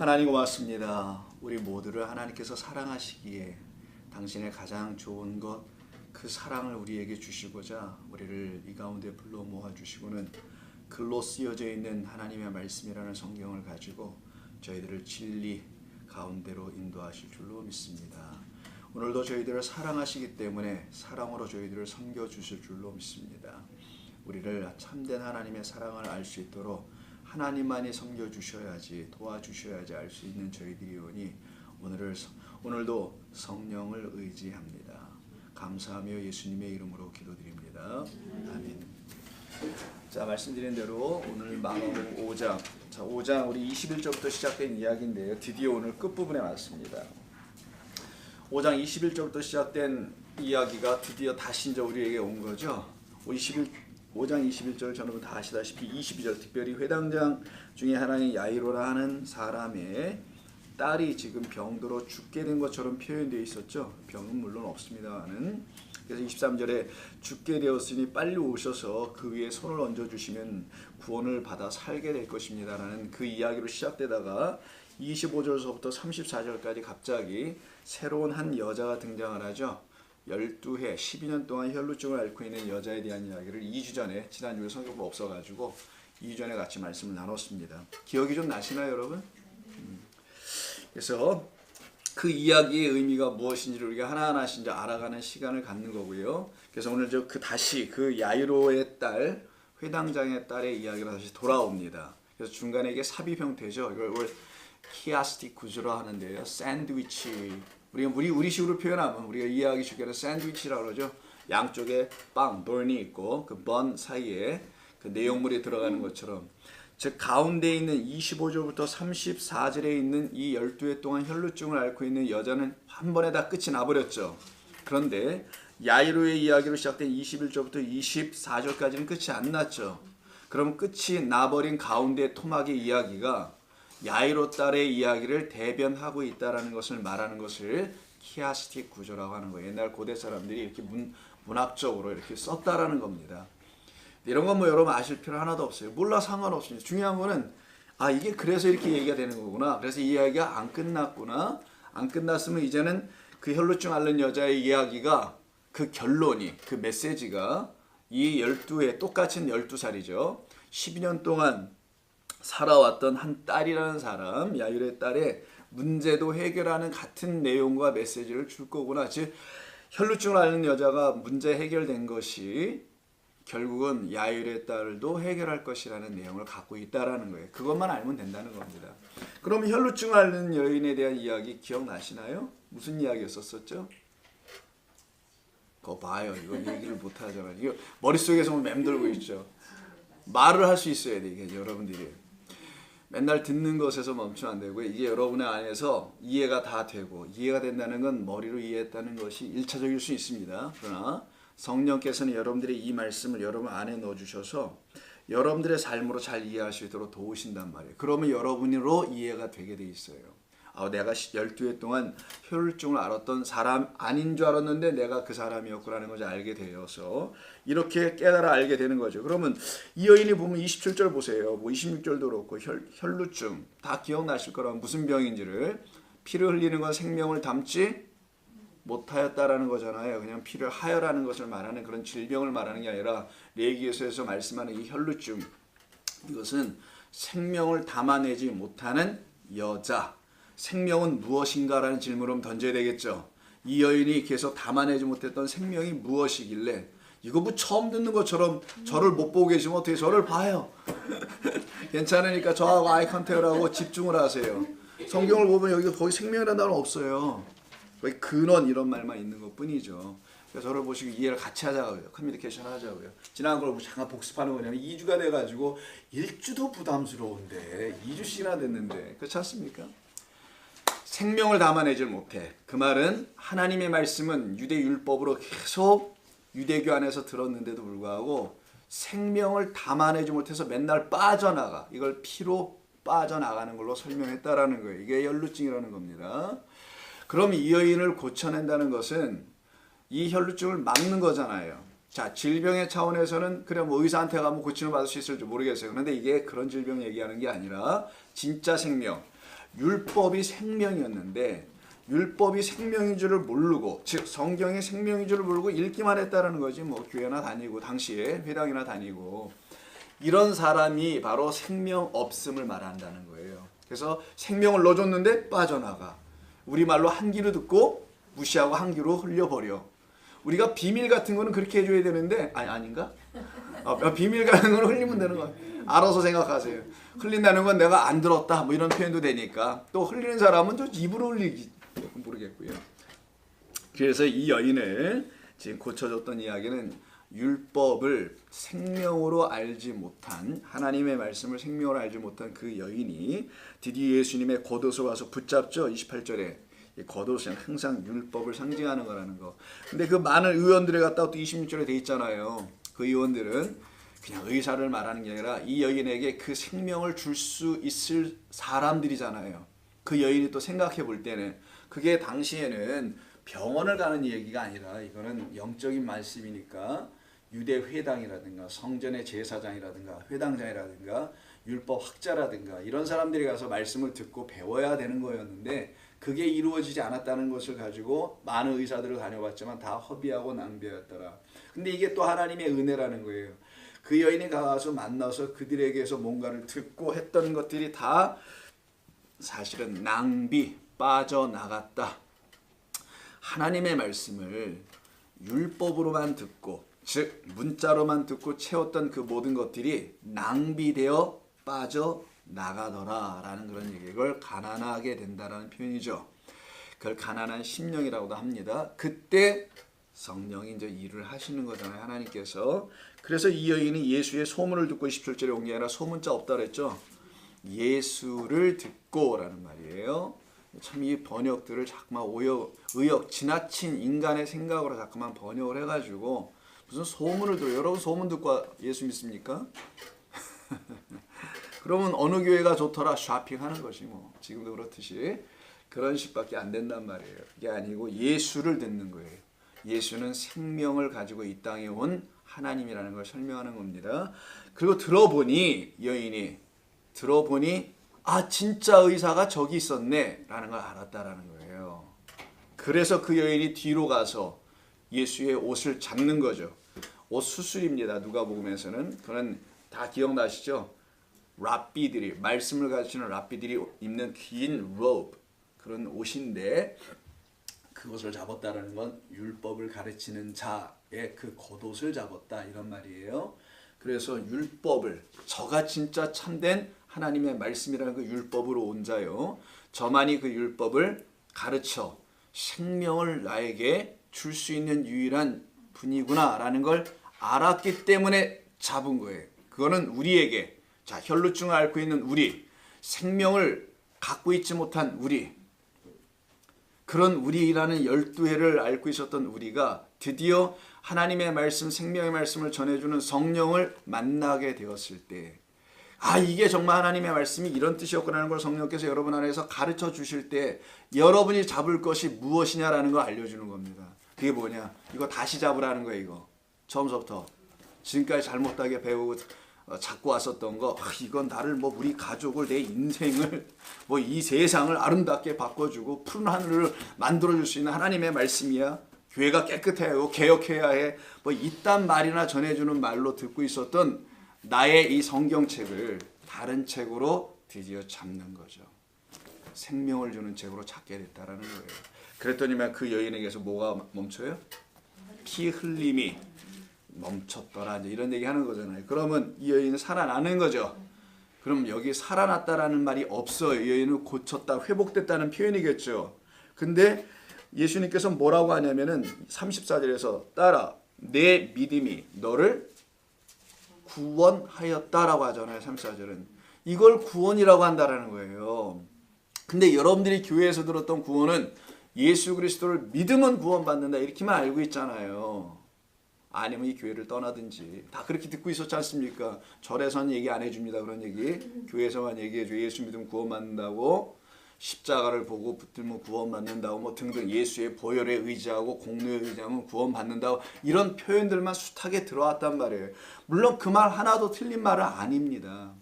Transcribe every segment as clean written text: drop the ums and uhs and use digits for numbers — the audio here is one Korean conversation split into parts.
하나님 고맙습니다. 우리 모두를 하나님께서 사랑하시기에 당신의 가장 좋은 것, 그 사랑을 우리에게 주시고자 우리를 이 가운데 불러 모아주시고는 글로 쓰여져 있는 하나님의 말씀이라는 성경을 가지고 저희들을 진리 가운데로 인도하실 줄로 믿습니다. 오늘도 저희들을 사랑하시기 때문에 사랑으로 저희들을 섬겨주실 줄로 믿습니다. 우리를 참된 하나님의 사랑을 알 수 있도록 하나님만이 섬겨주셔야지, 도와주셔야지 알 수 있는 저희들이오니 오늘도 성령을 의지합니다. 감사하며 예수님의 이름으로 기도드립니다. 아멘. 자, 말씀드린 대로 오늘 마가복음 5장, 5장 우리 21절부터 시작된 이야기인데요. 드디어 오늘 끝부분에 왔습니다. 5장 21절부터 시작된 이야기가 드디어 다시 이제 우리에게 온 거죠. 5장 21절 여러분 다 아시다시피 22절 특별히 회당장 중에 하나인 야이로라 하는 사람의 딸이 지금 병들어 죽게 된 것처럼 표현되어 있었죠. 병은 물론 없습니다만은. 그래서 23절에 죽게 되었으니 빨리 오셔서 그 위에 손을 얹어주시면 구원을 받아 살게 될 것입니다라는 그 이야기로 시작되다가 25절서부터 34절까지 갑자기 새로운 한 여자가 등장을 하죠. 12해 12년 동안 혈루증을 앓고 있는 여자에 대한 이야기를 2주 전에 지난주에 성경부 없어가지고 2주 전에 같이 말씀을 나눴습니다. 기억이 좀 나시나요 여러분? 그래서 그 이야기의 의미가 무엇인지를 우리가 하나하나씩 이제 알아가는 시간을 갖는 거고요. 그래서 오늘 다시 그 야이로의 딸, 회당장의 딸의 이야기가 다시 돌아옵니다. 그래서 중간에 이게 삽입 형태죠. 이걸 키아스틱 구조로 하는데요. 샌드위치. 우리 식으로 표현하면 우리가 이해하기 쉽게 샌드위치라고 그러죠. 양쪽에 빵, 번이 있고 그 번 사이에 그 내용물이 들어가는 것처럼 즉 가운데 있는 25절부터 34절에 있는 이 12해 동안 혈루증을 앓고 있는 여자는 한 번에 다 끝이 나버렸죠. 그런데 야이로의 이야기로 시작된 21절부터 24절까지는 끝이 안 났죠. 그럼 끝이 나버린 가운데 토막의 이야기가 야이로 딸의 이야기를 대변하고 있다라는 것을 말하는 것을 키아스틱 구조라고 하는 거예요. 옛날 고대 사람들이 이렇게 문학적으로 이렇게 썼다라는 겁니다. 이런 건 여러분 아실 필요 하나도 없어요. 몰라 상관없습니다. 중요한 거는 이게 그래서 이렇게 얘기가 되는 거구나. 그래서 이 이야기가 안 끝났구나. 안 끝났으면 이제는 그 혈루증 앓는 여자의 이야기가 그 결론이, 그 메시지가 이 12에 똑같은 12살이죠. 12년 동안 살아왔던 한 딸이라는 사람, 야이로의 딸의 문제도 해결하는 같은 내용과 메시지를 줄 거구나. 즉 혈루증을 앓는 여자가 문제 해결된 것이 결국은 야이로의 딸도 해결할 것이라는 내용을 갖고 있다라는 거예요. 그것만 알면 된다는 겁니다. 그럼 혈루증을 앓는 여인에 대한 이야기 기억나시나요? 무슨 이야기였었죠? 그거 봐요. 이거 얘기를 못 하잖아요. 이거 머릿속에서 맴돌고 있죠. 말을 할 수 있어야 돼, 이게 여러분들이. 맨날 듣는 것에서 멈추면 안 되고요. 이게 여러분의 안에서 이해가 다 되고, 이해가 된다는 건 머리로 이해했다는 것이 1차적일 수 있습니다. 그러나 성령께서는 여러분들의 이 말씀을 여러분 안에 넣어주셔서 여러분들의 삶으로 잘 이해할 수 있도록 도우신단 말이에요. 그러면 여러분으로 이해가 되게 돼 있어요. 내가 12해 동안 혈루증을 앓았던 사람 아닌 줄 알았는데 내가 그 사람이었구라는 것을 알게 되어서 이렇게 깨달아 알게 되는 거죠. 그러면 이 여인이 보면 27절 보세요. 26절도 그렇고 혈루증 다 기억나실 거라면 무슨 병인지를 피를 흘리는 건 생명을 담지 못하였다라는 거잖아요. 그냥 피를 하여라는 것을 말하는 그런 질병을 말하는 게 아니라 레위기에서 말씀하는 이 혈루증, 이것은 생명을 담아내지 못하는 여자. 생명은 무엇인가라는 질문을 던져야 되겠죠. 이 여인이 계속 담아내지 못했던 생명이 무엇이길래, 이거 처음 듣는 것처럼 저를 못 보고 계시면 어떻게 저를 봐요. 괜찮으니까 저하고 아이 컨택을 하고 집중을 하세요. 성경을 보면 거기 생명이라는 단어는 없어요. 거기 근원 이런 말만 있는 것 뿐이죠. 그래서 저를 보시고 이해를 같이 하자고요. 커뮤니케이션 하자고요. 지난 걸 잠깐 복습하는 거냐면 2주가 돼가지고 1주도 부담스러운데 2주씩이나 됐는데 그렇지 않습니까? 생명을 담아내질 못해. 그 말은 하나님의 말씀은 유대 율법으로 계속 유대교 안에서 들었는데도 불구하고 생명을 담아내지 못해서 맨날 빠져나가. 이걸 피로 빠져나가는 걸로 설명했다라는 거예요. 이게 혈루증이라는 겁니다. 그럼 이 여인을 고쳐낸다는 것은 이 혈루증을 막는 거잖아요. 자, 질병의 차원에서는 그래 의사한테 가면 고침을 받을 수 있을지 모르겠어요. 그런데 이게 그런 질병 얘기하는 게 아니라 진짜 생명. 율법이 생명이었는데 율법이 생명인 줄을 모르고, 즉 성경이 생명인 줄을 모르고 읽기만 했다는 거지. 뭐 교회나 다니고 당시에 회당이나 다니고, 이런 사람이 바로 생명 없음을 말한다는 거예요. 그래서 생명을 넣어줬는데 빠져나가. 우리말로 한 귀로 듣고 무시하고 한 귀로 흘려버려. 우리가 비밀 같은 거는 그렇게 해줘야 되는데, 아닌가? 비밀 같은 거는 흘리면 되는 거야. 알아서 생각하세요. 흘린다는 건 내가 안 들었다 뭐 이런 표현도 되니까. 또 흘리는 사람은 또 입으로 흘리기 모르겠고요. 그래서 이 여인을 지금 고쳐줬던 이야기는 율법을 생명으로 알지 못한, 하나님의 말씀을 생명으로 알지 못한 그 여인이 드디어 예수님의 겉옷을 와서 붙잡죠. 28절에 겉옷은 항상 율법을 상징하는 거라는 거. 근데 그 많은 의원들에 갔다가 또 26절에 돼 있잖아요. 그 의원들은 그냥 의사를 말하는 게 아니라 이 여인에게 그 생명을 줄 수 있을 사람들이잖아요. 그 여인이 또 생각해 볼 때는 그게 당시에는 병원을 가는 얘기가 아니라 이거는 영적인 말씀이니까 유대 회당이라든가 성전의 제사장이라든가 회당장이라든가 율법 학자라든가 이런 사람들이 가서 말씀을 듣고 배워야 되는 거였는데, 그게 이루어지지 않았다는 것을 가지고 많은 의사들을 다녀봤지만 다 허비하고 낭비였더라. 근데 이게 또 하나님의 은혜라는 거예요. 그 여인이 가서 만나서 그들에게서 뭔가를 듣고 했던 것들이 다 사실은 낭비, 빠져나갔다. 하나님의 말씀을 율법으로만 듣고, 즉 문자로만 듣고 채웠던 그 모든 것들이 낭비되어 빠져나가더라 라는 그런 얘기. 이걸 가난하게 된다라는 표현이죠. 그걸 가난한 심령이라고도 합니다. 그때 성령이 이제 일을 하시는 거잖아요, 하나님께서. 그래서 이 여인이 예수의 소문을 듣고 27절에 온 게 아니라 소문자 없다 그랬죠. 예수를 듣고라는 말이에요. 참 이 번역들을 자꾸만 의역 지나친 인간의 생각으로 자꾸만 번역을 해가지고 무슨 소문을 들어요. 여러분 소문 듣고 예수 믿습니까? 그러면 어느 교회가 좋더라 쇼핑하는 것이 뭐 지금도 그렇듯이 그런 식밖에 안 된단 말이에요. 그게 아니고 예수를 듣는 거예요. 예수는 생명을 가지고 이 땅에 온 하나님이라는 걸 설명하는 겁니다. 그리고 여인이 들어보니 아 진짜 의사가 저기 있었네 라는 걸 알았다라는 거예요. 그래서 그 여인이 뒤로 가서 예수의 옷을 잡는 거죠. 옷 수술입니다. 누가복음에서는. 그건 다 기억나시죠? 랍비들이, 말씀을 가르치는 랍비들이 입는 긴 로브, 그런 옷인데 그것을 잡았다는 건 율법을 가르치는 자의 그 겉옷을 잡았다 이런 말이에요. 그래서 율법을, 저가 진짜 참된 하나님의 말씀이라는 그 율법으로 온 자요. 저만이 그 율법을 가르쳐 생명을 나에게 줄 수 있는 유일한 분이구나 라는 걸 알았기 때문에 잡은 거예요. 그거는 우리에게, 자 혈루증을 앓고 있는 우리, 생명을 갖고 있지 못한 우리, 그런 우리라는 12해를 앓고 있었던 우리가 드디어 하나님의 말씀, 생명의 말씀을 전해주는 성령을 만나게 되었을 때, 아 이게 정말 하나님의 말씀이 이런 뜻이었구나라는 걸 성령께서 여러분 안에서 가르쳐 주실 때 여러분이 잡을 것이 무엇이냐라는 걸 알려주는 겁니다. 그게 뭐냐? 이거 다시 잡으라는 거예요. 이거 처음부터 지금까지 잘못하게 배우고 잡고 왔었던 거, 이건 나를 뭐 우리 가족을, 내 인생을, 뭐 이 세상을 아름답게 바꿔주고 푸른 하늘을 만들어줄 수 있는 하나님의 말씀이야. 교회가 깨끗해야 하고 개혁해야 해. 뭐 이딴 말이나 전해주는 말로 듣고 있었던 나의 이 성경책을 다른 책으로 드디어 잡는 거죠. 생명을 주는 책으로 찾게 됐다라는 거예요. 그랬더니만 그 여인에게서 뭐가 멈춰요? 피 흘림이 멈췄더라. 이제 이런 얘기 하는 거잖아요. 그러면 이 여인은 살아나는 거죠. 그럼 여기 살아났다라는 말이 없어요. 이 여인은 고쳤다, 회복됐다는 표현이겠죠. 근데 예수님께서 뭐라고 하냐면은 34절에서 따라 내 믿음이 너를 구원하였다라고 하잖아요. 34절은. 이걸 구원이라고 한다라는 거예요. 근데 여러분들이 교회에서 들었던 구원은 예수 그리스도를 믿으면 구원받는다 이렇게만 알고 있잖아요. 아니면 이 교회를 떠나든지 다 그렇게 듣고 있었지 않습니까? 절에서는 얘기 안 해줍니다. 그런 얘기. 교회에서만 얘기해줘. 예수 믿으면 구원받는다고, 십자가를 보고 붙들면 구원받는다고, 뭐 등등 예수의 보혈에 의지하고 공로에 의지하면 구원받는다고, 이런 표현들만 숱하게 들어왔단 말이에요. 물론 그 말 하나도 틀린 말은 아닙니다.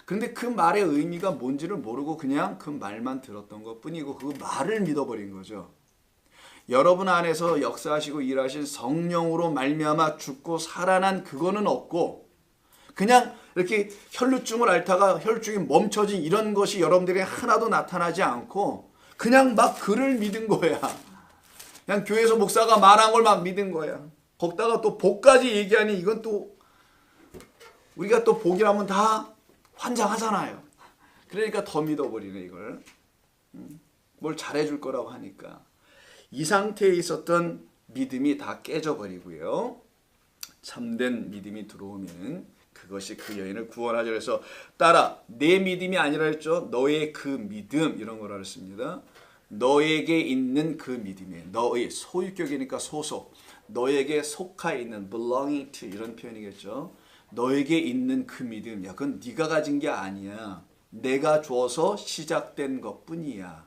그런데 그 말의 의미가 뭔지를 모르고 그냥 그 말만 들었던 것 뿐이고 그 말을 믿어버린 거죠. 여러분 안에서 역사하시고 일하신 성령으로 말미암아 죽고 살아난 그거는 없고 그냥 이렇게 혈루증을 앓다가 혈루증이 멈춰진 이런 것이 여러분들에게 하나도 나타나지 않고 그냥 막 그를 믿은 거야. 그냥 교회에서 목사가 말한 걸 막 믿은 거야. 거기다가 또 복까지 얘기하니 이건 또 우리가 또 복이라면 다 환장하잖아요. 그러니까 더 믿어버리네 이걸. 뭘 잘해줄 거라고 하니까. 이 상태에 있었던 믿음이 다 깨져버리고요. 참된 믿음이 들어오면 그것이 그 여인을 구원하죠. 그래서 따라 내 믿음이 아니라 했죠. 너의 그 믿음 이런 거라 했습니다. 너에게 있는 그 믿음이에요. 너의 소유격이니까 소속. 너에게 속하 있는 belonging to 이런 표현이겠죠. 너에게 있는 그 믿음. 야, 그건 네가 가진 게 아니야. 내가 줘서 시작된 것뿐이야.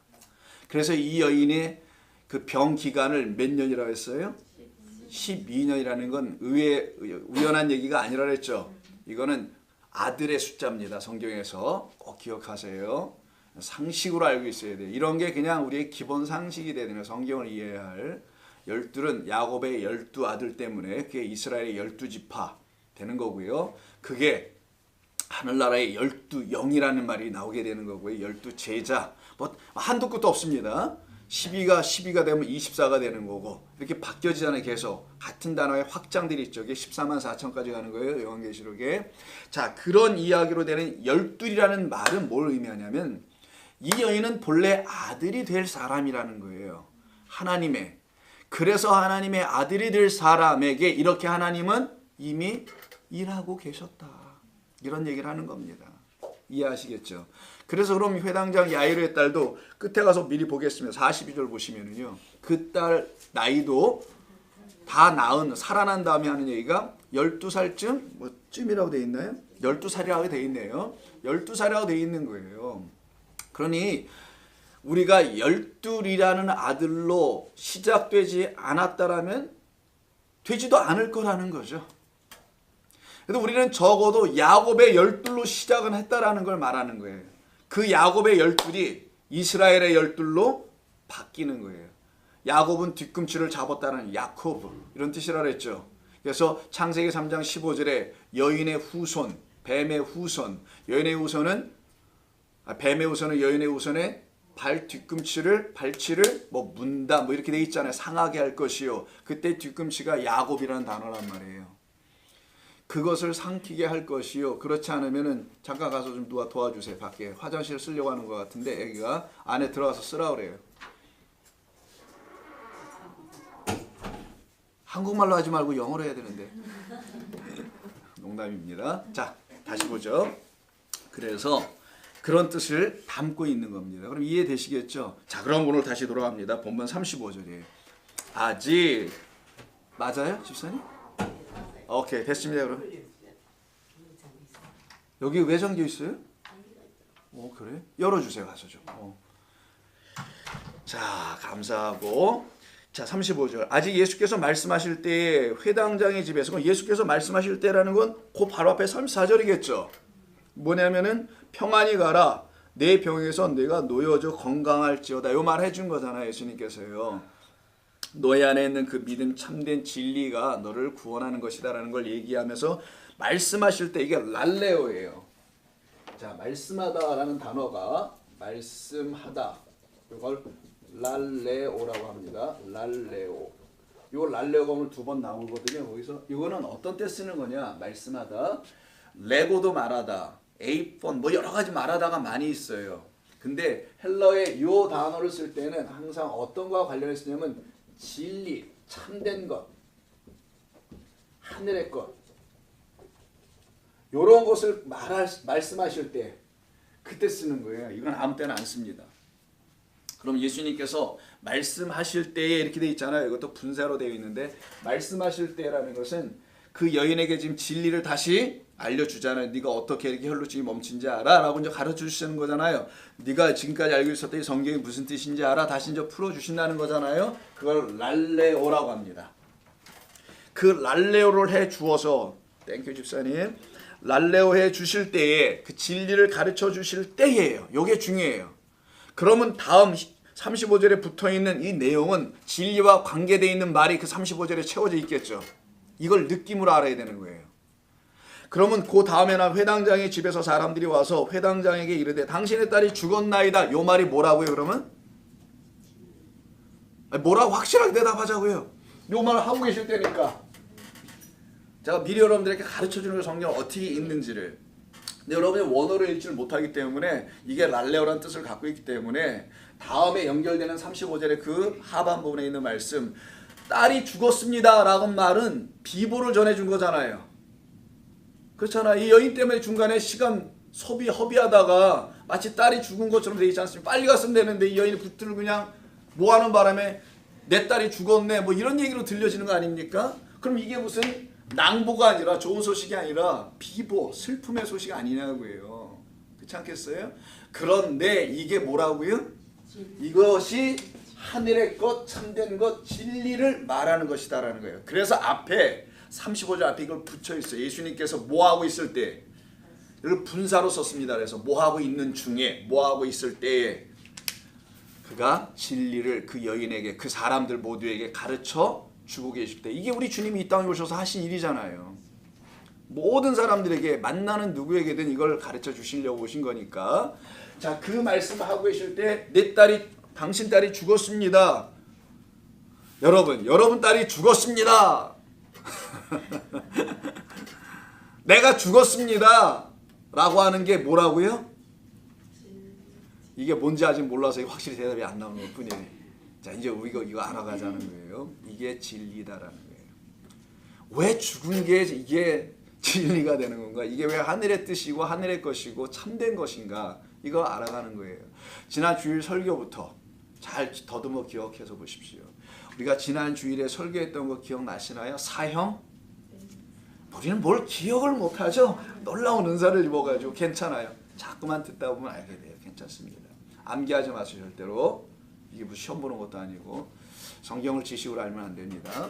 그래서 이 여인의 그 병 기간을 몇 년이라고 했어요? 12년이라는 건 우연한 얘기가 아니라 그랬죠. 이거는 아들의 숫자입니다. 성경에서 꼭 기억하세요. 상식으로 알고 있어야 돼요. 이런 게 그냥 우리의 기본 상식이 되는 거예요. 성경을 이해해야 할. 12은 야곱의 12아들 때문에 그게 이스라엘의 12지파 되는 거고요. 그게 하늘나라의 12영이라는 말이 나오게 되는 거고요. 12제자. 뭐 한도 끝도 없습니다. 12가 되면 24가 되는 거고 이렇게 바뀌어지잖아요. 계속 같은 단어의 확장들이 있죠. 이게 14만 4천까지 가는 거예요. 요한계시록에. 자, 그런 이야기로 되는 12이라는 말은 뭘 의미하냐면 이 여인은 본래 아들이 될 사람이라는 거예요. 하나님의. 그래서 하나님의 아들이 될 사람에게 이렇게 하나님은 이미 일하고 계셨다. 이런 얘기를 하는 겁니다. 이해하시겠죠? 그래서 그럼 회당장 야이로의 딸도 끝에 가서 미리 보겠습니다. 42절 보시면은요. 그 딸 나이도 다 살아난 다음에 하는 얘기가 12살쯤 쯤이라고 되어 있나요? 12살이라고 되어 있네요. 12살이라고 되어 있는 거예요. 그러니 우리가 12이라는 아들로 시작되지 않았다라면 되지도 않을 거라는 거죠. 그래서 우리는 적어도 야곱의 12로 시작은 했다라는 걸 말하는 거예요. 그 야곱의 12이 이스라엘의 12로 바뀌는 거예요. 야곱은 뒤꿈치를 잡았다는 야코브 이런 뜻이라 그랬죠. 그래서 창세기 3장 15절에 여인의 후손, 뱀의 후손, 뱀의 후손은 여인의 후손의 발치를 문다 이렇게 돼 있잖아요. 상하게 할 것이요. 그때 뒤꿈치가 야곱이라는 단어란 말이에요. 그것을 삼키게 할 것이요. 그렇지 않으면은 잠깐 가서 좀 누가 도와주세요. 밖에 화장실 쓰려고 하는 것 같은데 애기가 안에 들어가서 쓰라 그래요. 한국말로 하지 말고 영어로 해야 되는데. 농담입니다. 자, 다시 보죠. 그래서 그런 뜻을 담고 있는 겁니다. 그럼 이해되시겠죠? 자, 그럼 오늘 다시 돌아갑니다. 본문 35절이에요. 아직 맞아요, 집사님? 오케이, 됐습니다. 그럼 여기 왜 잠겨 있어요? 그래? 열어주세요. 가서 좀. 자, 감사하고. 자, 35절. 아직 예수께서 말씀하실 때에 회당장의 집에서, 예수께서 말씀하실 때라는 건 그 바로 앞에 34절이겠죠. 뭐냐면은 평안히 가라. 내 병에서 내가 놓여져 건강할지어다. 요 말 해준 거잖아요. 예수님께서요. 너희 안에 있는 그 믿음 참된 진리가 너를 구원하는 것이다라는 걸 얘기하면서 말씀하실 때 이게 랄레오예요. 자, 말씀하다라는 단어가 말씀하다. 이걸 랄레오라고 합니다. 랄레오. 요 랄레오가 오늘 2번 나오거든요. 거기서 이거는 어떤 때 쓰는 거냐? 말씀하다. 레고도 말하다. 에이폰 여러 가지 말하다가 많이 있어요. 근데 헬러의 요 단어를 쓸 때는 항상 어떤 거와 관련해서 쓰냐면 진리, 참된 것, 하늘의 것 요런 것을 말씀하실 때 그때 쓰는 거예요. 이건 아무 때나 안 씁니다. 그럼 예수님께서 말씀하실 때에 이렇게 되어 있잖아요. 이것도 분사로 되어 있는데 말씀하실 때라는 것은 그 여인에게 지금 진리를 다시 알려주잖아요. 네가 어떻게 이렇게 혈루증이 멈춘지 알아? 라고 이제 가르쳐주시는 거잖아요. 네가 지금까지 알고 있었던 이 성경이 무슨 뜻인지 알아? 다시 이제 풀어주신다는 거잖아요. 그걸 랄레오라고 합니다. 그 랄레오를 해주어서 땡큐 집사님. 랄레오해 주실 때에 그 진리를 가르쳐 주실 때예요. 이게 중요해요. 그러면 다음 35절에 붙어있는 이 내용은 진리와 관계되어 있는 말이 그 35절에 채워져 있겠죠. 이걸 느낌으로 알아야 되는 거예요. 그러면 그 다음에는 회당장의 집에서 사람들이 와서 회당장에게 이르되 당신의 딸이 죽었나이다. 요 말이 뭐라고요 그러면? 뭐라고 확실하게 대답하자고요. 요 말을 하고 계실 때니까. 제가 미리 여러분들에게 가르쳐주는 거 성경 어떻게 읽는지를. 근데 여러분이 원어를 읽지를 못하기 때문에 이게 랄레오라는 뜻을 갖고 있기 때문에 다음에 연결되는 35절의 그 하반 부분에 있는 말씀 딸이 죽었습니다 라고 말은 비보를 전해준 거잖아요. 그렇잖아. 이 여인 때문에 중간에 시간 허비하다가 마치 딸이 죽은 것처럼 되어 있지 않습니까? 빨리 갔으면 되는데 이 여인이 붙들고 그냥 뭐하는 바람에 내 딸이 죽었네 뭐 이런 얘기로 들려지는 거 아닙니까? 그럼 이게 무슨 낭보가 아니라 좋은 소식이 아니라 비보 슬픔의 소식이 아니냐고요. 그렇지 않겠어요? 그런데 이게 뭐라고요? 이것이 하늘의 것 참된 것 진리를 말하는 것이다라는 거예요. 그래서 앞에 35절 앞에 이걸 붙여 있어요. 예수님께서 뭐 하고 있을 때 이걸 분사로 썼습니다. 그래서 뭐 하고 있는 중에 뭐 하고 있을 때에 그가 진리를 그 여인에게 그 사람들 모두에게 가르쳐 주고 계실 때 이게 우리 주님이 이 땅에 오셔서 하신 일이잖아요. 모든 사람들에게 만나는 누구에게든 이걸 가르쳐 주시려고 오신 거니까. 자, 그 말씀하고 계실 때 내 딸이 당신 딸이 죽었습니다. 여러분 딸이 죽었습니다. 내가 죽었습니다 라고 하는 게 뭐라고요? 이게 뭔지 아직 몰라서 확실히 대답이 안 나오는 것 뿐이에요. 자, 이제 우리가 이거 알아가자는 거예요. 이게 진리다라는 거예요. 왜 죽은 게 이게 진리가 되는 건가? 이게 왜 하늘의 뜻이고 하늘의 것이고 참된 것인가? 이거 알아가는 거예요. 지난 주일 설교부터 잘 더듬어 기억해서 보십시오. 우리가 지난 주일에 설교했던 거 기억나시나요? 사형? 우리는 뭘 기억을 못하죠? 놀라운 은사를 입어가지고 괜찮아요. 자꾸만 듣다 보면 알게 돼요. 괜찮습니다. 암기하지 마세요. 절대로. 이게 무슨 시험 보는 것도 아니고 성경을 지식으로 알면 안 됩니다.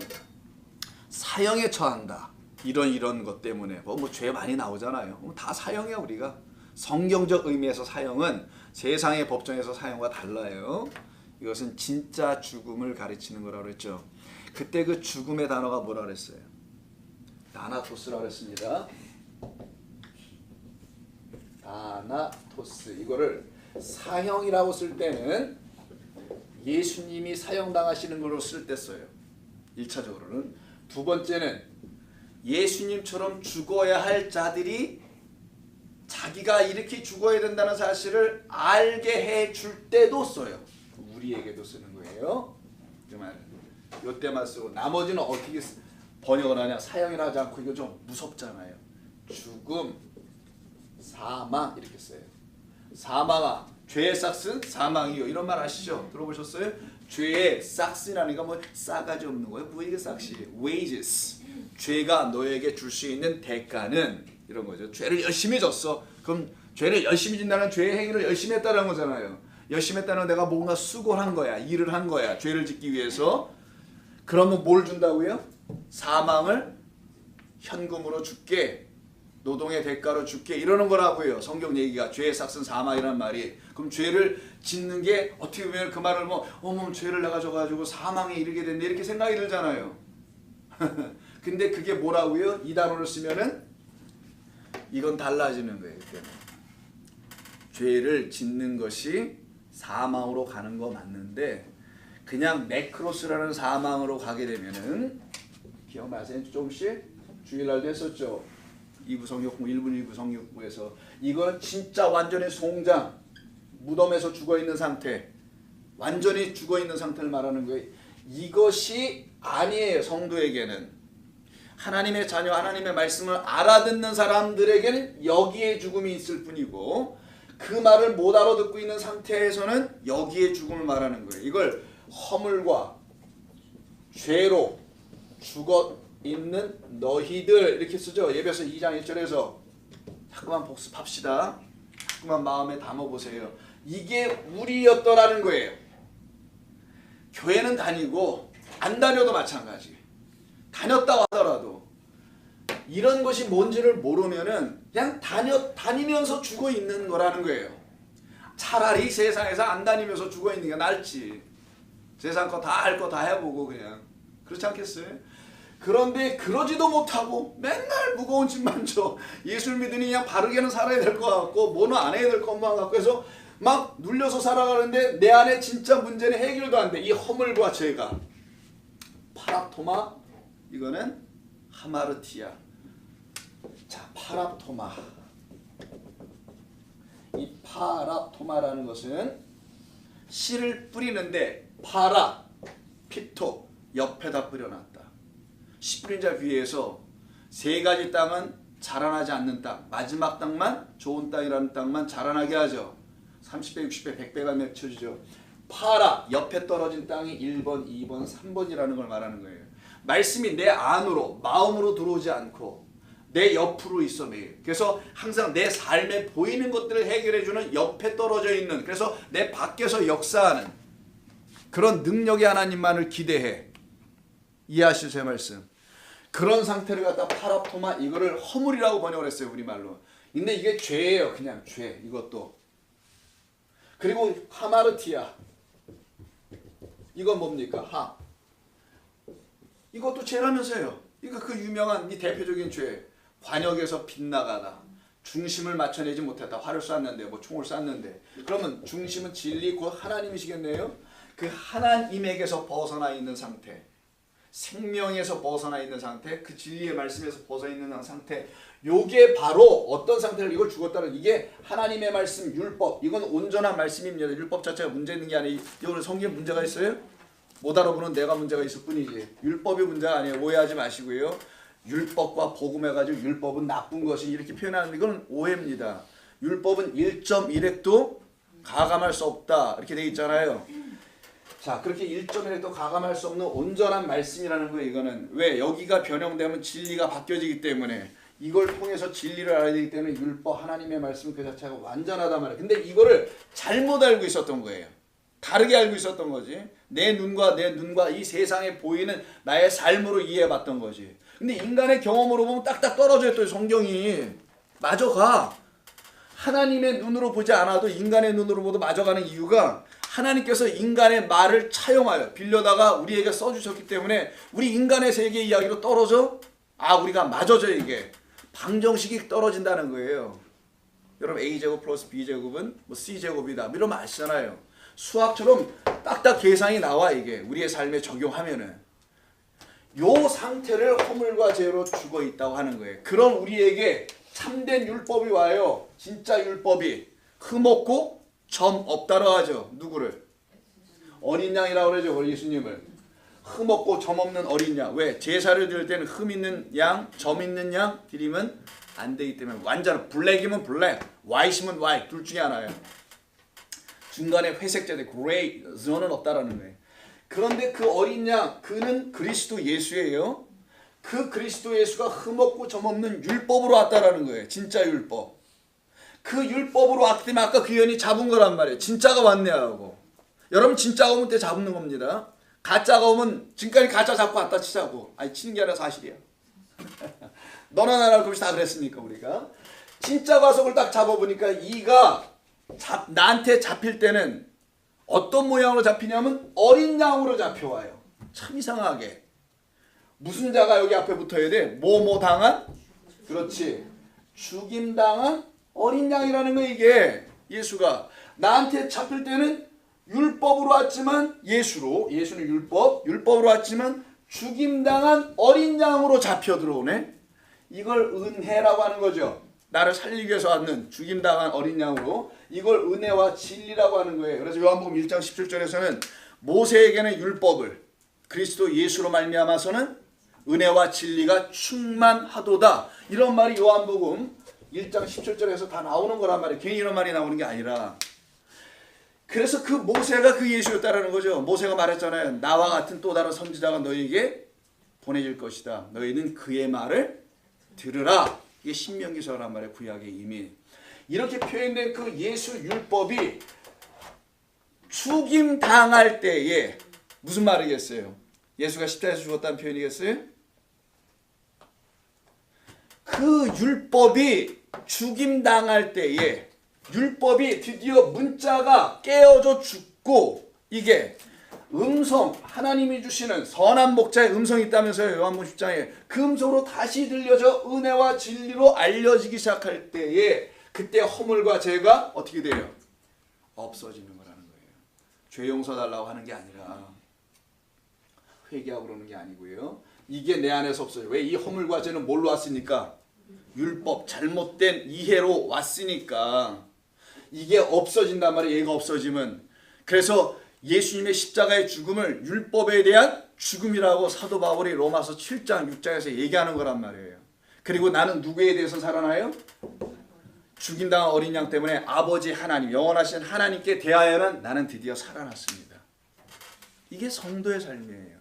사형에 처한다. 이런 것 때문에 뭐 죄 많이 나오잖아요. 다 사형이야 우리가. 성경적 의미에서 사형은 세상의 법정에서 사형과 달라요. 이것은 진짜 죽음을 가르치는 거라고 그랬죠. 그때 그 죽음의 단어가 뭐라 그랬어요? 다나토스라고 했습니다. 다나토스. 이거를 사형이라고 쓸 때는 예수님이 사형당하시는 걸로 쓸 때 써요. 1차적으로는. 두 번째는 예수님처럼 죽어야 할 자들이 자기가 이렇게 죽어야 된다는 사실을 알게 해줄 때도 써요. 우리에게도 쓰는 거예요. 이때만 쓰고 나머지는 어떻게 번역을 하냐. 사형이라 하지 않고 이거 좀 무섭잖아요. 죽음, 사망 이렇게 써요. 사망아, 죄의 싹슨 사망이요. 이런 말 아시죠? 들어보셨어요? 죄의 싹스라는 건 뭐 싸가지 없는 거예요. 뭐 이게 싹시? wages. 죄가 너에게 줄 수 있는 대가는 이런 거죠. 죄를 열심히 졌어. 그럼 죄를 열심히 진다는 죄의 행위를 열심히 했다는 거잖아요. 열심히 했다는 내가 뭔가 수고를 한 거야. 일을 한 거야. 죄를 짓기 위해서. 그러면 뭘 준다고요? 사망을 현금으로 줄게. 노동의 대가로 줄게. 이러는 거라고요. 성경 얘기가. 죄의 싹슨 사망이라는 말이. 그럼 죄를 짓는 게 어떻게 보면 그 말을 죄를 내가 져가지고 사망에 이르게 됐네. 이렇게 생각이 들잖아요. 근데 그게 뭐라고요? 이 단어를 쓰면은 이건 달라지는 거예요. 그때는. 죄를 짓는 것이 사망으로 가는 거 맞는데 그냥 네크로스라는 사망으로 가게 되면은 기억나세요? 조금씩 주일날도 했었죠. 2부 성역부 1분 1부 성역부에서 이건 진짜 완전히 송장 무덤에서 죽어있는 상태 완전히 죽어있는 상태를 말하는 거예요. 이것이 아니에요. 성도에게는. 하나님의 자녀 하나님의 말씀을 알아듣는 사람들에게는 여기에 죽음이 있을 뿐이고 그 말을 못 알아듣고 있는 상태에서는 여기에 죽음을 말하는 거예요. 이걸 허물과 죄로 죽어 있는 너희들 이렇게 쓰죠. 예배서 2장 1절에서 자꾸만 복습합시다. 자꾸만 마음에 담아보세요. 이게 우리였더라는 거예요. 교회는 다니고 안 다녀도 마찬가지. 다녔다고 하더라도 이런 것이 뭔지를 모르면은 그냥 다니면서 죽어 있는 거라는 거예요. 차라리 세상에서 안 다니면서 죽어 있는 게 낫지. 세상 거 다 할 거 다 해보고 그냥. 그렇지 않겠어요? 그런데 그러지도 못하고 맨날 무거운 짐만 져. 예수를 믿으니 그냥 바르게는 살아야 될 것 같고 뭐는 안 해야 될 것만 같고 해서 막 눌려서 살아가는데 내 안에 진짜 문제는 해결도 안 돼. 이 허물과 죄가. 파랍토마, 이거는 하마르티아. 자, 파랍토마. 이 파랍토마라는 것은 씨를 뿌리는데 파라, 피토, 옆에다 뿌려놨다. 씨 뿌린 자 위에서 세 가지 땅은 자라나지 않는 땅, 마지막 땅만 좋은 땅이라는 땅만 자라나게 하죠. 30배, 60배, 100배가 맺혀지죠. 파라, 옆에 떨어진 땅이 1번, 2번, 3번이라는 걸 말하는 거예요. 말씀이 내 안으로, 마음으로 들어오지 않고 내 옆으로 있어 매일. 그래서 항상 내 삶에 보이는 것들을 해결해주는 옆에 떨어져 있는, 그래서 내 밖에서 역사하는 그런 능력의 하나님만을 기대해. 이해하실 제 말씀. 그런 상태를 갖다 파랍토마, 이거를 허물이라고 번역을 했어요, 우리말로. 근데 이게 죄예요. 그냥 죄. 이것도. 그리고 하마르티아. 이건 뭡니까? 하. 이것도 죄라면서요. 이거 그 유명한 이 대표적인 죄. 관역에서 빗나가다. 중심을 맞춰내지 못했다. 활을 쐈는데 뭐 총을 쐈는데. 그러면 중심은 진리 곧 하나님이시겠네요. 그 하나님에게서 벗어나 있는 상태. 생명에서 벗어나 있는 상태, 그 진리의 말씀에서 벗어나 있는 상태, 요게 바로 어떤 상태를, 이걸 죽었다는, 이게 하나님의 말씀, 율법, 이건 온전한 말씀입니다. 율법 자체가 문제 있는 게 아니에요. 이거는 성경에 문제가 있어요? 못 알아보는 내가 문제가 있을 뿐이지. 율법이 문제가 아니에요. 오해하지 마시고요. 율법과 복음해가지고 율법은 나쁜 것이 이렇게 표현하는 이건 오해입니다. 율법은 1.1획도 가감할 수 없다 이렇게 돼 있잖아요. 자, 그렇게 1.1획도 가감할 수 없는 온전한 말씀이라는 거예요. 이거는 왜? 여기가 변형되면 진리가 바뀌어지기 때문에, 이걸 통해서 진리를 알아야 되기 때문에 율법, 하나님의 말씀 그 자체가 완전하단 말이에요. 근데 이거를 잘못 알고 있었던 거예요. 다르게 알고 있었던 거지. 내 눈과 이 세상에 보이는 나의 삶으로 이해해봤던 거지. 근데 인간의 경험으로 보면 딱딱 떨어져 있어요. 성경이 맞아가. 하나님의 눈으로 보지 않아도 인간의 눈으로 보도 맞아가는 이유가, 하나님께서 인간의 말을 차용하여 빌려다가 우리에게 써주셨기 때문에 우리 인간의 세계 이야기로 떨어져? 아, 우리가 맞아져. 이게 방정식이 떨어진다는 거예요. 여러분 A제곱 플러스 B제곱은 뭐 C제곱이다 이러면 아시잖아요. 수학처럼 딱딱 계산이 나와. 이게 우리의 삶에 적용하면은 요 상태를 허물과 죄로 죽어 있다고 하는 거예요. 그런 우리에게 참된 율법이 와요. 진짜 율법이 흠없고 점 없다고 하죠. 누구를? 어린 양이라고 그러죠. 예수님을. 흠없고 점 없는 어린 양. 왜? 제사를 드릴 때는 흠 있는 양, 점 있는 양 드리면 안 되기 때문에, 완전 블랙이면 블랙, 화이트면 화이트, 둘 중에 하나예요. 중간에 회색자들, 그레이 존은 없다라는 거예요. 그런데 그 어린 양, 그는 그리스도 예수예요. 그 그리스도 예수가 흠없고 점 없는 율법으로 왔다라는 거예요. 진짜 율법. 그 율법으로 왔기 때문에 아까 그 연이 잡은 거란 말이에요. 진짜가 왔네 하고. 여러분 진짜가 오면 때 잡는 겁니다. 가짜가 오면 지금까지 가짜 잡고 왔다 치자고. 아니 치는 게 아니라 사실이야. 너나 나나 그것이 다 그랬으니까 우리가. 진짜 가서 그걸 딱 잡아보니까 이가 나한테 잡힐 때는 어떤 모양으로 잡히냐면 어린 양으로 잡혀와요. 참 이상하게. 무슨 자가 여기 앞에 붙어야 돼? 뭐뭐 당한? 그렇지. 죽임당한 어린 양이라는 거. 이게 예수가 나한테 잡힐 때는 율법으로 왔지만, 예수는 율법으로 왔지만 죽임당한 어린 양으로 잡혀 들어오네. 이걸 은혜라고 하는 거죠. 나를 살리기 위해서 왔는 죽임당한 어린 양으로. 이걸 은혜와 진리라고 하는 거예요. 그래서 요한복음 1장 17절에서는 모세에게는 율법을, 그리스도 예수로 말미암아서는 은혜와 진리가 충만하도다. 이런 말이 요한복음 1장 17절에서 다 나오는 거란 말이에요. 괜히 이런 말이 나오는 게 아니라. 그래서 그 모세가 그 예수였다라는 거죠. 모세가 말했잖아요. 나와 같은 또 다른 선지자가 너에게 보내질 것이다. 너희는 그의 말을 들으라. 이게 신명기서란 말이에요. 구약의 이미. 이렇게 표현된 그 예수 율법이 죽임 당할 때에 무슨 말이겠어요? 예수가 십자가에서 죽었다는 표현이겠어요? 그 그 율법이 죽임당할 때에 율법이 드디어 문자가 깨어져 죽고 이게 음성, 하나님이 주시는 선한 목자의 음성이 있다면서요. 요한복음 10장에 그 음성으로 다시 들려져 은혜와 진리로 알려지기 시작할 때에 그때 허물과 죄가 어떻게 돼요? 없어지는 거라는 거예요. 죄 용서 달라고 하는 게 아니라 회개하고 그러는 게 아니고요. 이게 내 안에서 없어요. 왜? 이 허물과 죄는 뭘로 왔으니까? 율법, 잘못된 이해로 왔으니까 이게 없어진단 말이에요. 얘가 없어지면. 그래서 예수님의 십자가의 죽음을 율법에 대한 죽음이라고 사도 바울이 로마서 7장 6장에서 얘기하는 거란 말이에요. 그리고 나는 누구에 대해서 살아나요? 죽임당한 어린 양 때문에 아버지 하나님, 영원하신 하나님께 대하여는 나는 드디어 살아났습니다. 이게 성도의 삶이에요.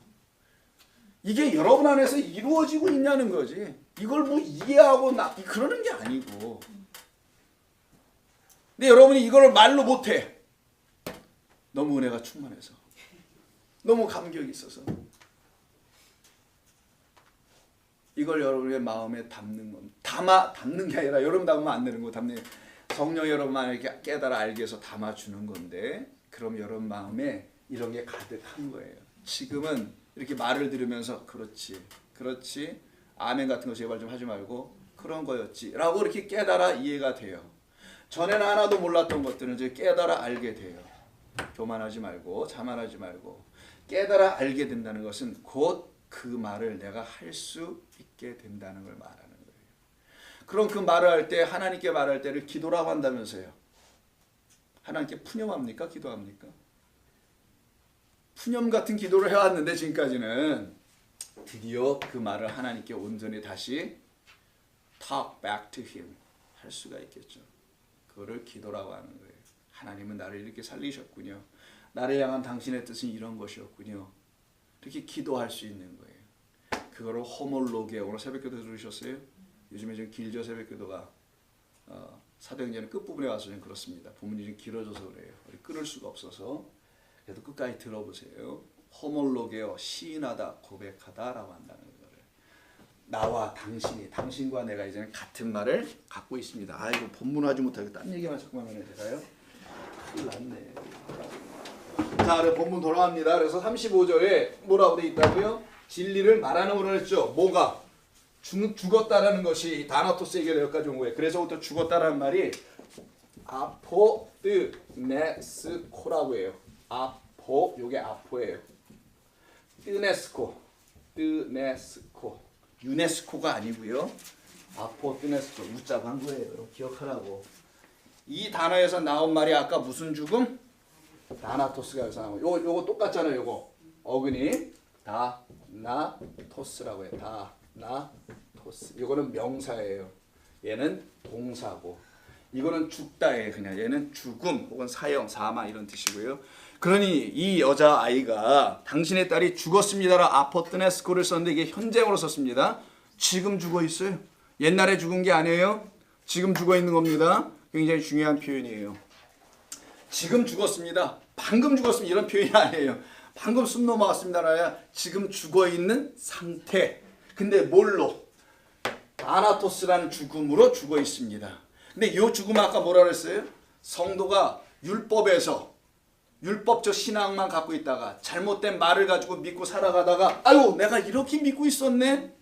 이게 여러분 안에서 이루어지고 있냐는 거지. 이걸 뭐 이해하고 그러는 게 아니고. 근데 여러분이 이걸 말로 못해. 너무 은혜가 충만해서. 너무 감격이 있어서. 이걸 여러분의 마음에 담는 건 담는 게 아니라 여러분 담으면 안 되는 거 담는 성령 여러분만 이렇게 깨달아 알게 해서 담아주는 건데 그럼 여러분 마음에 이런 게 가득한 거예요. 지금은 이렇게 말을 들으면서 그렇지 아멘 같은 거 제발 좀 하지 말고 그런 거였지 라고 이렇게 깨달아 이해가 돼요. 전에는 하나도 몰랐던 것들은 이제 깨달아 알게 돼요. 교만하지 말고 자만하지 말고 깨달아 알게 된다는 것은 곧 그 말을 내가 할 수 있게 된다는 걸 말하는 거예요. 그럼 그 말을 할 때 하나님께 말할 때를 기도라고 한다면서요. 하나님께 푸념합니까? 기도합니까? 푸념 같은 기도를 해왔는데 지금까지는 드디어 그 말을 하나님께 온전히 다시 talk back to him 할 수가 있겠죠. 그거를 기도라고 하는 거예요. 하나님은 나를 이렇게 살리셨군요. 나를 향한 당신의 뜻은 이런 것이었군요. 이렇게 기도할 수 있는 거예요. 그거를 호몰로게 오늘 새벽기도 들으셨어요? 요즘에 좀 길죠 새벽기도가. 사도행전의 끝부분에 와서 좀 그렇습니다. 부분이 좀 길어져서 그래요. 우리 끊을 수가 없어서. 그래도 끝까지 들어보세요. 호몰로게요 시인하다 고백하다라고 한다는 거를. 나와 당신이 당신과 내가 이제는 같은 말을 갖고 있습니다. 아이고 본문하지 못하고 딴 얘기만 자꾸만 하네 제가요. 큰일 났네. 자, 그럼 본문 돌아갑니다. 그래서 35절에 뭐라고 돼 있다고요? 진리를 말하는 거로 했죠. 뭐가? 죽었다라는 것이 다나토스에게 여기까지 온 거예요. 그래서부터 죽었다라는 말이 아포뜨네스코라고 해요. 요게 아포예요. 뜨네스코, 유네스코가 아니고요. 아포뜨네스코, 우자고 한 거예요. 여러분 기억하라고. 이 단어에서 나온 말이 아까 무슨 죽음? 다나토스가 여기서 나온 거. 요거 똑같잖아요. 요거 어근이 다나토스라고 해요. 다나토스. 요거는 명사예요. 얘는 동사고. 이거는 죽다예요. 그냥 얘는 죽음 혹은 사형, 사망 이런 뜻이고요. 그러니 이 여자아이가 당신의 딸이 죽었습니다라 아포뜨네스코를 썼는데 이게 현재형으로 썼습니다. 지금 죽어 있어요. 옛날에 죽은 게 아니에요. 지금 죽어 있는 겁니다. 굉장히 중요한 표현이에요. 지금 죽었습니다. 방금 죽었습니다. 이런 표현이 아니에요. 방금 숨 넘어갔습니다라야 지금 죽어 있는 상태. 근데 뭘로? 아나토스라는 죽음으로 죽어 있습니다. 근데 이 죽음은 아까 뭐라 그랬어요? 성도가 율법에서 율법적 신앙만 갖고 있다가 잘못된 말을 가지고 믿고 살아가다가 아유 내가 이렇게 믿고 있었네?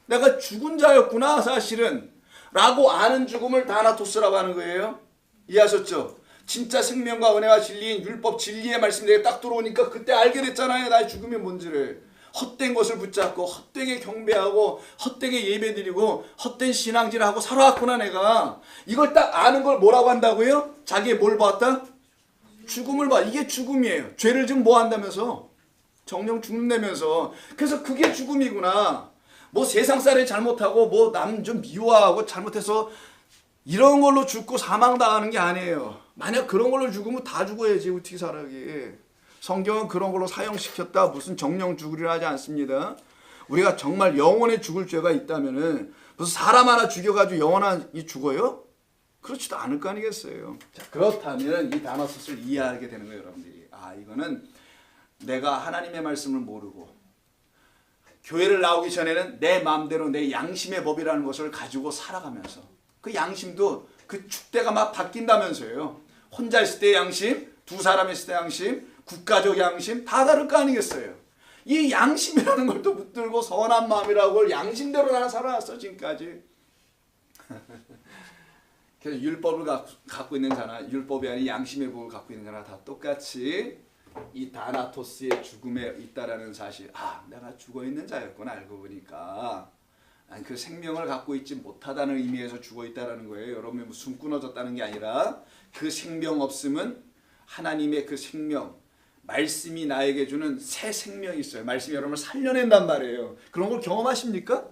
내가 죽은 자였구나 사실은 라고 아는 죽음을 다나토스라고 하는 거예요. 이해하셨죠? 진짜 생명과 은혜와 진리인 율법 진리의 말씀이 내게 딱 들어오니까 그때 알게 됐잖아요. 나의 죽음이 뭔지를. 헛된 것을 붙잡고 헛되게 경배하고 헛되게 예배드리고 헛된 신앙질을 하고 살아왔구나 내가. 이걸 딱 아는 걸 뭐라고 한다고요? 자기의 뭘 봤다? 죽음을 봐. 이게 죽음이에요. 죄를 지금 뭐 한다면서? 정령 죽는다면서. 그래서 그게 죽음이구나. 뭐 세상살이 잘못하고 뭐 남 좀 미워하고 잘못해서 이런 걸로 죽고 사망당하는 게 아니에요. 만약 그런 걸로 죽으면 다 죽어야지 어떻게 살아기. 성경은 그런 걸로 사형시켰다 무슨 정령 죽으리라 하지 않습니다. 우리가 정말 영원히 죽을 죄가 있다면은 무슨 사람 하나 죽여가지고 영원히 죽어요? 그렇지도 않을 거 아니겠어요. 자, 그렇다면 이 다나토스를 이해하게 되는 거예요. 여러분들이. 아 이거는 내가 하나님의 말씀을 모르고 교회를 나오기 전에는 내 마음대로 내 양심의 법이라는 것을 가지고 살아가면서 그 양심도 그 축대가 막 바뀐다면서요. 혼자 있을 때 양심, 두 사람 있을 때 양심, 국가적 양심 다 다를 거 아니겠어요. 이 양심이라는 걸 또 붙들고 선한 마음이라고 걸 양심대로 나는 살아왔어 지금까지. 그래서 율법을 갖고 있는 자나 율법이 아닌 양심의 법을 갖고 있는 자나 다 똑같이 이 다나토스의 죽음에 있다라는 사실. 내가 죽어있는 자였구나 알고 보니까. 그 생명을 갖고 있지 못하다는 의미에서 죽어있다라는 거예요. 여러분이 뭐 숨 끊어졌다는 게 아니라 그 생명 없음은 하나님의 그 생명, 말씀이 나에게 주는 새 생명이 있어요. 말씀이 여러분을 살려낸단 말이에요. 그런 걸 경험하십니까?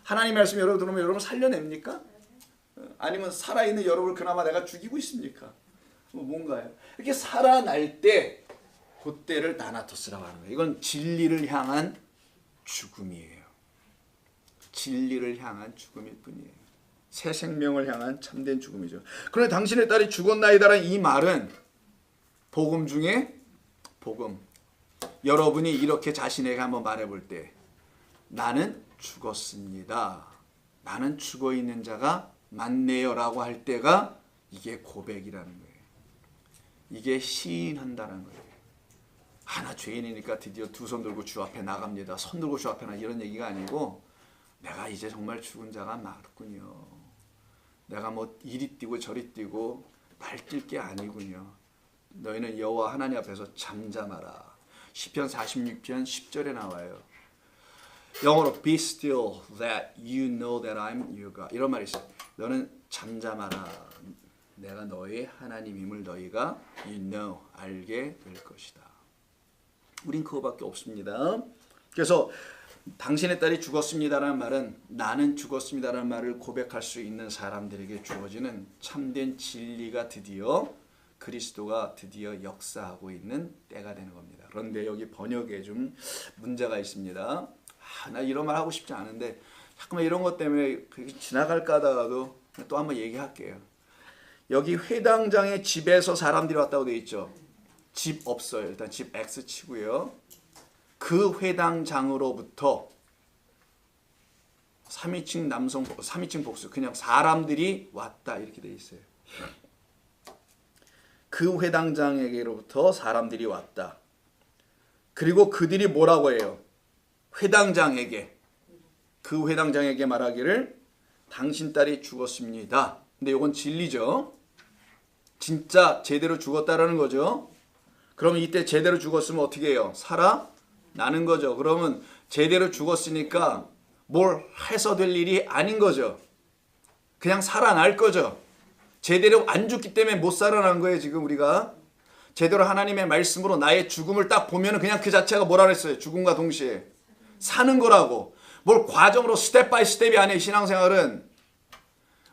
하나님 말씀 여러분 들으면 여러분 살려냅니까? 아니면 살아있는 여러분을 그나마 내가 죽이고 있습니까? 뭔가요? 이렇게 살아날 때 그때를 다나토스라고 하는 거예요. 이건 진리를 향한 죽음이에요. 진리를 향한 죽음일 뿐이에요. 새 생명을 향한 참된 죽음이죠. 그런데 당신의 딸이 죽었나이다라는 이 말은 복음 중에 복음. 여러분이 이렇게 자신에게 한번 말해볼 때 나는 죽었습니다. 나는 죽어있는 자가 맞네요 라고 할 때가 이게 고백이라는 거예요. 이게 시인한다는 거예요. 나 죄인이니까 드디어 두 손 들고 주 앞에 나갑니다. 손 들고 주 앞에 나 이런 얘기가 아니고 내가 이제 정말 죽은 자가 맞군요. 내가 뭐 이리 뛰고 저리 뛰고 날뛸 게 아니군요. 너희는 여호와 하나님 앞에서 잠잠하라. 시편 46편 10절에 나와요. 영어로 be still that you know that I'm your God. 이런 말이 있어요. 너는 잠잠하라. 내가 너의 하나님임을 너희가 you know 알게 될 것이다. 우린 그거밖에 없습니다. 그래서 당신의 딸이 죽었습니다라는 말은 나는 죽었습니다라는 말을 고백할 수 있는 사람들에게 주어지는 참된 진리가 드디어 그리스도가 드디어 역사하고 있는 때가 되는 겁니다. 그런데 여기 번역에 좀 문제가 있습니다. 나 이런 말 하고 싶지 않은데 자꾸만 이런 것 때문에 지나갈까 하다가도 또 한번 얘기할게요. 여기 회당장의 집에서 사람들이 왔다고 되어 있죠. 집 없어요. 일단 집 X 치고요. 그 회당장으로부터 3인칭 복수 그냥 사람들이 왔다 이렇게 되어 있어요. 그 회당장에게로부터 사람들이 왔다. 그리고 그들이 뭐라고 해요? 그 회당장에게 말하기를 당신 딸이 죽었습니다. 근데 이건 진리죠. 진짜 제대로 죽었다라는 거죠. 그러면 이때 제대로 죽었으면 어떻게 해요? 살아나는 거죠. 그러면 제대로 죽었으니까 뭘 해서 될 일이 아닌 거죠. 그냥 살아날 거죠. 제대로 안 죽기 때문에 못 살아난 거예요. 지금 우리가 제대로 하나님의 말씀으로 나의 죽음을 딱 보면 그냥 그 자체가 뭐라 그랬어요? 죽음과 동시에 사는 거라고. 뭘 과정으로 스텝 바이 스텝이 아니에요. 신앙생활은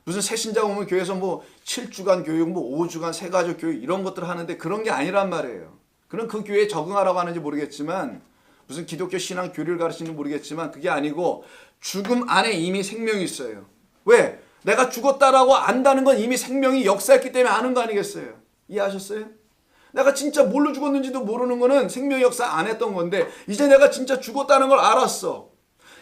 무슨 새신자 오면 교회에서 뭐 7주간 교육, 뭐 5주간 새가족 교육 이런 것들을 하는데 그런 게 아니란 말이에요. 그럼 그 교회에 적응하라고 하는지 모르겠지만 무슨 기독교 신앙 교리를 가르치는지 모르겠지만 그게 아니고 죽음 안에 이미 생명이 있어요. 왜? 내가 죽었다라고 안다는 건 이미 생명이 역사했기 때문에 아는 거 아니겠어요? 이해하셨어요? 내가 진짜 뭘로 죽었는지도 모르는 거는 생명 역사 안 했던 건데 이제 내가 진짜 죽었다는 걸 알았어.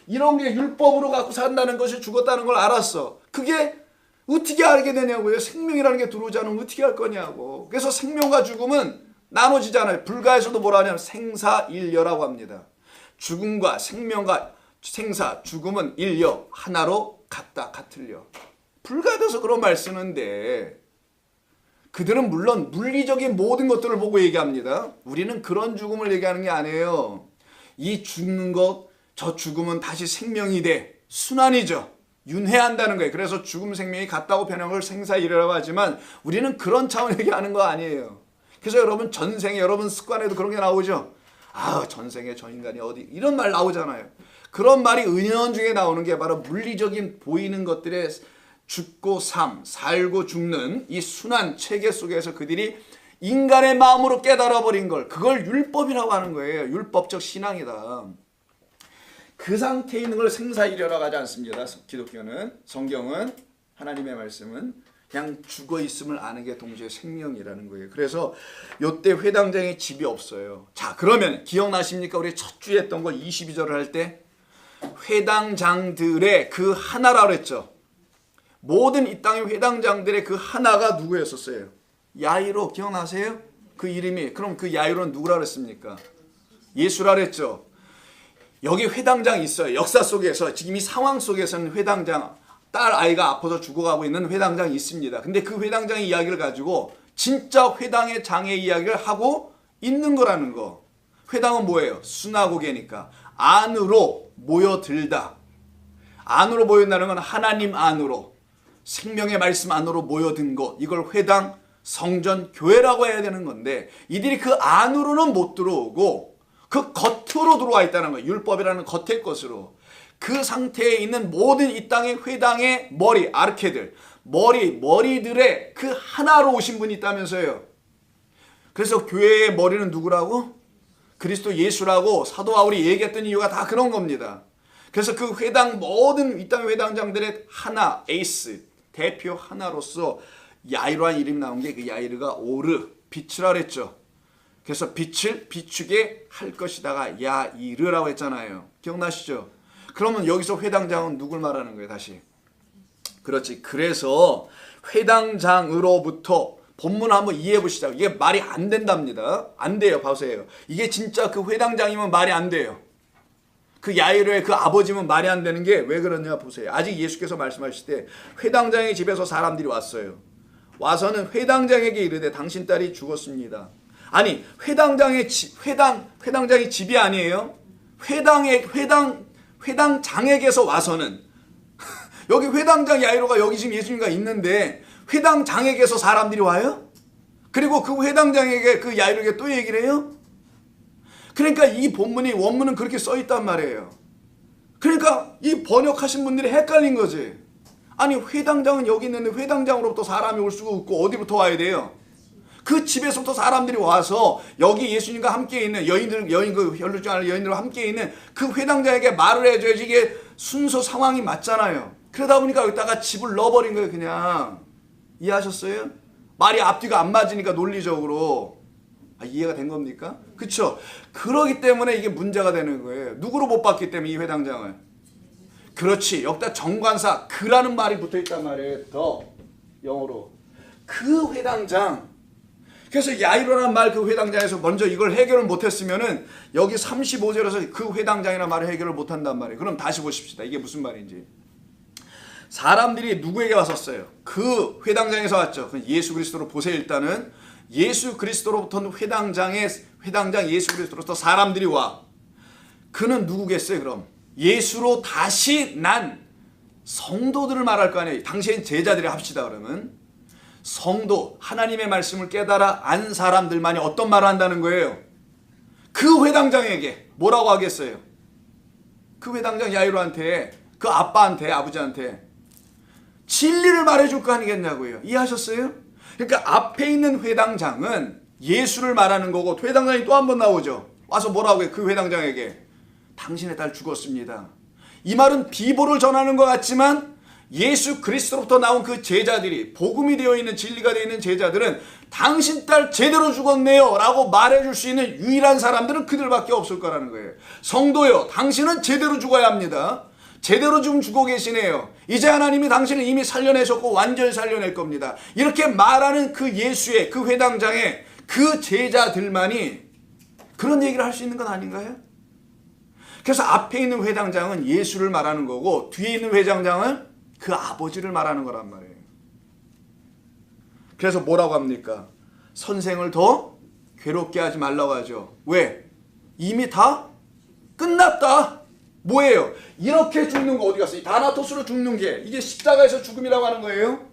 이런 게 율법으로 갖고 산다는 것이 죽었다는 걸 알았어. 그게 어떻게 알게 되냐고요. 생명이라는 게 들어오지 않으면 어떻게 할 거냐고. 그래서 생명과 죽음은 나눠지잖아요. 불가에서도 뭐라 하냐면 생사일려라고 합니다. 죽음과 생명과 생사, 죽음은 일려 하나로 같을려. 불가에서 그런 말 쓰는데 그들은 물론 물리적인 모든 것들을 보고 얘기합니다. 우리는 그런 죽음을 얘기하는 게 아니에요. 이 죽는 것, 저 죽음은 다시 생명이 돼. 순환이죠. 윤회한다는 거예요. 그래서 죽음 생명이 같다고 변한 걸 생사일이라고 하지만 우리는 그런 차원 얘기하는 거 아니에요. 그래서 여러분 전생에 여러분 습관에도 그런 게 나오죠. 전생에 저 인간이 어디 이런 말 나오잖아요. 그런 말이 은연중에 나오는 게 바로 물리적인 보이는 것들의 죽고 살고 죽는 이 순환 체계 속에서 그들이 인간의 마음으로 깨달아버린 걸 그걸 율법이라고 하는 거예요. 율법적 신앙이다. 그 상태에 있는 걸 생사일려라고 하지 않습니다. 기독교는 성경은 하나님의 말씀은 그냥 죽어있음을 아는 게 동시에 생명이라는 거예요. 그래서 이때 회당장에 집이 없어요. 자 그러면 기억나십니까? 우리 첫 주에 했던 거 22절을 할 때 회당장들의 그 하나라 그랬죠. 모든 이 땅의 회당장들의 그 하나가 누구였었어요? 야이로. 기억나세요? 그 이름이. 그럼 그 야이로는 누구라 그랬습니까? 예수라 그랬죠. 여기 회당장이 있어요. 역사 속에서 지금 이 상황 속에서는 회당장, 딸 아이가 아파서 죽어가고 있는 회당장이 있습니다. 근데 그 회당장의 이야기를 가지고 진짜 회당의 장의 이야기를 하고 있는 거라는 거. 회당은 뭐예요? 수나고게니까 안으로 모여들다. 안으로 모여든다는 건 하나님 안으로, 생명의 말씀 안으로 모여든 것, 이걸 회당, 성전, 교회라고 해야 되는 건데 이들이 그 안으로는 못 들어오고 그 겉으로 들어와 있다는 거예요. 율법이라는 겉의 것으로. 그 상태에 있는 모든 이 땅의 회당의 머리, 아르케들, 머리들의 그 하나로 오신 분이 있다면서요. 그래서 교회의 머리는 누구라고? 그리스도 예수라고 사도 바울이 얘기했던 이유가 다 그런 겁니다. 그래서 그 회당, 모든 이 땅의 회당장들의 하나, 에이스, 대표 하나로서 야이로한 이름이 나온 게 그 야이르가 오르, 빛이라 그랬죠. 그래서 빛을 비추게 할 것이다가 야이르라고 했잖아요. 기억나시죠? 그러면 여기서 회당장은 누굴 말하는 거예요, 다시? 그렇지. 그래서 회당장으로부터 본문 한번 이해해 보시죠. 이게 말이 안 된답니다. 안 돼요. 보세요. 이게 진짜 그 회당장이면 말이 안 돼요. 그 야이로의 그 아버지면 말이 안 되는 게 왜 그러냐 보세요. 아직 예수께서 말씀하실 때 회당장의 집에서 사람들이 왔어요. 와서는 회당장에게 이르되 당신 딸이 죽었습니다. 아니, 회당장의 집이 아니에요. 회당장에게서 와서는 여기 회당장 야이로가 여기 지금 예수님과 있는데 회당장에게서 사람들이 와요? 그리고 그 회당장에게 그 야이로에게 또 얘기를 해요? 그러니까 이 본문이 원문은 그렇게 써 있단 말이에요. 그러니까 이 번역하신 분들이 헷갈린 거지. 아니, 회당장은 여기 있는데 회당장으로부터 사람이 올 수가 없고 어디부터 와야 돼요? 그 집에서부터 사람들이 와서 여기 예수님과 함께 있는 그 혈루증 앓는 여인들과 함께 있는 그 회당장에게 말을 해줘야지 이게 순서 상황이 맞잖아요. 그러다 보니까 여기다가 집을 넣어버린 거예요, 그냥. 이해하셨어요? 말이 앞뒤가 안 맞으니까 논리적으로. 이해가 된 겁니까? 그쵸? 그러기 때문에 이게 문제가 되는 거예요. 누구로 못 받기 때문에 이 회당장을. 그렇지. 여기다 정관사 그라는 말이 붙어있단 말이에요. 더 영어로. 그 회당장. 그래서 야이로라는 말 그 회당장에서 먼저 이걸 해결을 못했으면은 여기 35절에서 그 회당장이라는 말을 해결을 못한단 말이에요. 그럼 다시 보십시다. 이게 무슨 말인지. 사람들이 누구에게 왔었어요? 그 회당장에서 왔죠. 예수 그리스도로 보세요. 일단은 예수 그리스도로부터는 회당장 예수 그리스도로부터 사람들이 와. 그는 누구겠어요? 그럼 예수로 다시 난 성도들을 말할 거 아니에요. 당시엔 제자들이 합시다. 그러면 성도, 하나님의 말씀을 깨달아 안 사람들만이 어떤 말을 한다는 거예요? 그 회당장에게 뭐라고 하겠어요? 그 회당장 야이로한테, 그 아빠한테, 아버지한테 진리를 말해줄 거 아니겠냐고요. 이해하셨어요? 그러니까 앞에 있는 회당장은 예수를 말하는 거고 회당장이 또 한 번 나오죠. 와서 뭐라고 해요? 그 회당장에게 당신의 딸 죽었습니다. 이 말은 비보를 전하는 것 같지만 예수 그리스도로부터 나온 그 제자들이, 복음이 되어 있는, 진리가 되어 있는 제자들은 당신 딸 제대로 죽었네요 라고 말해줄 수 있는 유일한 사람들은 그들밖에 없을 거라는 거예요. 성도요, 당신은 제대로 죽어야 합니다. 제대로 지금 죽어 계시네요. 이제 하나님이 당신을 이미 살려내셨고 완전히 살려낼 겁니다. 이렇게 말하는 그 예수의, 그 회당장의 그 제자들만이 그런 얘기를 할 수 있는 건 아닌가요? 그래서 앞에 있는 회당장은 예수를 말하는 거고 뒤에 있는 회당장은 그 아버지를 말하는 거란 말이에요. 그래서 뭐라고 합니까? 선생을 더 괴롭게 하지 말라고 하죠. 왜? 이미 다 끝났다. 뭐예요? 이렇게 죽는 거 어디 갔어? 이 다나토스로 죽는 게 이게 십자가에서 죽음이라고 하는 거예요.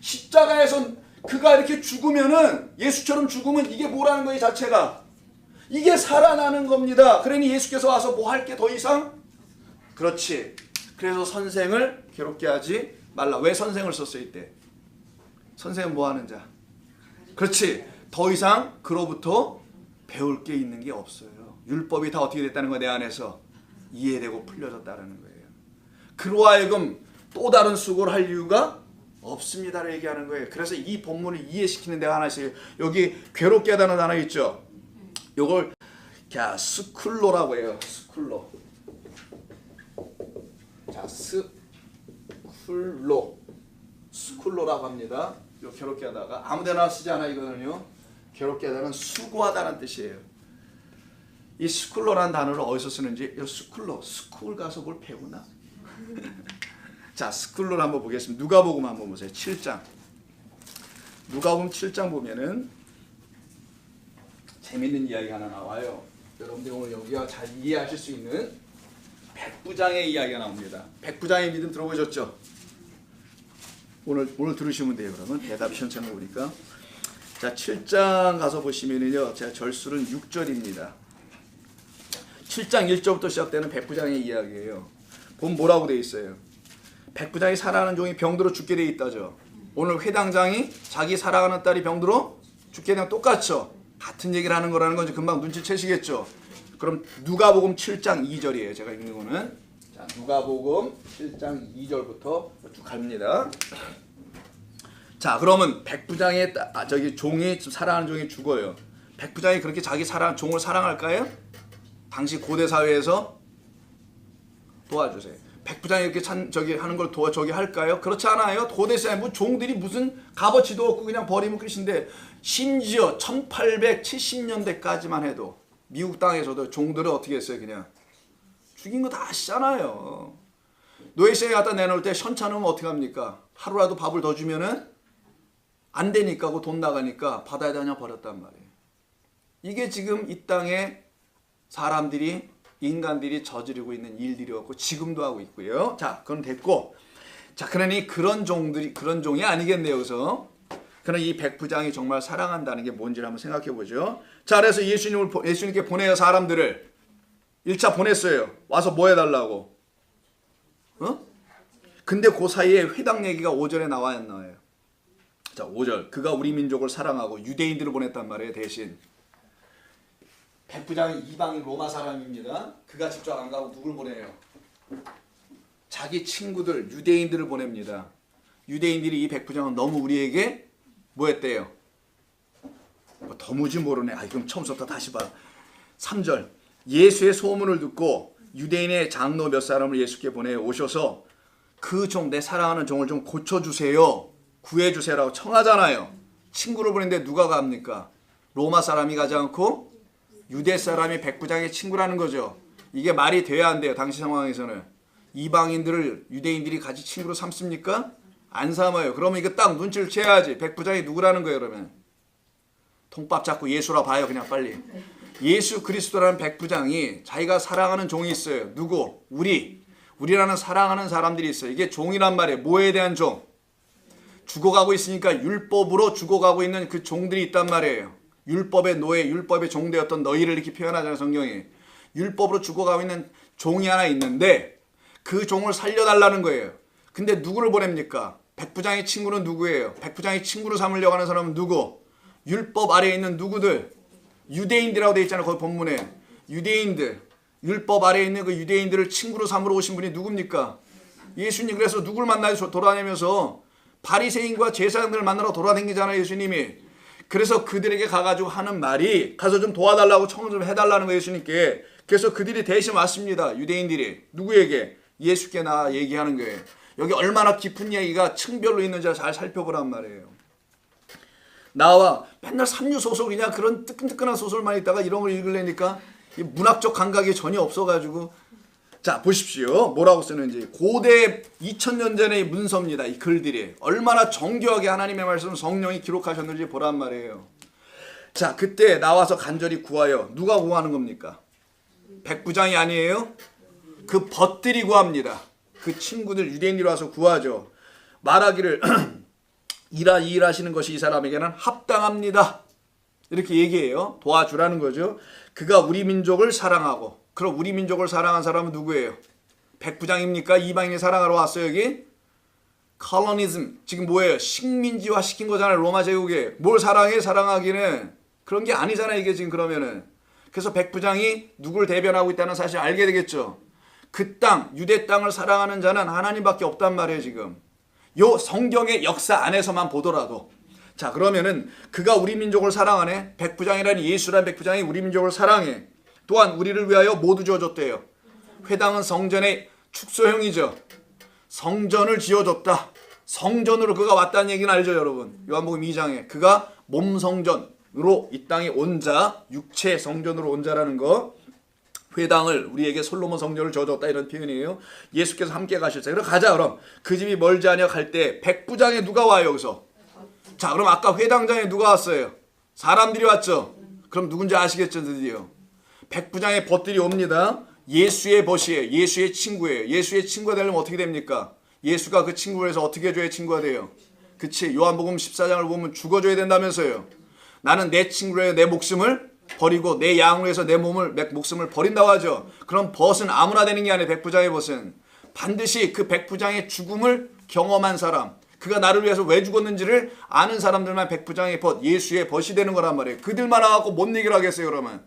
십자가에서 그가 이렇게 죽으면은 예수처럼 죽으면 이게 뭐라는 거예요, 자체가? 이게 살아나는 겁니다. 그러니 예수께서 와서 뭐 할 게 더 이상? 그렇지. 그래서 선생을 괴롭게 하지 말라. 왜 선생을 썼어요, 이때? 선생은 뭐 하는 자? 그렇지. 더 이상 그로부터 배울 게 있는 게 없어요. 율법이 다 어떻게 됐다는 거야, 내 안에서? 이해되고 풀려졌다는 거예요. 그로 하여금 또 다른 수고를 할 이유가 없습니다를 얘기하는 거예요. 그래서 이 본문을 이해시키는 데가 하나 있어요. 여기 괴롭게 하다는 단어 있죠. 요걸 스쿨로라고 해요. 스쿨로. 자, 스쿨로라고 합니다. 요 괴롭게 하다가 아무데나 쓰지 않아 이거는요. 괴롭게 하다는 수고하다는 뜻이에요. 이 스쿨로라는 단어를 어디서 쓰는지 스쿨 가서 뭘 배우나? 자, 스쿨로를 한번 보겠습니다. 누가복음 한번 보세요. 7장. 누가복음 7장 보면은 재밌는 이야기가 하나 나와요. 여러분들 오늘 여기가 잘 이해하실 수 있는 백부장의 이야기가 나옵니다. 백부장의 믿음 들어보셨죠? 오늘 들으시면 돼요. 그러면 대답이 시원찮게 오니까. 자, 7장 가서 보시면은요. 제가 절수는 6절입니다. 7장 1절부터 시작되는 백부장의 이야기예요. 보면 뭐라고 돼 있어요? 백부장이 사랑하는 종이 병들어 죽게 돼 있다죠. 오늘 회당장이 자기 사랑하는 딸이 병들어 죽게 되면 똑같죠. 같은 얘기를 하는 거라는 건 금방 눈치채시겠죠. 그럼 누가복음 7장 2절이에요. 제가 읽는 거는. 자, 누가복음 7장 2절부터 쭉 갑니다. 자, 그러면 백부장의 종이 사랑하는 종이 죽어요. 백부장이 그렇게 자기 종을 사랑할까요? 당시 고대 사회에서 도와주세요. 백부장이 이렇게 하는 걸 할까요? 그렇지 않아요. 고대 사회 종들이 무슨 값어치도 없고 그냥 버리면 끝인데, 심지어 1870년대까지만 해도 미국 땅에서도 종들을 어떻게 했어요? 그냥 죽인 거 다 아시잖아요. 노예시장에 갖다 내놓을 때 현찮으면 어떻게 합니까? 하루라도 밥을 더 주면은 안 되니까, 그 돈 나가니까 받아야 되냐 버렸단 말이에요. 이게 지금 이 땅에 인간들이 저지르고 있는 일들이었고 지금도 하고 있고요. 자, 그건 됐고. 자, 그러니 그런 종이 아니겠네요. 여기서. 그러나 이 백부장이 정말 사랑한다는 게 뭔지를 한번 생각해 보죠. 자, 그래서 예수님께 보내요. 사람들을 1차 보냈어요. 와서 뭐 해달라고. 근데 그 사이에 회당 얘기가 5절에 나와야 안 나와요. 자, 5절. 그가 우리 민족을 사랑하고 유대인들을 보냈단 말이에요. 대신. 백부장은 이방인 로마 사람입니다. 그가 직접 안 가고 누굴 보내요? 자기 친구들 유대인들을 보냅니다. 유대인들이 이 백부장은 너무 우리에게 뭐 했대요? 도무지 모르네. 그럼 처음부터 다시 봐. 3절. 예수의 소문을 듣고 유대인의 장로 몇 사람을 예수께 보내 오셔서 그 종, 내 사랑하는 종을 좀 고쳐주세요. 구해주세요라고 청하잖아요. 친구를 보냈는데 누가 갑니까? 로마 사람이 가지 않고 유대 사람이 백부장의 친구라는 거죠. 이게 말이 돼야 안 돼요. 당시 상황에서는. 이방인들을 유대인들이 같이 친구로 삼습니까? 안 삼아요. 그러면 이거 딱 눈치를 채야지. 백부장이 누구라는 거예요. 그러면 통밥 잡고 예수라 봐요. 그냥 빨리. 예수 그리스도라는 백부장이 자기가 사랑하는 종이 있어요. 누구? 우리라는 사랑하는 사람들이 있어요. 이게 종이란 말이에요. 뭐에 대한 종? 죽어가고 있으니까 율법으로 죽어가고 있는 그 종들이 있단 말이에요. 율법의 노예, 율법의 종되었던 너희를 이렇게 표현하잖아요. 성경이. 율법으로 죽어가고 있는 종이 하나 있는데 그 종을 살려달라는 거예요. 근데 누구를 보냅니까? 백부장의 친구는 누구예요? 백부장의 친구로 삼으려고 하는 사람은 누구? 율법 아래에 있는 누구들? 유대인들이라고 되어 있잖아요. 거기 본문에. 유대인들. 율법 아래에 있는 그 유대인들을 친구로 삼으러 오신 분이 누굽니까? 예수님. 그래서 누굴 만나서 돌아다니면서 바리새인과 제사장들을 만나러 돌아다니잖아요. 예수님이. 그래서 그들에게 가가지고 하는 말이 가서 좀 도와달라고 청을 좀 해달라는 거예요. 예수님께. 그래서 그들이 대신 왔습니다. 유대인들이. 누구에게? 예수께 나 얘기하는 거예요. 여기 얼마나 깊은 얘기가 층별로 있는지 잘 살펴보란 말이에요. 나와 맨날 삼류소설이냐 그런 뜨끈뜨끈한 소설만 있다가 이런 걸 읽으려니까 문학적 감각이 전혀 없어가지고. 자, 보십시오. 뭐라고 쓰는지. 고대 2000년 전의 문서입니다. 이 글들이. 얼마나 정교하게 하나님의 말씀을 성령이 기록하셨는지 보란 말이에요. 자, 그때 나와서 간절히 구하여. 누가 구하는 겁니까? 백부장이 아니에요? 그 벗들이 구합니다. 그 친구들 유대인들이 와서 구하죠. 말하기를 이 일하시는 것이 이 사람에게는 합당합니다. 이렇게 얘기해요. 도와주라는 거죠. 그가 우리 민족을 사랑하고. 그럼 우리 민족을 사랑한 사람은 누구예요? 백부장입니까? 이방인이 사랑하러 왔어요 여기? 컬러니즘. 지금 뭐예요? 식민지화 시킨 거잖아요. 로마 제국에. 뭘 사랑해? 사랑하기는. 그런 게 아니잖아요 이게 지금 그러면은. 그래서 백부장이 누굴 대변하고 있다는 사실 알게 되겠죠. 그 땅, 유대 땅을 사랑하는 자는 하나님밖에 없단 말이에요 지금. 요 성경의 역사 안에서만 보더라도. 자, 그러면은 그가 우리 민족을 사랑하네. 백부장이라는 예수라는 백부장이 우리 민족을 사랑해. 또한 우리를 위하여 모두 주어졌대요. 회당은 성전의 축소형이죠. 성전을 지어줬다. 성전으로 그가 왔다는 얘기는 알죠, 여러분. 요한복음 2장에 그가 몸 성전으로 이 땅에 온 자, 육체 성전으로 온 자라는 거. 회당을 우리에게 솔로몬 성전을 지어줬다 이런 표현이에요. 예수께서 함께 가셨어요. 그럼 가자. 그럼 그 집이 멀지 않냐 갈 때 백부장에 누가 와요 여기서? 자, 그럼 아까 회당장에 누가 왔어요? 사람들이 왔죠. 그럼 누군지 아시겠죠, 드디어. 백부장의 벗들이 옵니다. 예수의 벗이에요. 예수의 친구예요. 예수의 친구가 되려면 어떻게 됩니까? 예수가 그 친구를 해서 어떻게 해줘야 친구가 돼요? 그치? 요한복음 14장을 보면 죽어줘야 된다면서요. 나는 내 친구를 해서 내 목숨을 버리고 내 양으로 해서 내 목숨을 버린다고 하죠. 그럼 벗은 아무나 되는 게 아니에요. 백부장의 벗은 반드시 그 백부장의 죽음을 경험한 사람, 그가 나를 위해서 왜 죽었는지를 아는 사람들만 백부장의 벗, 예수의 벗이 되는 거란 말이에요. 그들만 와갖고 뭔 얘기를 하겠어요 그러면?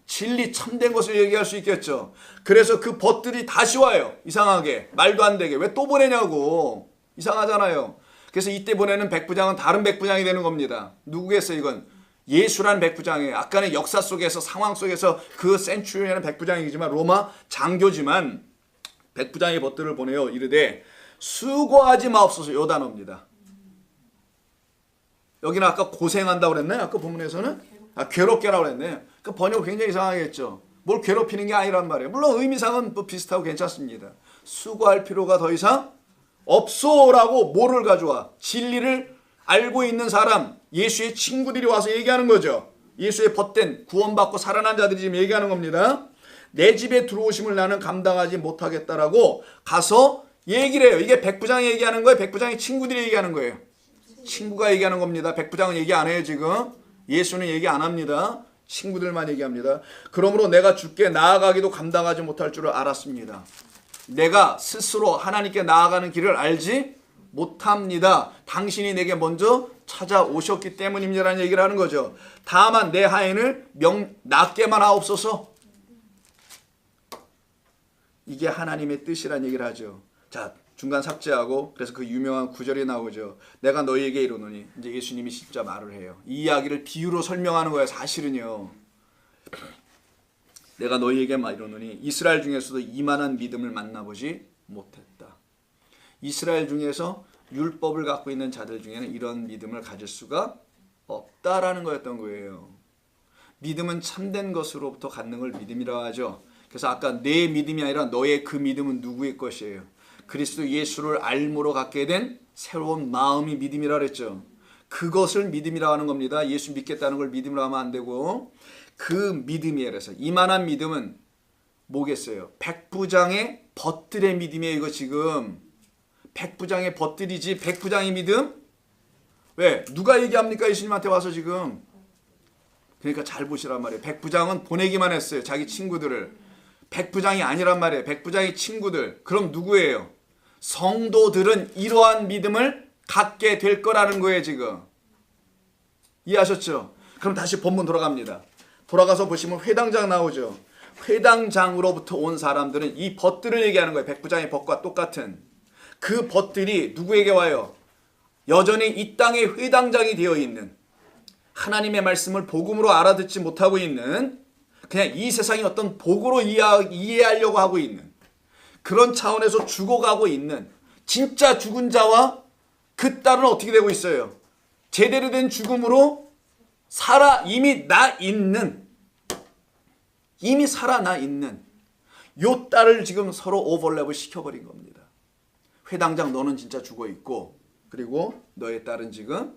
진리 참된 것을 얘기할 수 있겠죠. 그래서 그 벗들이 다시 와요. 이상하게 말도 안 되게 왜 또 보내냐고. 이상하잖아요. 그래서 이때 보내는 백부장은 다른 백부장이 되는 겁니다. 누구겠어요 이건? 예수란 백부장이에요. 아까는 역사 속에서 상황 속에서 그 센츄리언은 백부장이지만 로마 장교지만 백부장의 벗들을 보내요. 이르되 수고하지 마옵소서. 요 단어입니다. 여기는 아까 고생한다고 그랬나요? 아까 본문에서는 괴롭게라고 그랬네요. 그 번역 굉장히 이상하겠죠. 뭘 괴롭히는 게 아니란 말이에요. 물론 의미상은 비슷하고 괜찮습니다. 수고할 필요가 더 이상 없소라고 뭐를 가져와? 진리를 알고 있는 사람, 예수의 친구들이 와서 얘기하는 거죠. 예수의 벗된 구원받고 살아난 자들이 지금 얘기하는 겁니다. 내 집에 들어오심을 나는 감당하지 못하겠다라고 가서 얘기를 해요. 이게 백부장이 얘기하는 거예요? 백부장의 친구들이 얘기하는 거예요? 친구가 얘기하는 겁니다. 백부장은 얘기 안 해요 지금. 예수는 얘기 안 합니다. 친구들만 얘기합니다. 그러므로 내가 주께 나아가기도 감당하지 못할 줄을 알았습니다. 내가 스스로 하나님께 나아가는 길을 알지 못합니다. 당신이 내게 먼저 찾아오셨기 때문입니다라는 얘기를 하는 거죠. 다만 내 하인을 낫게만 하옵소서. 이게 하나님의 뜻이란 얘기를 하죠. 자, 중간 삭제하고 그래서 그 유명한 구절이 나오죠. 내가 너희에게 이르노니. 이제 예수님이 진짜 말을 해요. 이 이야기를 비유로 설명하는 거예요. 사실은요. 내가 너희에게 이르노니 이스라엘 중에서도 이만한 믿음을 만나보지 못했다. 이스라엘 중에서 율법을 갖고 있는 자들 중에는 이런 믿음을 가질 수가 없다라는 거였던 거예요. 믿음은 참된 것으로부터 갖는 걸 믿음이라고 하죠. 그래서 아까 내 믿음이 아니라 너의 그 믿음은 누구의 것이에요? 그리스도 예수를 알므로 갖게 된 새로운 마음이 믿음이라 그랬죠. 그것을 믿음이라고 하는 겁니다. 예수 믿겠다는 걸 믿음이라고 하면 안 되고 그 믿음이에요. 그래서 이만한 믿음은 뭐겠어요? 백부장의 벗들의 믿음이에요. 이거 지금 백부장의 벗들이지 백부장의 믿음? 왜? 누가 얘기합니까? 예수님한테 와서 지금. 그러니까 잘 보시란 말이에요. 백부장은 보내기만 했어요. 자기 친구들을. 백부장이 아니란 말이에요. 백부장의 친구들. 그럼 누구예요? 성도들은 이러한 믿음을 갖게 될 거라는 거예요. 지금. 이해하셨죠? 그럼 다시 본문 돌아갑니다. 돌아가서 보시면 회당장 나오죠. 회당장으로부터 온 사람들은 이 벗들을 얘기하는 거예요. 백부장의 벗과 똑같은. 그 벗들이 누구에게 와요? 여전히 이 땅에 회당장이 되어 있는 하나님의 말씀을 복음으로 알아듣지 못하고 있는 그냥 이 세상이 어떤 복으로 이해하려고 하고 있는 그런 차원에서 죽어가고 있는 진짜 죽은 자와 그 딸은 어떻게 되고 있어요? 제대로 된 죽음으로 이미 살아 있는 요 딸을 지금 서로 오버랩을 시켜버린 겁니다. 회당장 너는 진짜 죽어있고 그리고 너의 딸은 지금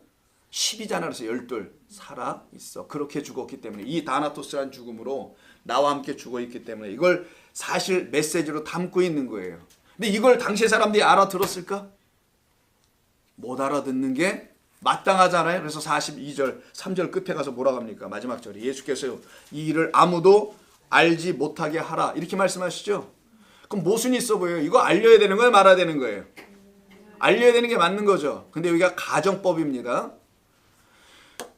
12자나 그래서 12 살아있어. 그렇게 죽었기 때문에 이 다나토스란 죽음으로 나와 함께 죽어있기 때문에 이걸 사실 메시지로 담고 있는 거예요. 근데 이걸 당시의 사람들이 알아들었을까? 못 알아듣는 게 마땅하잖아요. 그래서 42절 3절 끝에 가서 뭐라고 합니까? 마지막 절에 예수께서 이 일을 아무도 알지 못하게 하라 이렇게 말씀하시죠. 그럼 모순이 있어 보여요. 이거 알려야 되는 거예요? 말아야 되는 거예요? 알려야 되는 게 맞는 거죠. 근데 여기가 가정법입니다.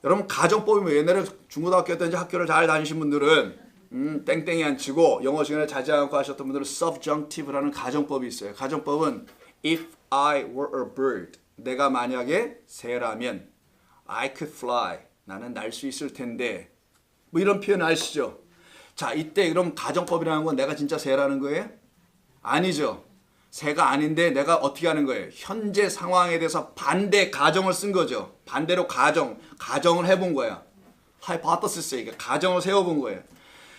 여러분 가정법이 뭐 옛날에 중고등학교였든지 학교를 잘 다니신 분들은 땡땡이 안 치고 영어 시간에 자지 않고 하셨던 분들은 subjunctive라는 가정법이 있어요. 가정법은 if I were a bird 내가 만약에 새라면 I could fly 나는 날 수 있을 텐데 뭐 이런 표현 아시죠? 자 이때 그럼 가정법이라는 건 내가 진짜 새라는 거예요? 아니죠. 새가 아닌데 내가 어떻게 하는 거예요? 현재 상황에 대해서 반대 가정을 쓴 거죠. 반대로 가정을 해본 거야. 하이포테시스, 가정을 세워본 거예요.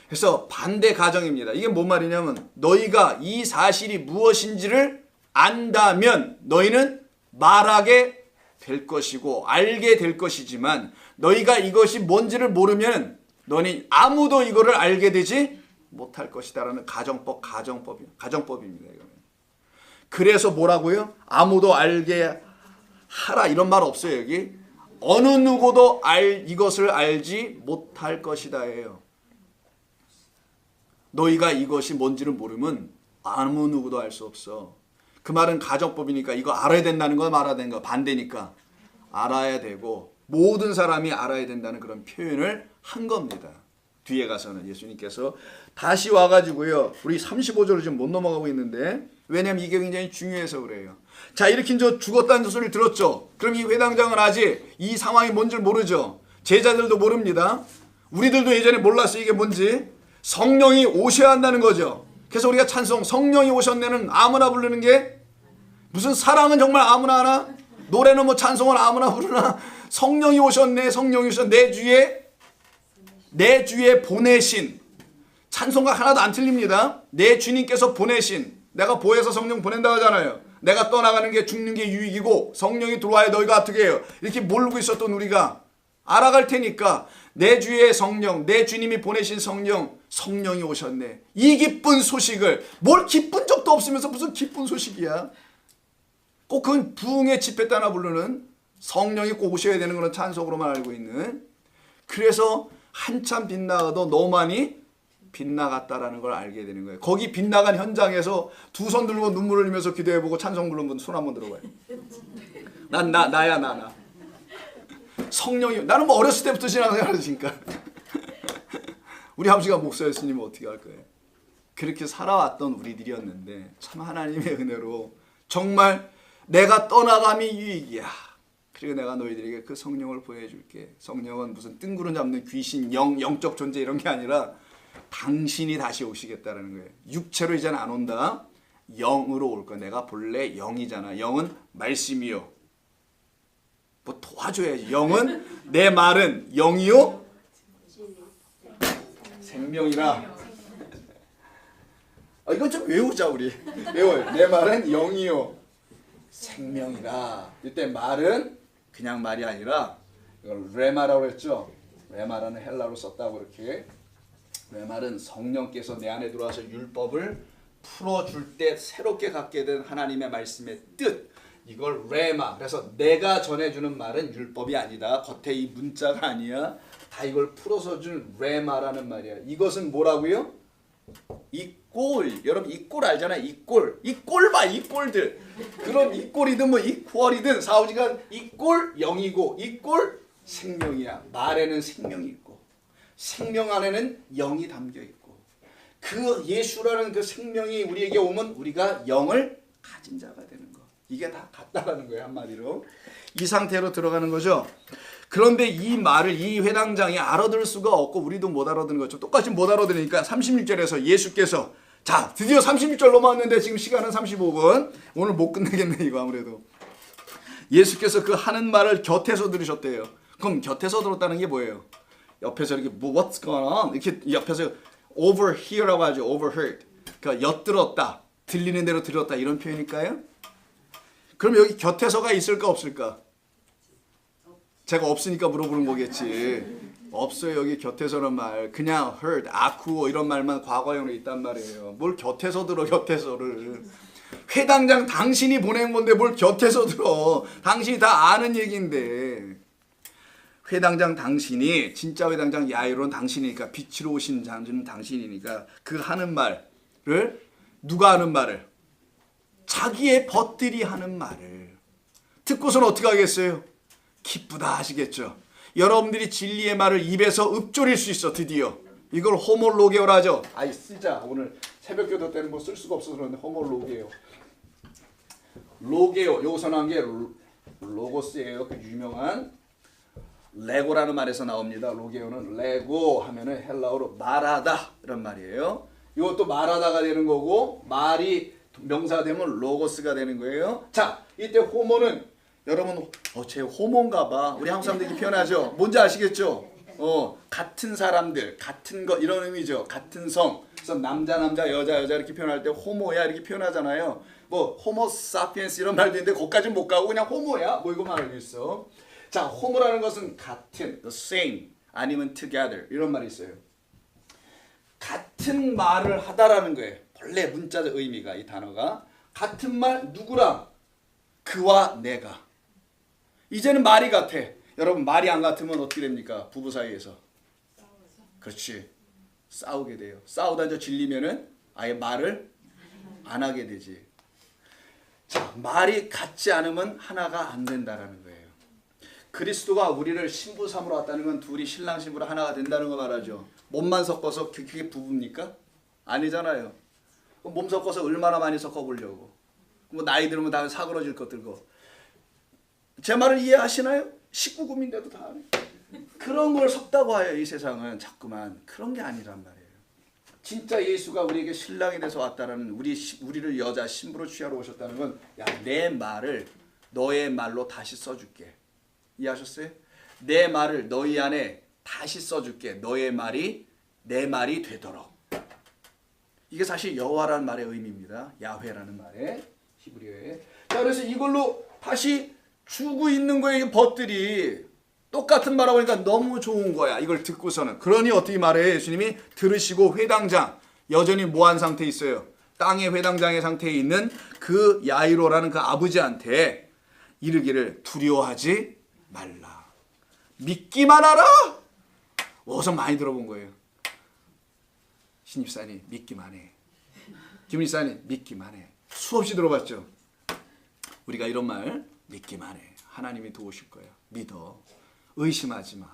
그래서 반대 가정입니다. 이게 뭔 말이냐면 너희가 이 사실이 무엇인지를 안다면 너희는 말하게 될 것이고 알게 될 것이지만 너희가 이것이 뭔지를 모르면 너희 아무도 이거를 알게 되지 못할 것이다라는 가정법입니다. 이거는. 그래서 뭐라고요? 아무도 알게 하라 이런 말 없어요. 여기 어느 누구도 이것을 알지 못할 것이다예요. 너희가 이것이 뭔지를 모르면 아무 누구도 알 수 없어. 그 말은 가정법이니까 이거 알아야 된다는 거 말아야 되는 거 반대니까 알아야 되고 모든 사람이 알아야 된다는 그런 표현을 한 겁니다. 뒤에 가서는 예수님께서 다시 와가지고요. 우리 35절을 지금 못 넘어가고 있는데 왜냐하면 이게 굉장히 중요해서 그래요. 자, 이렇게 저 죽었다는 소리를 들었죠. 그럼 이 회당장은 아직 이 상황이 뭔지 모르죠. 제자들도 모릅니다. 우리들도 예전에 몰랐어요. 이게 뭔지. 성령이 오셔야 한다는 거죠. 그래서 우리가 찬송 성령이 오셨네는 아무나 부르는 게 무슨 사랑은 정말 아무나 하나? 노래는 뭐 찬송을 아무나 부르나? 성령이 오셨네. 성령이 오셨네. 내 주에 보내신 찬송가 하나도 안 틀립니다. 내 주님께서 보내신 내가 보혜사 성령 보낸다고 하잖아요. 내가 떠나가는 게 죽는 게 유익이고 성령이 들어와야 너희가 어떻게 해요. 이렇게 모르고 있었던 우리가 알아갈 테니까 내 주의 성령 내 주님이 보내신 성령이 오셨네. 이 기쁜 소식을 뭘 기쁜 적도 없으면서 무슨 기쁜 소식이야. 꼭 그건 부흥의 집회 따나 부르는 성령이 꼭 오셔야 되는 그런 찬송으로만 알고 있는. 그래서 한참 빗나가도 너무 많이 빗나갔다라는 걸 알게 되는 거예요. 거기 빗나간 현장에서 두 손 들고 눈물 흘리면서 기도해보고 찬송 부르는 분 손 한번 들어봐요. 나야. 성령이 나는 뭐 어렸을 때부터 신앙생활했으니까 우리 아버지가 목사였으면 어떻게 할 거예요. 그렇게 살아왔던 우리들이었는데 참 하나님의 은혜로 정말 내가 떠나감이 유익이야. 그리고 내가 너희들에게 그 성령을 보여줄게. 성령은 무슨 뜬구름 잡는 귀신, 영적 존재 이런 게 아니라 당신이 다시 오시겠다는 거예요. 육체로 이제는 안 온다. 영으로 올 거야. 내가 본래 영이잖아. 영은 말씀이요. 뭐 도와줘야지. 영은 내 말은 영이요. 생명이라. 이건 좀 외우자 우리. 외워요. 내 말은 영이요. 생명이라. 이때 말은 그냥 말이 아니라 이걸 레마라고 했죠. 레마라는 헬라로 썼다고 이렇게. 레말은 성령께서 내 안에 들어와서 율법을 풀어줄 때 새롭게 갖게 된 하나님의 말씀의 뜻. 이걸 레마. 그래서 내가 전해주는 말은 율법이 아니다. 겉에 이 문자가 아니야. 다 이걸 풀어서 준 레마라는 말이야. 이것은 뭐라고요? 이 꼴. 여러분 이 꼴 알잖아요. 이 꼴. 이 꼴 봐. 이 꼴들. 그런 이 꼴이든 뭐 이 꼴이든 사오지간 이 꼴 영이고 이 꼴 생명이야. 말에는 생명이 있고 생명 안에는 영이 담겨 있고 그 예수라는 그 생명이 우리에게 오면 우리가 영을 가진 자가 되는 거. 이게 다 같다라는 거예요. 한마디로. 이 상태로 들어가는 거죠. 그런데 이 말을 이 회당장이 알아들을 수가 없고 우리도 못 알아듣는 거죠. 똑같이 못 알아들으니까 36절에서 예수께서 자 드디어 36절 넘어왔는데 지금 시간은 35분. 오늘 못 끝내겠네 이거 아무래도. 예수께서 그 하는 말을 곁에서 들으셨대요. 그럼 곁에서 들었다는 게 뭐예요? 옆에서 이렇게 what's going on? 이렇게 옆에서 overhear라고 하죠. overheard. 그러니까 엿들었다. 들리는 대로 들었다. 이런 표현일까요? 그럼 여기 곁에서가 있을까 없을까? 제가 없으니까 물어보는 거겠지. 없어요. 여기 곁에서는 말. 그냥 heard, 아쿠어 이런 말만 과거형으로 있단 말이에요. 뭘 곁에서 들어 곁에서를. 회당장 당신이 보낸 건데 뭘 곁에서 들어. 당신이 다 아는 얘기인데. 회당장 당신이 진짜 회당장 야이로는 당신이니까 빛으로 오신 장주는 당신이니까 그 하는 말을 누가 하는 말을 자기의 벗들이 하는 말을 듣고서는 어떻게 하겠어요? 기쁘다 하시겠죠. 여러분들이 진리의 말을 입에서 읊조릴 수 있어. 드디어 이걸 호몰로게오라 하죠. 아이 쓰자. 오늘 새벽기도 때는 뭐 쓸 수가 없어서 그런데 호몰로게오. 로게오 여기서 나온 게 로고스예요. 그 유명한 레고라는 말에서 나옵니다. 로게오는 레고 하면은 헬라어로 말하다 이런 말이에요. 이것도 말하다가 되는 거고 말이 명사가 되면 로고스가 되는 거예요. 자, 이때 호모는 여러분 쟤 호모인가 봐. 우리 한국 사람들이 표현하죠. 뭔지 아시겠죠? 같은 사람들, 같은 거 이런 의미죠. 같은 성. 그래서 남자 여자 이렇게 표현할 때 호모야 이렇게 표현하잖아요. 뭐 호모 사피엔스 이런 말도 있는데 거기까지는 못 가고 그냥 호모야. 뭐 이거만 알고 있어. 자, 호모라는 것은 같은, the same 아니면 together 이런 말이 있어요. 같은 말을 하다라는 거예요. 본래 문자적 의미가 이 단어가 같은 말 누구랑 그와 내가. 이제는 말이 같아. 여러분 말이 안 같으면 어떻게 됩니까? 부부 사이에서. 그렇지. 싸우게 돼요. 싸우다 이제 질리면은 아예 말을 안 하게 되지. 자, 말이 같지 않으면 하나가 안 된다라는 거예요. 그리스도가 우리를 신부 삼으러 왔다는 건 둘이 신랑 신부로 하나가 된다는 거 말하죠. 몸만 섞어서 그게 부부입니까? 아니잖아요. 몸 섞어서 얼마나 많이 섞어보려고. 뭐 나이 들으면 다 사그러질 것들고. 제 말을 이해하시나요? 19금인데도 다 그런 걸 섞다고 해요. 이 세상은 자꾸만 그런 게 아니란 말이에요. 진짜 예수가 우리에게 신랑이 돼서 왔다는 우리를 여자 신부로 취하러 오셨다는 건 야, 내 말을 너의 말로 다시 써줄게. 이해하셨어요? 내 말을 너희 안에 다시 써줄게. 너의 말이 내 말이 되도록. 이게 사실 여호와라는 말의 의미입니다. 야훼라는 말의 히브리어에. 자, 그래서 이걸로 다시 주고 있는 거예요. 벗들이 똑같은 말하고 하니까 너무 좋은 거야. 이걸 듣고서는. 그러니 어떻게 말해요? 예수님이 들으시고 회당장 여전히 뭐한 상태에 있어요. 땅의 회당장의 상태에 있는 그 야이로라는 그 아버지한테 이르기를 두려워하지 말라. 믿기만 하라. 어서 많이 들어본 거예요. 신입사님 믿기만 해. 김입사님 믿기만 해. 수없이 들어봤죠. 우리가 이런 말 믿기만 해. 하나님이 도우실 거야. 믿어. 의심하지 마.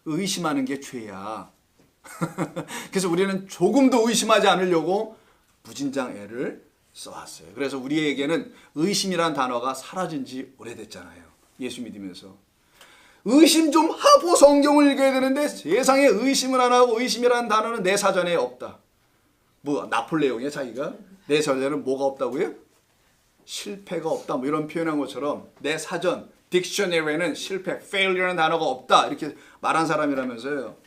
의심하는 게 죄야. 그래서 우리는 조금도 의심하지 않으려고 무진장 애를 써왔어요. 그래서 우리에게는 의심이란 단어가 사라진 지 오래됐잖아요. 예수 믿으면서. 의심 좀 하고 성경을 읽어야 되는데 세상에 의심을 안 하고 의심이라는 단어는 내 사전에 없다. 뭐 나폴레옹이야 자기가? 내 사전에는 뭐가 없다고요? 실패가 없다. 뭐 이런 표현한 것처럼 내 사전 딕셔너리에는 실패, failure라는 단어가 없다. 이렇게 말한 사람이라면서요.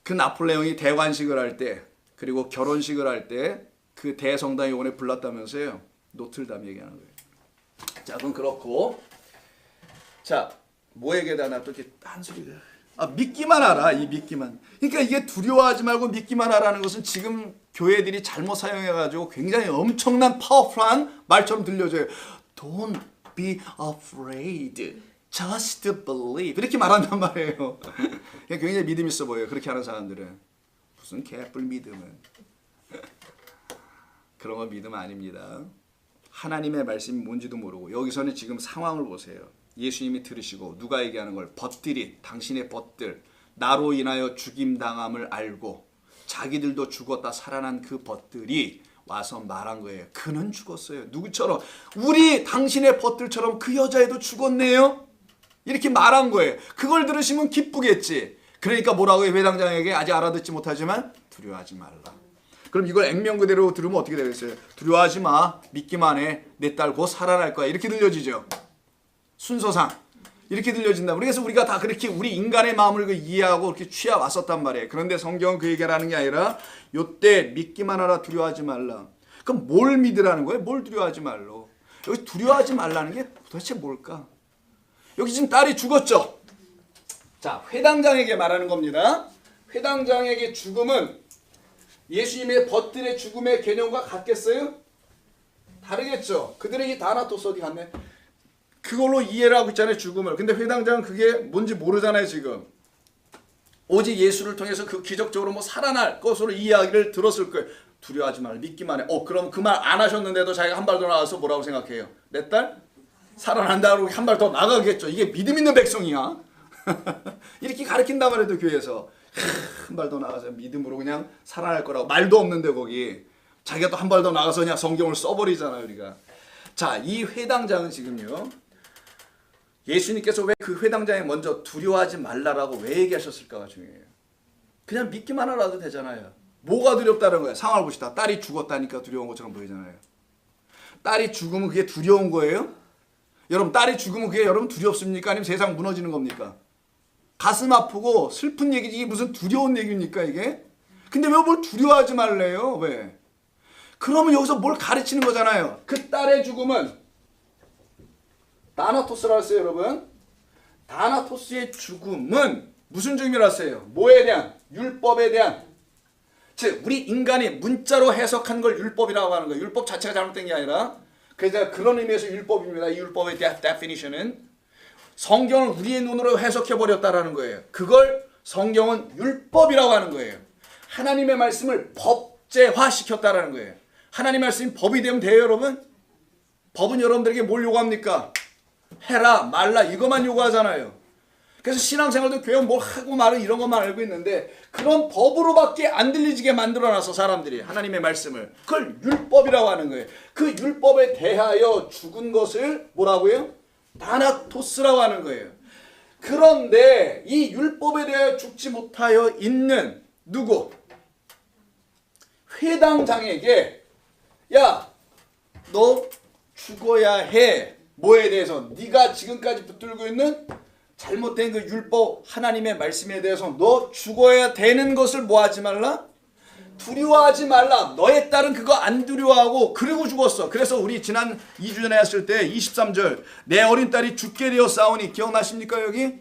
그 나폴레옹이 대관식을 할 때 그리고 결혼식을 할 때 그 대성당 요원에 불렀다면서요. 노틀담 얘기하는 거예요. 자, 그럼 그렇고 자, 뭐에게다 나 또 이렇게 한 소리가 믿기만 하라. 이 믿기만. 그러니까 이게 두려워하지 말고 믿기만 하라는 것은 지금 교회들이 잘못 사용해가지고 굉장히 엄청난 파워풀한 말처럼 들려져요. Don't be afraid. Just believe. 이렇게 말한단 말이에요. 굉장히 믿음 있어 보여요. 그렇게 하는 사람들은. 무슨 개뿔 믿음은. 그런 거 믿음 아닙니다. 하나님의 말씀이 뭔지도 모르고 여기서는 지금 상황을 보세요. 예수님이 들으시고 누가 얘기하는 걸 벗들이 당신의 벗들 나로 인하여 죽임당함을 알고 자기들도 죽었다 살아난 그 벗들이 와서 말한 거예요. 그는 죽었어요. 누구처럼? 우리 당신의 벗들처럼 그 여자애도 죽었네요. 이렇게 말한 거예요. 그걸 들으시면 기쁘겠지. 그러니까 뭐라고 해요? 회당장에게 아직 알아듣지 못하지만 두려워하지 말라. 그럼 이걸 액면 그대로 들으면 어떻게 되겠어요? 두려워하지 마. 믿기만 해. 내 딸 곧 살아날 거야. 이렇게 들려지죠. 순서상 이렇게 들려진다. 그래서 우리가 다 그렇게 우리 인간의 마음을 이해하고 그렇게 취해 왔었단 말이에요. 그런데 성경은 그 얘기를 하는 게 아니라 요때 믿기만 하라 두려워하지 말라. 그럼 뭘 믿으라는 거예요? 뭘 두려워하지 말로. 여기 두려워하지 말라는 게 도대체 뭘까? 여기 지금 딸이 죽었죠. 자, 회당장에게 말하는 겁니다. 회당장에게 죽음은 예수님의 벗들의 죽음의 개념과 같겠어요? 다르겠죠. 그들에게 다나토스 어디 갔네. 그걸로 이해를 하고 있잖아요. 죽음을. 근데 회당장은 그게 뭔지 모르잖아요. 지금. 오직 예수를 통해서 그 기적적으로 뭐 살아날 것으로 이야기를 들었을 거예요. 두려워하지 말라. 믿기만 해. 그럼 그 말 안 하셨는데도 자기가 한 발 더 나가서 뭐라고 생각해요? 내 딸? 살아난다 그러고 한 발 더 나가겠죠. 이게 믿음 있는 백성이야. 이렇게 가르친단 말이에요. 교회에서. 한 발 더 나가서 믿음으로 그냥 살아날 거라고. 말도 없는데 거기. 자기가 또 한 발 더 나가서 그냥 성경을 써버리잖아요. 우리가. 자, 이 회당장은 지금요. 예수님께서 왜 그 회당장에 먼저 두려워하지 말라라고 왜 얘기하셨을까가 중요해요. 그냥 믿기만 하라도 되잖아요. 뭐가 두렵다는 거야? 상황을 보시다. 딸이 죽었다니까 두려운 것처럼 보이잖아요. 딸이 죽으면 그게 두려운 거예요? 여러분, 딸이 죽으면 그게 여러분 두렵습니까? 아니면 세상 무너지는 겁니까? 가슴 아프고 슬픈 얘기지 이게 무슨 두려운 얘기입니까 이게? 근데 왜 뭘 두려워하지 말래요? 왜? 그러면 여기서 뭘 가르치는 거잖아요. 그 딸의 죽음은 다나토스라고 했어요, 여러분. 다나토스의 죽음은 무슨 죽음이라고 했어요? 뭐에 대한? 율법에 대한. 즉 우리 인간이 문자로 해석한 걸 율법이라고 하는 거예요. 율법 자체가 잘못된 게 아니라. 그래서 그런 의미에서 율법입니다. 이 율법의 definition은 성경을 우리의 눈으로 해석해버렸다라는 거예요. 그걸 성경은 율법이라고 하는 거예요. 하나님의 말씀을 법제화시켰다라는 거예요. 하나님의 말씀이 법이 되면 돼요, 여러분? 법은 여러분들에게 뭘 요구합니까? 해라, 말라 이것만 요구하잖아요. 그래서 신앙생활도 교회 뭘 하고 말은 이런 것만 알고 있는데 그런 법으로밖에 안 들리지게 만들어놔서 사람들이 하나님의 말씀을 그걸 율법이라고 하는 거예요. 그 율법에 대하여 죽은 것을 뭐라고요? 다나토스라고 하는 거예요. 그런데 이 율법에 대하여 죽지 못하여 있는 누구? 회당장에게 야, 너 죽어야 해. 뭐에 대해서? 네가 지금까지 붙들고 있는 잘못된 그 율법 하나님의 말씀에 대해서 너 죽어야 되는 것을 뭐 하지 말라? 두려워하지 말라. 너의 딸은 그거 안 두려워하고 그리고 죽었어. 그래서 우리 지난 2주 전에 했을 때 23절 내 어린 딸이 죽게 되었사오니 기억나십니까 여기?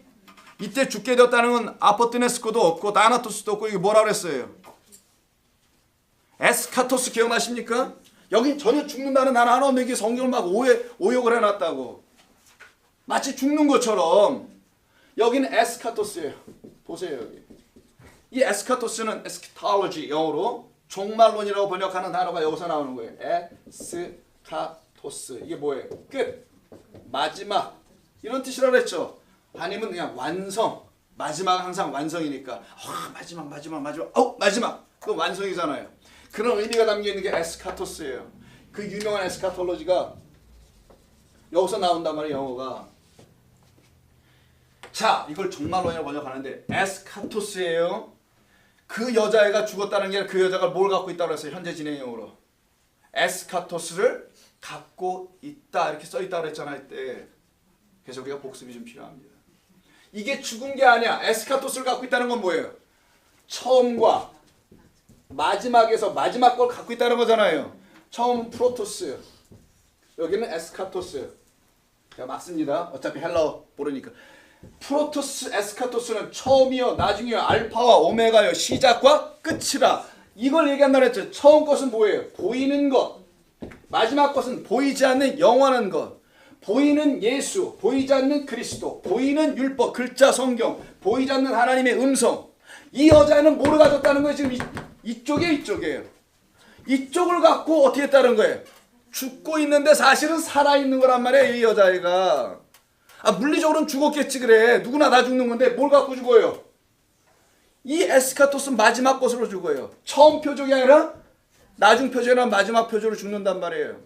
이때 죽게 되었다는 건 아포트네스코도 없고 다나토스도 없고 이게 뭐라 그랬어요? 에스카토스 기억나십니까? 여기 전혀 죽는다는 단어 하나 없는 게 성경을 막 오역을 해놨다고. 마치 죽는 것처럼 여기는 에스카토스예요. 보세요 여기. 이 에스카토스는 에스카톨로지 영어로 종말론이라고 번역하는 단어가 여기서 나오는 거예요. 에스카토스 이게 뭐예요? 끝. 마지막 이런 뜻이라고 했죠. 아니면 그냥 완성. 마지막 항상 완성이니까 마지막 마지막 그 완성이잖아요. 그런 의미가 담겨있는 게 에스카토스예요. 그 유명한 에스카톨로지가 여기서 나온단 말이에요. 영어가. 자, 이걸 종말론이라고 번역하는데 에스카토스예요. 그 여자애가 죽었다는 게 아니라 그 여자가 뭘 갖고 있다고 했어요. 현재 진행형으로. 에스카토스를 갖고 있다 이렇게 써있다고 그랬잖아요. 이때. 그래서 우리가 복습이 좀 필요합니다. 이게 죽은 게 아니야. 에스카토스를 갖고 있다는 건 뭐예요? 처음과 마지막에서 마지막 걸 갖고 있다는 거잖아요. 처음은 프로토스, 여기는 에스카토스. 맞습니다. 어차피 헬라어 모르니까. 프로토스, 에스카토스는 처음이요, 나중이요, 알파와 오메가요, 시작과 끝이라. 이걸 얘기한다 그랬죠. 처음 것은 뭐예요? 보이는 것. 마지막 것은 보이지 않는 영원한 것. 보이는 예수, 보이지 않는 그리스도, 보이는 율법, 글자 성경, 보이지 않는 하나님의 음성. 이 여자는 뭐를 가졌다는 거예요? 지금 이쪽이에요. 이쪽을 갖고 어떻게 했다는 거예요? 죽고 있는데 사실은 살아있는 거란 말이에요. 이 여자애가. 물리적으로는 죽었겠지 그래. 누구나 다 죽는 건데 뭘 갖고 죽어요? 이 에스카토스 마지막 것으로 죽어요. 처음 표적이 아니라 나중 표적이나 마지막 표적으로 죽는단 말이에요.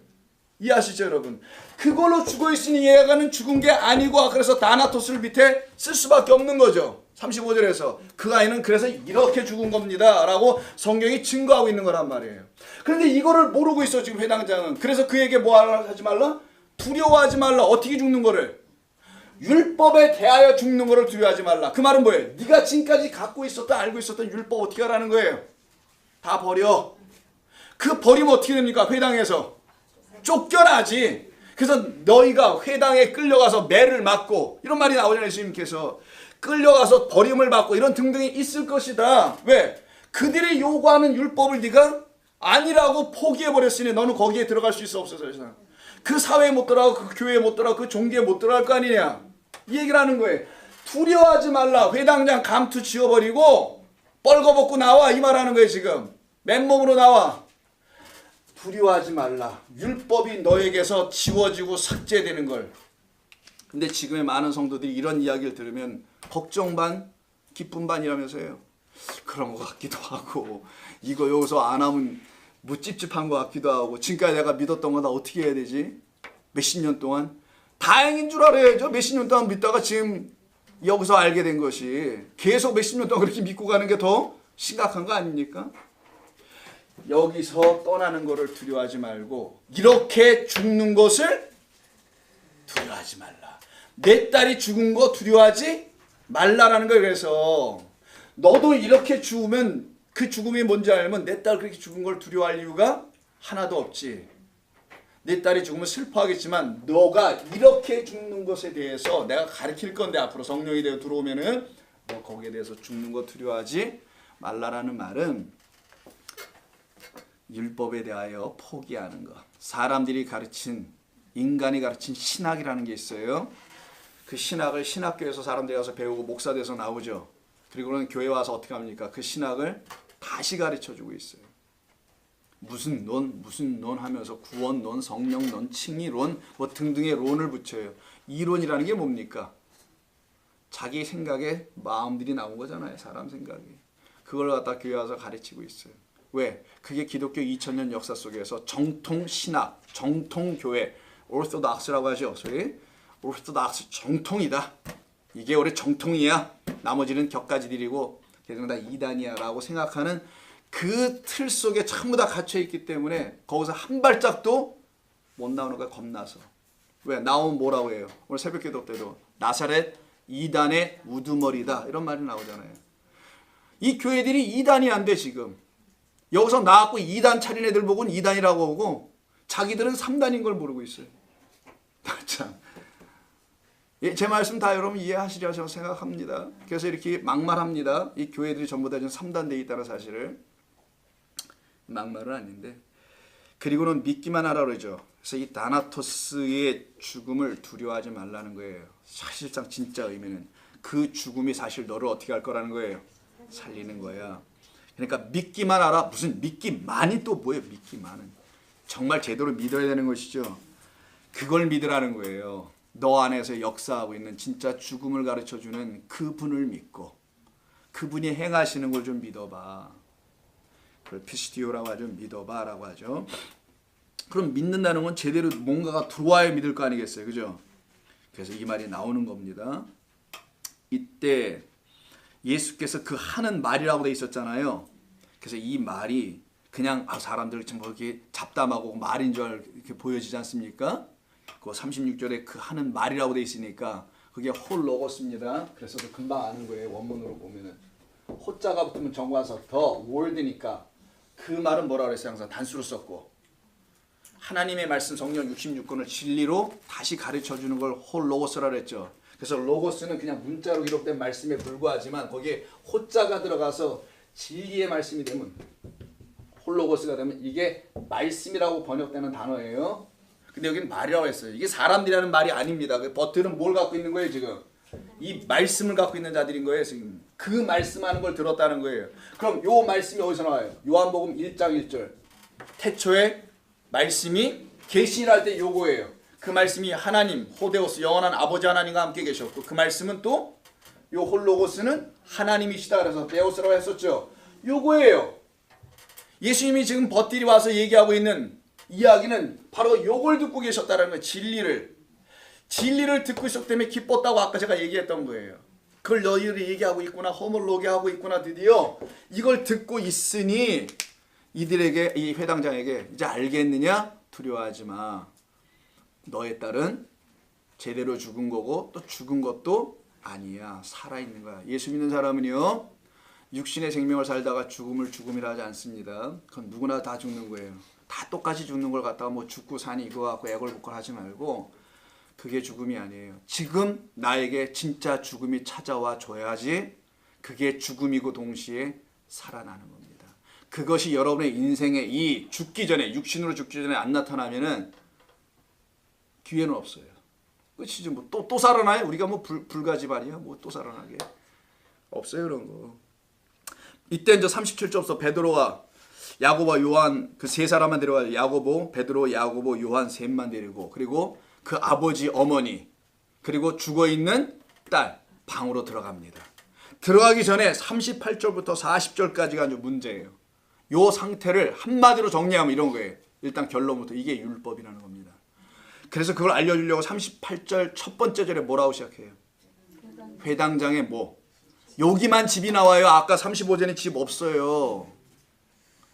이해하시죠 여러분? 그걸로 죽어있으니 얘가는 죽은 게 아니고 그래서 다나토스를 밑에 쓸 수밖에 없는 거죠. 35절에서 그 아이는 그래서 이렇게 죽은 겁니다 라고 성경이 증거하고 있는 거란 말이에요. 그런데 이거를 모르고 있어 지금 회당장은. 그래서 그에게 뭐 하지 말라? 두려워하지 말라. 어떻게 죽는 거를? 율법에 대하여 죽는 거를 두려워하지 말라. 그 말은 뭐예요? 네가 지금까지 갖고 있었던 알고 있었던 율법 어떻게 하라는 거예요? 다 버려. 그 버리면 어떻게 됩니까? 회당에서 쫓겨나지. 그래서 너희가 회당에 끌려가서 매를 맞고 이런 말이 나오잖아요. 예수님께서 끌려가서 버림을 받고 이런 등등이 있을 것이다. 왜? 그들이 요구하는 율법을 네가 아니라고 포기해버렸으니 너는 거기에 들어갈 수 없어서 그 사회에 못 들어가고 그 교회에 못 들어가고 그 종교에 못 들어갈 거 아니냐. 이 얘기를 하는 거예요. 두려워하지 말라. 회당장 감투 지워버리고 뻘거벗고 나와. 이 말하는 거예요 지금. 맨몸으로 나와. 두려워하지 말라. 율법이 너에게서 지워지고 삭제되는 걸. 근데 지금의 많은 성도들이 이런 이야기를 들으면 걱정 반, 기쁨 반이라면서요. 그런 것 같기도 하고 이거 여기서 안 하면 뭐 찝찝한 것 같기도 하고 지금까지 내가 믿었던 거 다 어떻게 해야 되지? 몇십 년 동안 다행인 줄 알아야죠. 몇십 년 동안 믿다가 지금 여기서 알게 된 것이 계속 몇십 년 동안 그렇게 믿고 가는 게 더 심각한 거 아닙니까? 여기서 떠나는 것을 두려워하지 말고 이렇게 죽는 것을 두려워하지 말라. 내 딸이 죽은 거 두려워하지 말라라는 거예요. 그래서 너도 이렇게 죽으면 그 죽음이 뭔지 알면 내 딸 그렇게 죽은 걸 두려워할 이유가 하나도 없지. 내 딸이 죽으면 슬퍼하겠지만 너가 이렇게 죽는 것에 대해서 내가 가르칠 건데 앞으로 성령이 되어 들어오면은 너 거기에 대해서 죽는 거 두려워하지 말라라는 말은 율법에 대하여 포기하는 것. 사람들이 가르친 인간이 가르친 신학이라는 게 있어요. 그 신학을 신학교에서 사람들이 가서 배우고 목사 돼서 나오죠. 그리고는 교회 와서 어떻게 합니까? 그 신학을 다시 가르쳐주고 있어요. 무슨 론 하면서 구원론, 성령론, 칭의론 뭐 등등의 론을 붙여요. 이론이라는 게 뭡니까? 자기 생각에 마음들이 나온 거잖아요. 사람 생각이. 그걸 갖다 교회 와서 가르치고 있어요. 왜? 그게 기독교 2000년 역사 속에서 정통 신학, 정통 교회, 오르토독스라고 하죠. 소위 오르토독스 정통이다. 이게 우리 정통이야. 나머지는 격가지들이고 걔들은 다 이단이야라고 생각하는 그 틀 속에 전부 다 갇혀 있기 때문에 거기서 한 발짝도 못 나오는 거야. 겁나서. 왜? 나오면 뭐라고 해요? 오늘 새벽기도 때도 나사렛 이단의 우두머리다 이런 말이 나오잖아요. 이 교회들이 이단이 안 돼 지금. 여기서 나왔고 2단 차린 애들 보고는 2단이라고 하고 자기들은 3단인 걸 모르고 있어요. 참. 제 말씀 다 여러분 이해하시리라 저는 생각합니다. 그래서 이렇게 막말합니다. 이 교회들이 전부 다 지금 3단 되어 있다는 사실을. 막말은 아닌데. 그리고는 믿기만 하라 그러죠. 그래서 이 다나토스의 죽음을 두려워하지 말라는 거예요. 사실상 진짜 의미는 그 죽음이 사실 너를 어떻게 할 거라는 거예요. 살리는 거야. 그러니까 믿기만 하라. 무슨 믿기만이 또 뭐예요? 믿기만은. 정말 제대로 믿어야 되는 것이죠. 그걸 믿으라는 거예요. 너 안에서 역사하고 있는 진짜 죽음을 가르쳐주는 그분을 믿고 그분이 행하시는 걸 좀 믿어봐. 그걸 피스티오라고 하죠. 믿어봐라고 하죠. 그럼 믿는다는 건 제대로 뭔가가 들어와야 믿을 거 아니겠어요. 그죠? 그래서 이 말이 나오는 겁니다. 이때 예수께서 그 하는 말이라고 돼 있었잖아요. 그래서 이 말이 그냥 사람들 좀 이렇게 잡담하고 말인 줄 이렇게 보여지지 않습니까? 그 36절에 그 하는 말이라고 돼 있으니까 그게 홀로고스입니다. 그래서 금방 아는 거예요. 원문으로 보면은 호자가 붙으면 정관사 더 월드니까 그 말은 뭐라 그랬어요? 항상 단수로 썼고 하나님의 말씀 성령 66권을 진리로 다시 가르쳐주는 걸 홀로고스라 그랬죠. 그래서 로고스는 그냥 문자로 기록된 말씀에 불과하지만 거기에 호자가 들어가서 진리의 말씀이 되면 홀로고스가 되면 이게 말씀이라고 번역되는 단어예요. 근데 여기는 말이라고 했어요. 이게 사람들이라는 말이 아닙니다. 그 버트는 뭘 갖고 있는 거예요 지금? 이 말씀을 갖고 있는 자들인 거예요 지금. 그 말씀하는 걸 들었다는 거예요. 그럼 요 말씀이 어디서 나와요? 요한복음 1장 1절. 태초에 말씀이 계시할 때 요거예요. 그 말씀이 하나님, 호데오스, 영원한 아버지 하나님과 함께 계셨고 그 말씀은 또 요 홀로고스는 하나님이시다 그래서 데오스라고 했었죠. 요거예요. 예수님이 지금 버티리 와서 얘기하고 있는 이야기는 바로 요걸 듣고 계셨다는 거예요. 진리를 듣고 있었기 때문에 기뻤다고 아까 제가 얘기했던 거예요. 그걸 너희들이 얘기하고 있구나. 허물로게 하고 있구나. 드디어 이걸 듣고 있으니 이들에게 이 회당장에게 이제 알겠느냐? 두려워하지 마. 너의 딸은 제대로 죽은 거고 또 죽은 것도 아니야. 살아있는 거야. 예수 믿는 사람은요. 육신의 생명을 살다가 죽음을 죽음이라 하지 않습니다. 그건 누구나 다 죽는 거예요. 다 똑같이 죽는 걸 갖다가 뭐 죽고 사니 이거 갖고 애걸복걸 하지 말고 그게 죽음이 아니에요. 지금 나에게 진짜 죽음이 찾아와 줘야지 그게 죽음이고 동시에 살아나는 겁니다. 그것이 여러분의 인생에 이 죽기 전에 육신으로 죽기 전에 안 나타나면은 기회는 없어요. 끝이지 뭐 또 살아나요? 우리가 뭐 불가지발이야? 뭐 또 살아나게 없어요 그런 거. 이때 이제 37절부터 베드로와 야고보, 요한 그 세 사람만 데려와요. 야고보, 베드로, 야고보, 요한 셋만 데리고 그리고 그 아버지, 어머니 그리고 죽어있는 딸 방으로 들어갑니다. 들어가기 전에 38절부터 40절까지가 아주 문제예요. 요 상태를 한마디로 정리하면 이런 거예요. 일단 결론부터 이게 율법이라는 겁니다. 그래서 그걸 알려주려고 38절 첫 번째 절에 뭐라고 시작해요? 회당장에 뭐? 여기만 집이 나와요. 아까 35절에 집 없어요.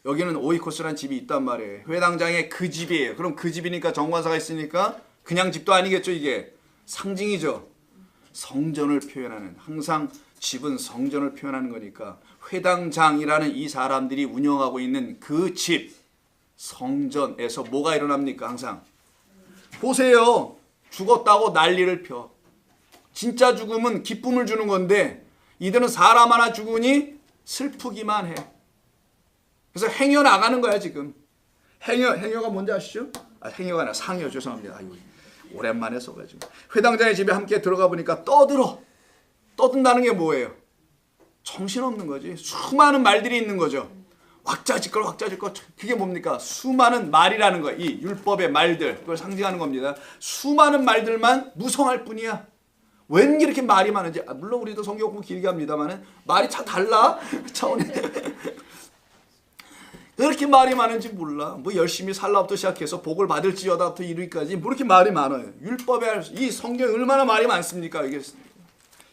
여기는 오이코스라는 집이 있단 말이에요. 회당장에 그 집이에요. 그럼 그 집이니까 정관사가 있으니까 그냥 집도 아니겠죠. 이게 상징이죠. 성전을 표현하는, 항상 집은 성전을 표현하는 거니까 회당장이라는 이 사람들이 운영하고 있는 그 집, 성전에서 뭐가 일어납니까? 항상 보세요. 죽었다고 난리를 펴. 진짜 죽음은 기쁨을 주는 건데 이들은 사람 하나 죽으니 슬프기만 해. 그래서 행여 나가는 거야 지금. 행여가 뭔지 아시죠? 행여가 아니라 상여, 죄송합니다. 아이고, 오랜만에 써가지고. 회당장의 집에 함께 들어가 보니까 떠든다는 게 뭐예요? 정신없는 거지. 수많은 말들이 있는 거죠. 왁자지껄. 그게 뭡니까? 수많은 말이라는 거. 이 율법의 말들, 그걸 상징하는 겁니다. 수많은 말들만 무성할 뿐이야. 웬 이렇게 말이 많은지. 물론 우리도 성경 공부 길게 합니다만은 말이 다 달라. 차원이. 왜 이렇게 말이 많은지 몰라. 뭐 열심히 살라부터 시작해서 복을 받을지어다부터 이르기까지 뭐 이렇게 말이 많아요. 율법에 이 성경에 얼마나 말이 많습니까? 이게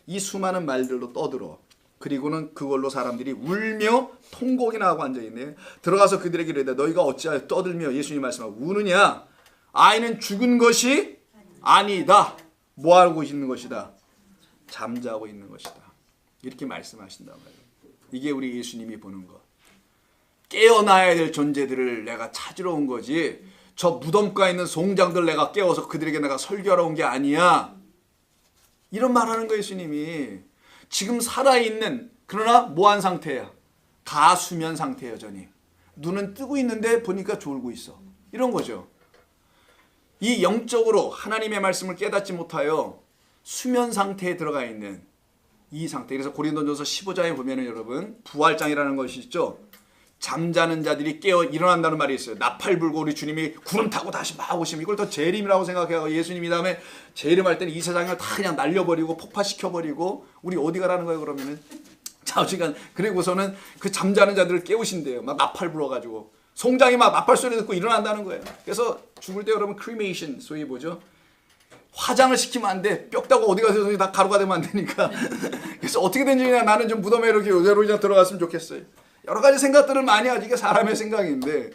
이 수많은 말들로 떠들어. 그리고는 그걸로 사람들이 울며 통곡이나 하고 앉아있네. 들어가서 그들에게 이르되 너희가 어찌하여 떠들며, 예수님 말씀하고 우느냐? 아이는 죽은 것이 아니다. 뭐하고 있는 것이다? 잠자고 있는 것이다. 이렇게 말씀하신단 말이에요. 이게 우리 예수님이 보는 것. 깨어나야 될 존재들을 내가 찾으러 온 거지, 저 무덤가에 있는 송장들 내가 깨워서 그들에게 내가 설교하러 온 게 아니야. 이런 말하는 거예요. 예수님이. 지금 살아있는, 그러나 뭐한 상태야? 가수면 상태 여전히. 눈은 뜨고 있는데 보니까 졸고 있어. 이런 거죠. 이 영적으로 하나님의 말씀을 깨닫지 못하여 수면 상태에 들어가 있는 이 상태. 그래서 고린도전서 15장에 보면은 여러분 부활장이라는 것이 있죠. 잠자는 자들이 깨어 일어난다는 말이 있어요. 나팔 불고 우리 주님이 구름 타고 다시 막 오시면 이걸 더 재림이라고 생각해요. 예수님이 다음에 재림할 때는 이 세상을 다 그냥 날려버리고 폭파시켜버리고 우리 어디 가라는 거예요 그러면은? 좌우지간. 그리고서는 그 잠자는 자들을 깨우신대요. 막 나팔 불어가지고 송장이 막 나팔 소리 듣고 일어난다는 거예요. 그래서 죽을 때 여러분 크리메이션, 소위 뭐죠? 화장을 시키면 안 돼. 뼈 따고 어디 가서 다 가루가 되면 안 되니까. 그래서 어떻게 된지 그냥 나는 좀 무덤에 이렇게 요대로 그냥 들어갔으면 좋겠어요. 여러 가지 생각들을 많이 하지. 이게 사람의 생각인데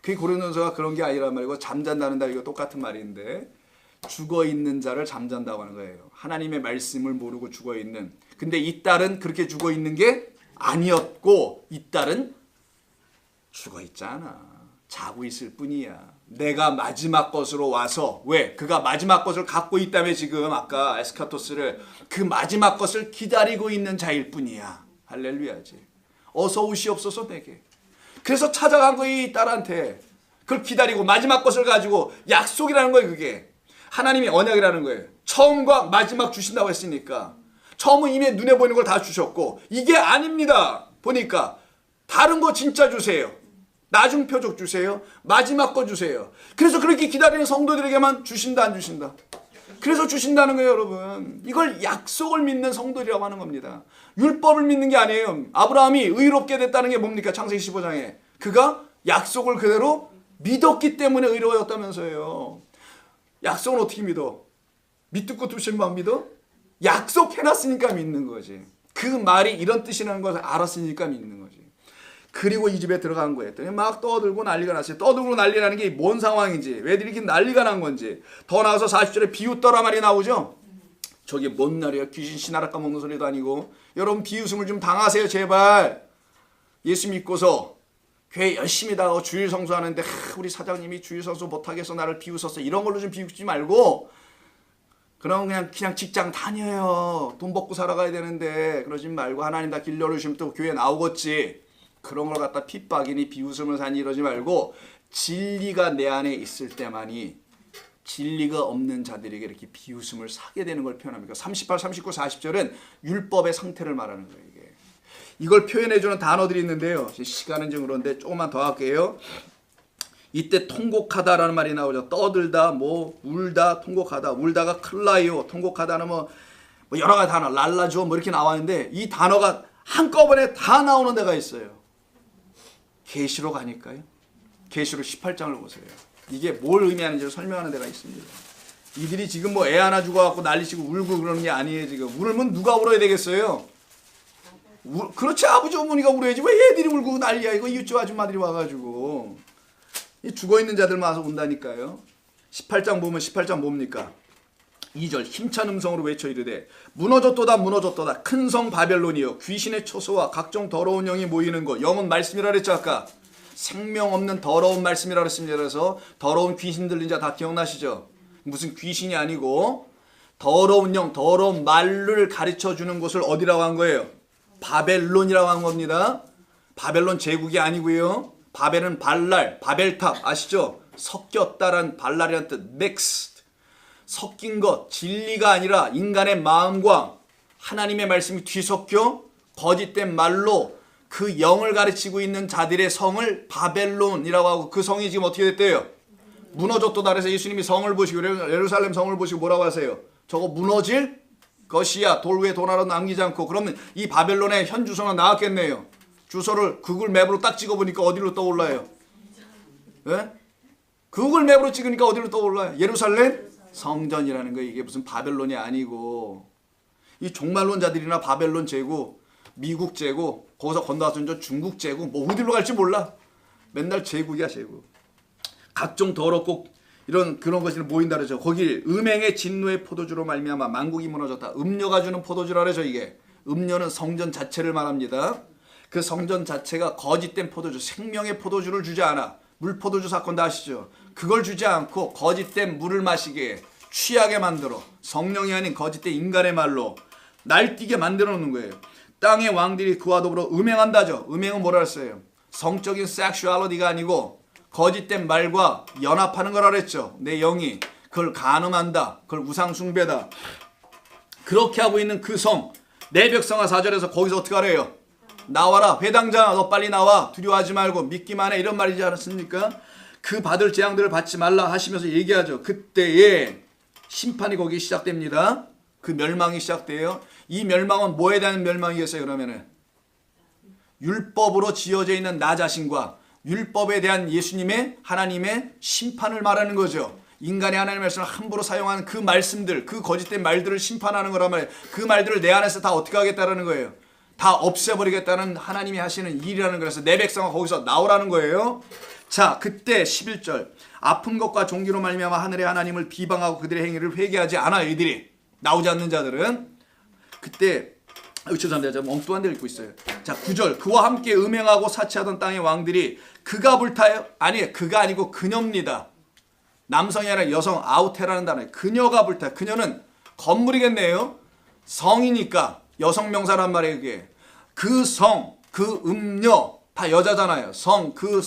그게 고린도전서가 그런 게 아니란 말이고, 잠잔다는 날 이거 똑같은 말인데 죽어 있는 자를 잠잔다고 하는 거예요. 하나님의 말씀을 모르고 죽어 있는. 근데 이 딸은 그렇게 죽어 있는 게 아니었고, 이 딸은 죽어 있잖아. 자고 있을 뿐이야. 내가 마지막 것으로 와서, 왜? 그가 마지막 것을 갖고 있다며 지금 아까 에스카토스를, 그 마지막 것을 기다리고 있는 자일 뿐이야. 할렐루야지. 어서 오시옵소서 내게. 그래서 찾아간 거예요. 이 딸한테. 그걸 기다리고 마지막 것을 가지고, 약속이라는 거예요. 그게 하나님의 언약이라는 거예요. 처음과 마지막 주신다고 했으니까 처음은 이미 눈에 보이는 걸 다 주셨고, 이게 아닙니다. 보니까 다른 거 진짜 주세요. 나중 표적 주세요. 마지막 거 주세요. 그래서 그렇게 기다리는 성도들에게만 주신다 안 주신다? 그래서 주신다는 거예요 여러분. 이걸 약속을 믿는 성도들이라고 하는 겁니다. 율법을 믿는 게 아니에요. 아브라함이 의롭게 됐다는 게 뭡니까? 창세기 15장에 그가 약속을 그대로 믿었기 때문에 의로웠다면서요. 약속은 어떻게 믿어? 믿고 두신만 믿어? 약속해놨으니까 믿는 거지. 그 말이 이런 뜻이라는 것을 알았으니까 믿는 거지. 그리고 이 집에 들어간 거예요. 막 떠들고 난리가 났어요. 떠들고 난리라는 게 뭔 상황인지, 왜 이렇게 난리가 난 건지. 더 나아서 40절에 비웃더라 말이 나오죠. 저게 뭔 날이야. 귀신 씨나라 까먹는 소리도 아니고. 여러분 비웃음을 좀 당하세요 제발. 예수 믿고서 교회 열심히 다하고 주일 성수하는데 우리 사장님이 주일 성수 못하겠어 나를 비웃었어, 이런 걸로 좀 비웃지 말고, 그럼 그냥 직장 다녀요. 돈 벌고 살아가야 되는데 그러지 말고 하나님 다 길 열어주시면 또 교회 나오겠지. 그런 걸 갖다 핍박이니 비웃음을 사니 이러지 말고, 진리가 내 안에 있을 때만이 진리가 없는 자들에게 이렇게 비웃음을 사게 되는 걸 표현합니다. 38, 39, 40절은 율법의 상태를 말하는 거예요. 이걸 표현해주는 단어들이 있는데요. 시간은 좀 그런데 조금만 더 할게요. 이때 통곡하다라는 말이 나오죠. 떠들다, 뭐 울다, 통곡하다. 울다가 클라이오, 통곡하다는 뭐 여러 가지 단어, 랄라조 뭐 이렇게 나왔는데 이 단어가 한꺼번에 다 나오는 데가 있어요. 계시록 아닐까요? 계시록 18장을 보세요. 이게 뭘 의미하는지를 설명하는 데가 있습니다. 이들이 지금 뭐 애 하나 죽어갖고 난리치고 울고 그러는 게 아니에요. 지금 울면 누가 울어야 되겠어요? 그렇지, 아버지 어머니가 울어야지. 왜 애들이 울고 난리야. 이거 이웃집 아줌마들이 와가지고. 이 죽어있는 자들만 와서 운다니까요. 18장 보면 18장 뭡니까? 2절 힘찬 음성으로 외쳐 이르되 무너졌도다 무너졌도다 큰 성 바벨론이여 귀신의 처소와 각종 더러운 영이 모이는 것. 영은 말씀이라 그랬죠 아까. 생명 없는 더러운 말씀이라 그랬습니다. 그래서 더러운 귀신 들린 자 다 기억나시죠? 무슨 귀신이 아니고 더러운 영, 더러운 말을 가르쳐주는 곳을 어디라고 한 거예요? 바벨론이라고 한 겁니다. 바벨론 제국이 아니고요. 바벨은 발랄, 바벨탑 아시죠? 섞였다란 발랄이란 뜻, mixed. 섞인 것, 진리가 아니라 인간의 마음과 하나님의 말씀이 뒤섞여 거짓된 말로 그 영을 가르치고 있는 자들의 성을 바벨론이라고 하고 그 성이 지금 어떻게 됐대요? 무너졌도다. 그래서 예수님이 성을 보시고 예루살렘 성을 보시고 뭐라고 하세요? 저거 무너질 것이야. 돌 위에 돈 하나 남기지 않고. 그러면 이 바벨론의 현 주소는 나왔겠네요. 주소를 구글 맵으로 딱 찍어보니까 어디로 떠올라요? 네? 구글 맵으로 찍으니까 어디로 떠올라요? 예루살렘 성전이라는 거예요. 이게 무슨 바벨론이 아니고 이 종말론자들이나 바벨론 제국, 미국 제국, 거기서 건너와서 저 중국 제국, 뭐 어디로 갈지 몰라. 맨날 제국이야 제국. 각종 더럽고 이런 그런 것이 모인다 그러죠. 거기 음행의 진노의 포도주로 말미암아 만국이 무너졌다. 음료가 주는 포도주라 그러죠. 이게 음료는 성전 자체를 말합니다. 그 성전 자체가 거짓된 포도주, 생명의 포도주를 주지 않아. 물포도주 사건 다 아시죠? 그걸 주지 않고 거짓된 물을 마시게 취하게 만들어 성령이 아닌 거짓된 인간의 말로 날뛰게 만들어 놓는 거예요. 땅의 왕들이 그와 더불어 음행한다죠. 음행은 뭐라 했어요? 성적인 섹슈얼리티가 아니고 거짓된 말과 연합하는 거라 그랬죠. 내 영이 그걸 간음한다. 그걸 우상숭배다. 그렇게 하고 있는 그 성, 내 백성아 4절에서 거기서 어떻게 하래요? 나와라. 회당장 너 빨리 나와. 두려워하지 말고 믿기만 해. 이런 말이지 않았습니까? 그 받을 재앙들을 받지 말라 하시면서 얘기하죠. 그때에 심판이 거기 시작됩니다. 그 멸망이 시작돼요. 이 멸망은 뭐에 대한 멸망이겠어요? 그러면은 율법으로 지어져 있는 나 자신과 율법에 대한 예수님의 하나님의 심판을 말하는 거죠. 인간의 하나님의 말씀을 함부로 사용하는 그 말씀들, 그 거짓된 말들을 심판하는 거란 말이에요. 그 말들을 내 안에서 다 어떻게 하겠다라는 거예요. 다 없애버리겠다는 하나님이 하시는 일이라는 거라서 내 백성아 거기서 나오라는 거예요. 자, 그때 11절 아픈 것과 종기로 말미암아 하늘의 하나님을 비방하고 그들의 행위를 회개하지 않아. 이들이 나오지 않는 자들은 그때 죄송합니다. 제가 엉뚱한 데를 읽고 있어요. 자, 9절 그와 함께 음행하고 사치하던 땅의 왕들이 그가 불타요? 아니에요. 그가 아니고 그녀입니다. 남성이 아니라 여성 아우테라는 단어예요. 그녀가 불타요. 그녀는 건물이겠네요. 성이니까 여성 명사란 말이에요. 그게 그 성, 그 음녀 다 여자잖아요. 성, 그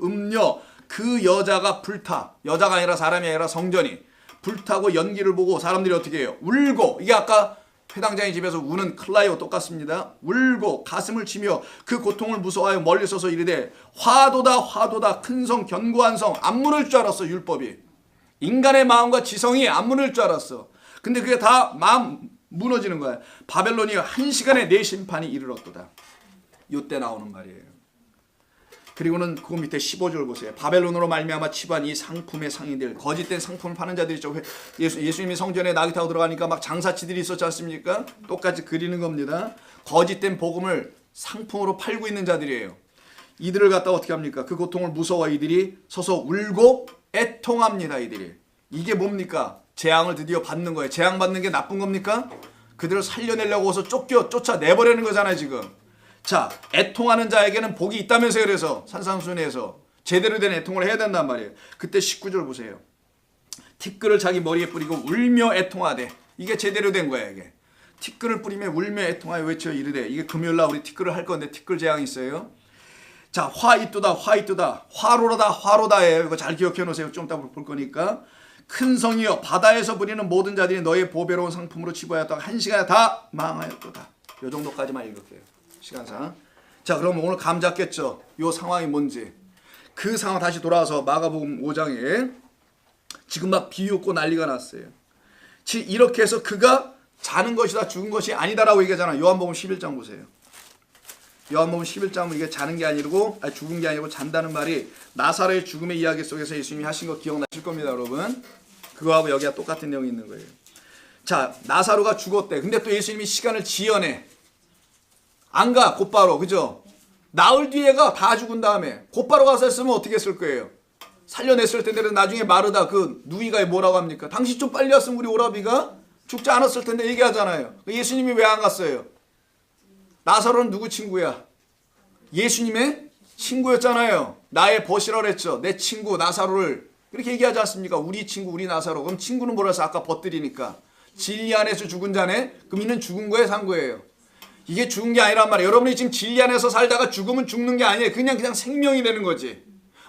음녀 그 여자가 불타. 여자가 아니라 사람이 아니라 성전이 불타고 연기를 보고 사람들이 어떻게 해요? 울고. 이게 아까 회당장의 집에서 우는 클라이오 똑같습니다. 울고 가슴을 치며 그 고통을 무서워하여 멀리 서서 이르되 화도다 화도다 큰 성 견고한 성. 안 무너질 줄 알았어. 율법이 인간의 마음과 지성이 안 무너질 줄 알았어. 근데 그게 다 마음 무너지는 거야. 바벨론이 한 시간에 내 심판이 이르렀도다. 이때 나오는 말이에요. 그리고는 그 밑에 15절 보세요. 바벨론으로 말미암아 치부한 이 상품의 상인들, 거짓된 상품을 파는 자들이 있죠. 예수님이 성전에 나귀 타고 들어가니까 막 장사치들이 있었지 않습니까? 똑같이 그리는 겁니다. 거짓된 복음을 상품으로 팔고 있는 자들이에요. 이들을 갖다 어떻게 합니까? 그 고통을 무서워 이들이 서서 울고 애통합니다. 이들이. 이게 뭡니까? 재앙을 드디어 받는 거예요. 재앙 받는 게 나쁜 겁니까? 그들을 살려내려고 해서 쫓아내버리는 거잖아요 지금. 자, 애통하는 자에게는 복이 있다면서요. 그래서 산상순회에서 제대로 된 애통을 해야 된단 말이에요. 그때 19절 보세요. 티끌을 자기 머리에 뿌리고 울며 애통하되. 이게 제대로 된 거야 이게. 티끌을 뿌리며 울며 애통하여 외쳐 이르되. 이게 금요일날 우리 티끌을 할 건데 티끌 재앙이 있어요. 자, 화이뚜다 화이뚜다 화로다 화로다예요. 이거 잘 기억해 놓으세요. 좀 이따 볼 거니까. 큰 성이여 바다에서 부리는 모든 자들이 너의 보배로운 상품으로 치부하였다가 한 시간에 다 망하였도다. 요 정도까지만 읽을게요. 시간상. 자, 그럼 오늘 감 잡겠죠? 요 상황이 뭔지. 그 상황 다시 돌아와서 마가복음 5장에 지금 막 비웃고 난리가 났어요. 이렇게 해서 그가 자는 것이다 죽은 것이 아니다라고 얘기하잖아요. 요한복음 11장 보세요. 요한복음 11장은 이게 자는 게 아니고 죽은 게 아니고 잔다는 말이 나사로의 죽음의 이야기 속에서 예수님이 하신 거 기억나실 겁니다, 여러분. 그거하고 여기가 똑같은 내용이 있는 거예요. 자, 나사로가 죽었대. 근데 또 예수님이 시간을 지연해. 안 가, 곧바로. 그죠? 나흘 뒤에 가. 다 죽은 다음에. 곧바로 가서 했으면 어떻게 했을 거예요? 살려냈을 텐데 나중에 마르다 그 누이가 뭐라고 합니까? 당신 좀 빨리 왔으면 우리 오라비가 죽지 않았을 텐데 얘기하잖아요. 예수님이 왜 안 갔어요? 나사로는 누구 친구야? 예수님의 친구였잖아요. 나의 벗이라 그랬죠. 내 친구 나사로를 그렇게 얘기하지 않습니까? 우리 친구 우리 나사로. 그럼 친구는 뭐라 해서 아까 벗들이니까 진리 안에서 죽은 자네? 그럼 이는 죽은 거예요 산 거예요? 이게 죽은 게 아니란 말이에요. 여러분이 지금 진리 안에서 살다가 죽으면 죽는 게 아니에요. 그냥 생명이 되는 거지.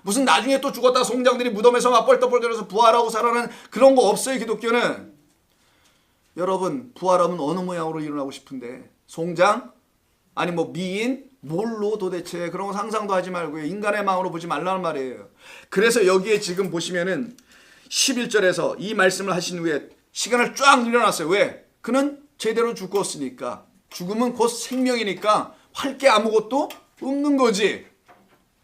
무슨 나중에 또 죽었다 송장들이 무덤에서 막 뻘떡뻘떡해서 부활하고 살아나는 그런 거 없어요. 기독교는. 여러분 부활하면 어느 모양으로 일어나고 싶은데 송장? 아니 뭐 미인? 뭘로 도대체 그런 거 상상도 하지 말고요. 인간의 마음으로 보지 말라는 말이에요. 그래서 여기에 지금 보시면은 11절에서 이 말씀을 하신 후에 시간을 쫙 일어났어요. 왜? 그는 제대로 죽었으니까. 죽음은 곧 생명이니까 할 게 아무것도 없는 거지.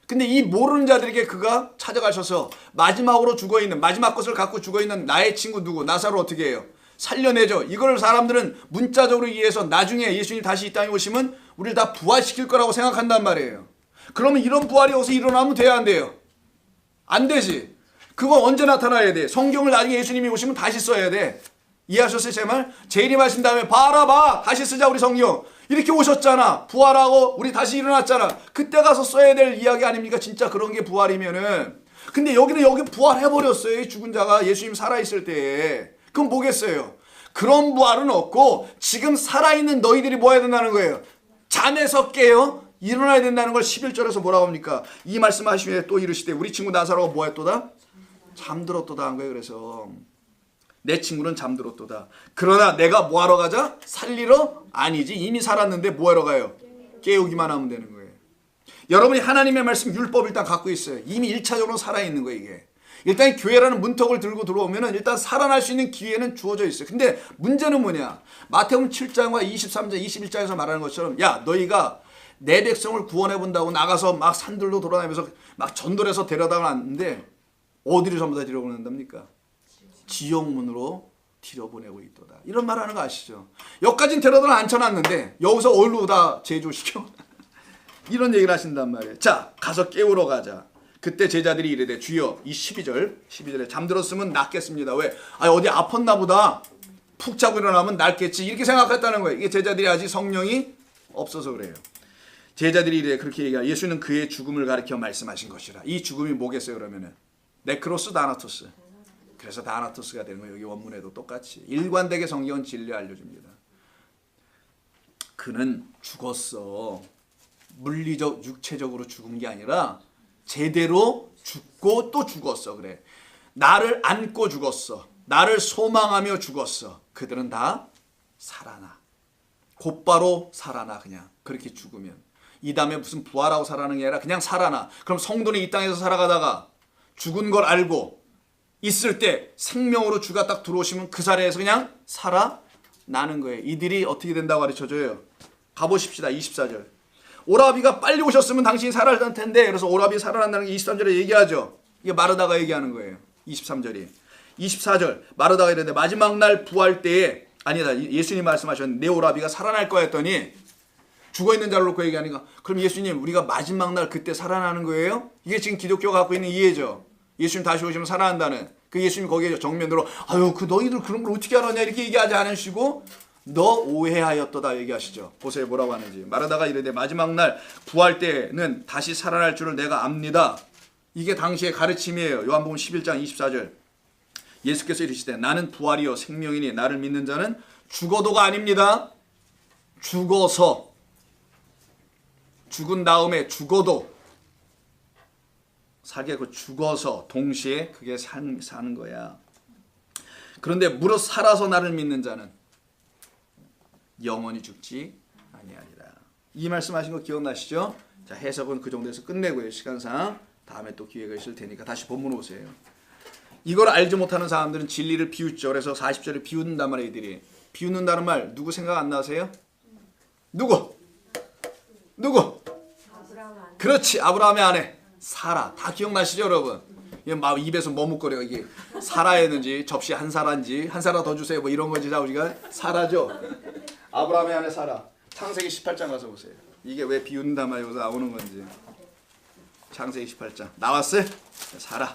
근데 이 모르는 자들에게 그가 찾아가셔서 마지막으로 죽어있는 마지막 것을 갖고 죽어있는 나의 친구 누구 나사로 어떻게 해요? 살려내죠. 이걸 사람들은 문자적으로 이해해서 나중에 예수님 다시 이 땅에 오시면 우리를 다 부활시킬 거라고 생각한단 말이에요. 그러면 이런 부활이 여기서 일어나면 돼야 안 돼요? 안 되지. 그건 언제 나타나야 돼? 성경을 나중에 예수님이 오시면 다시 써야 돼. 이해하셨어요 제 말? 재림하신 다음에 봐라 다시 쓰자 우리 성경. 이렇게 오셨잖아. 부활하고 우리 다시 일어났잖아. 그때 가서 써야 될 이야기 아닙니까? 진짜 그런 게 부활이면은. 근데 여기 부활해버렸어요. 죽은 자가 예수님 살아있을 때에. 그럼 뭐겠어요? 그런 부활은 없고 지금 살아있는 너희들이 뭐 해야 된다는 거예요? 잠에서 깨어 일어나야 된다는 걸 11절에서 뭐라고 합니까? 이 말씀하시면 또 이르시되 우리 친구 나사로가 뭐 했도다? 잠들었도다 한 거예요. 그래서 내 친구는 잠들었도다. 그러나 내가 뭐하러 가자? 살리러? 아니지. 이미 살았는데 뭐하러 가요? 깨우기만 하면 되는 거예요. 여러분이 하나님의 말씀 율법을 일단 갖고 있어요. 이미 1차적으로 살아있는 거예요. 이게. 일단 교회라는 문턱을 들고 들어오면 일단 살아날 수 있는 기회는 주어져 있어요. 근데 문제는 뭐냐? 마태복음 7장과 23장, 21장에서 말하는 것처럼 야 너희가 내 백성을 구원해 본다고 나가서 막 산들로 돌아다니면서 막 전도해서 데려다 놨는데 어디를 전부 다 데려보낸답니까? 지옥문으로 들여보내고 있도다. 이런 말 하는 거 아시죠? 여기까지는 데려다 앉혀놨는데 여기서 어디로 다 제조시켜? 이런 얘기를 하신단 말이에요. 자 가서 깨우러 가자. 그때 제자들이 이르되 주여 이 12절에 잠들었으면 낫겠습니다. 왜? 어디 아팠나 보다. 푹 자고 일어나면 낫겠지. 이렇게 생각했다는 거예요. 이게 제자들이 아직 성령이 없어서 그래요. 제자들이 이래 그렇게 얘기하고 예수는 그의 죽음을 가리켜 말씀하신 것이라. 이 죽음이 뭐겠어요 그러면은? 네크로스 다나토스. 그래서 다나토스가 되는 거예요. 여기 원문에도 똑같이. 일관되게 성경은 진리 알려줍니다. 그는 죽었어. 물리적 육체적으로 죽은 게 아니라 제대로 죽고 또 죽었어. 그래. 나를 안고 죽었어. 나를 소망하며 죽었어. 그들은 다 살아나. 곧바로 살아나. 그냥 그렇게 죽으면. 이 다음에 무슨 부활하고 살아나는 게 아니라 그냥 살아나. 그럼 성도는 이 땅에서 살아가다가 죽은 걸 알고 있을 때 생명으로 주가 딱 들어오시면 그 자리에서 그냥 살아나는 거예요. 이들이 어떻게 된다고 가르쳐줘요? 가보십시다. 24절. 오라비가 빨리 오셨으면 당신이 살아날 텐데. 그래서 오라비 살아난다는 게 23절에 얘기하죠. 이게 마르다가 얘기하는 거예요. 23절이. 24절 마르다가 이랬는데 마지막 날 부활 때에 아니다. 예수님 말씀하셨는데 내 오라비가 살아날 거야 했더니 죽어있는 자를 놓고 얘기하니까 그럼 예수님 우리가 마지막 날 그때 살아나는 거예요? 이게 지금 기독교가 갖고 있는 이해죠. 예수님 다시 오시면 살아난다는. 그 예수님 거기에 정면으로 그 너희들 그런 걸 어떻게 알았냐 이렇게 얘기하지 않으시고 너 오해하였도다 얘기하시죠. 보세요 뭐라고 하는지. 마르다가 이르되 마지막 날 부활 때는 다시 살아날 줄을 내가 압니다. 이게 당시의 가르침이에요. 요한복음 11장 24절. 예수께서 이르시되 나는 부활이요 생명이니 나를 믿는 자는 죽어도가 아닙니다. 죽어서 죽은 다음에 죽어도 살게 그 죽어서 동시에 그게 사는 거야. 그런데 무릇 살아서 나를 믿는 자는 영원히 죽지 아니하리라. 이 말씀하신 거 기억나시죠? 자 해석은 그 정도에서 끝내고요. 시간상 다음에 또 기회가 있을 테니까 다시 본문 오세요. 이걸 알지 못하는 사람들은 진리를 비웃죠. 그래서 40절에 비웃는단 말이에요. 이들이. 비웃는다는 말 누구 생각 안 나세요? 누구? 그렇지. 아브라함의 아내 사라. 다 기억나시죠 여러분? 막 입에서 머뭇거려. 이게 사라였는지 접시 한 사라인지 한 사라 더 주세요 뭐 이런 건지 다 우리가 사라죠. 아브라함의 아내 사라. 창세기 18장 가서 보세요. 이게 왜 비웃는단 말이 여기서 나오는 건지. 창세기 28장 나왔어요? 사라.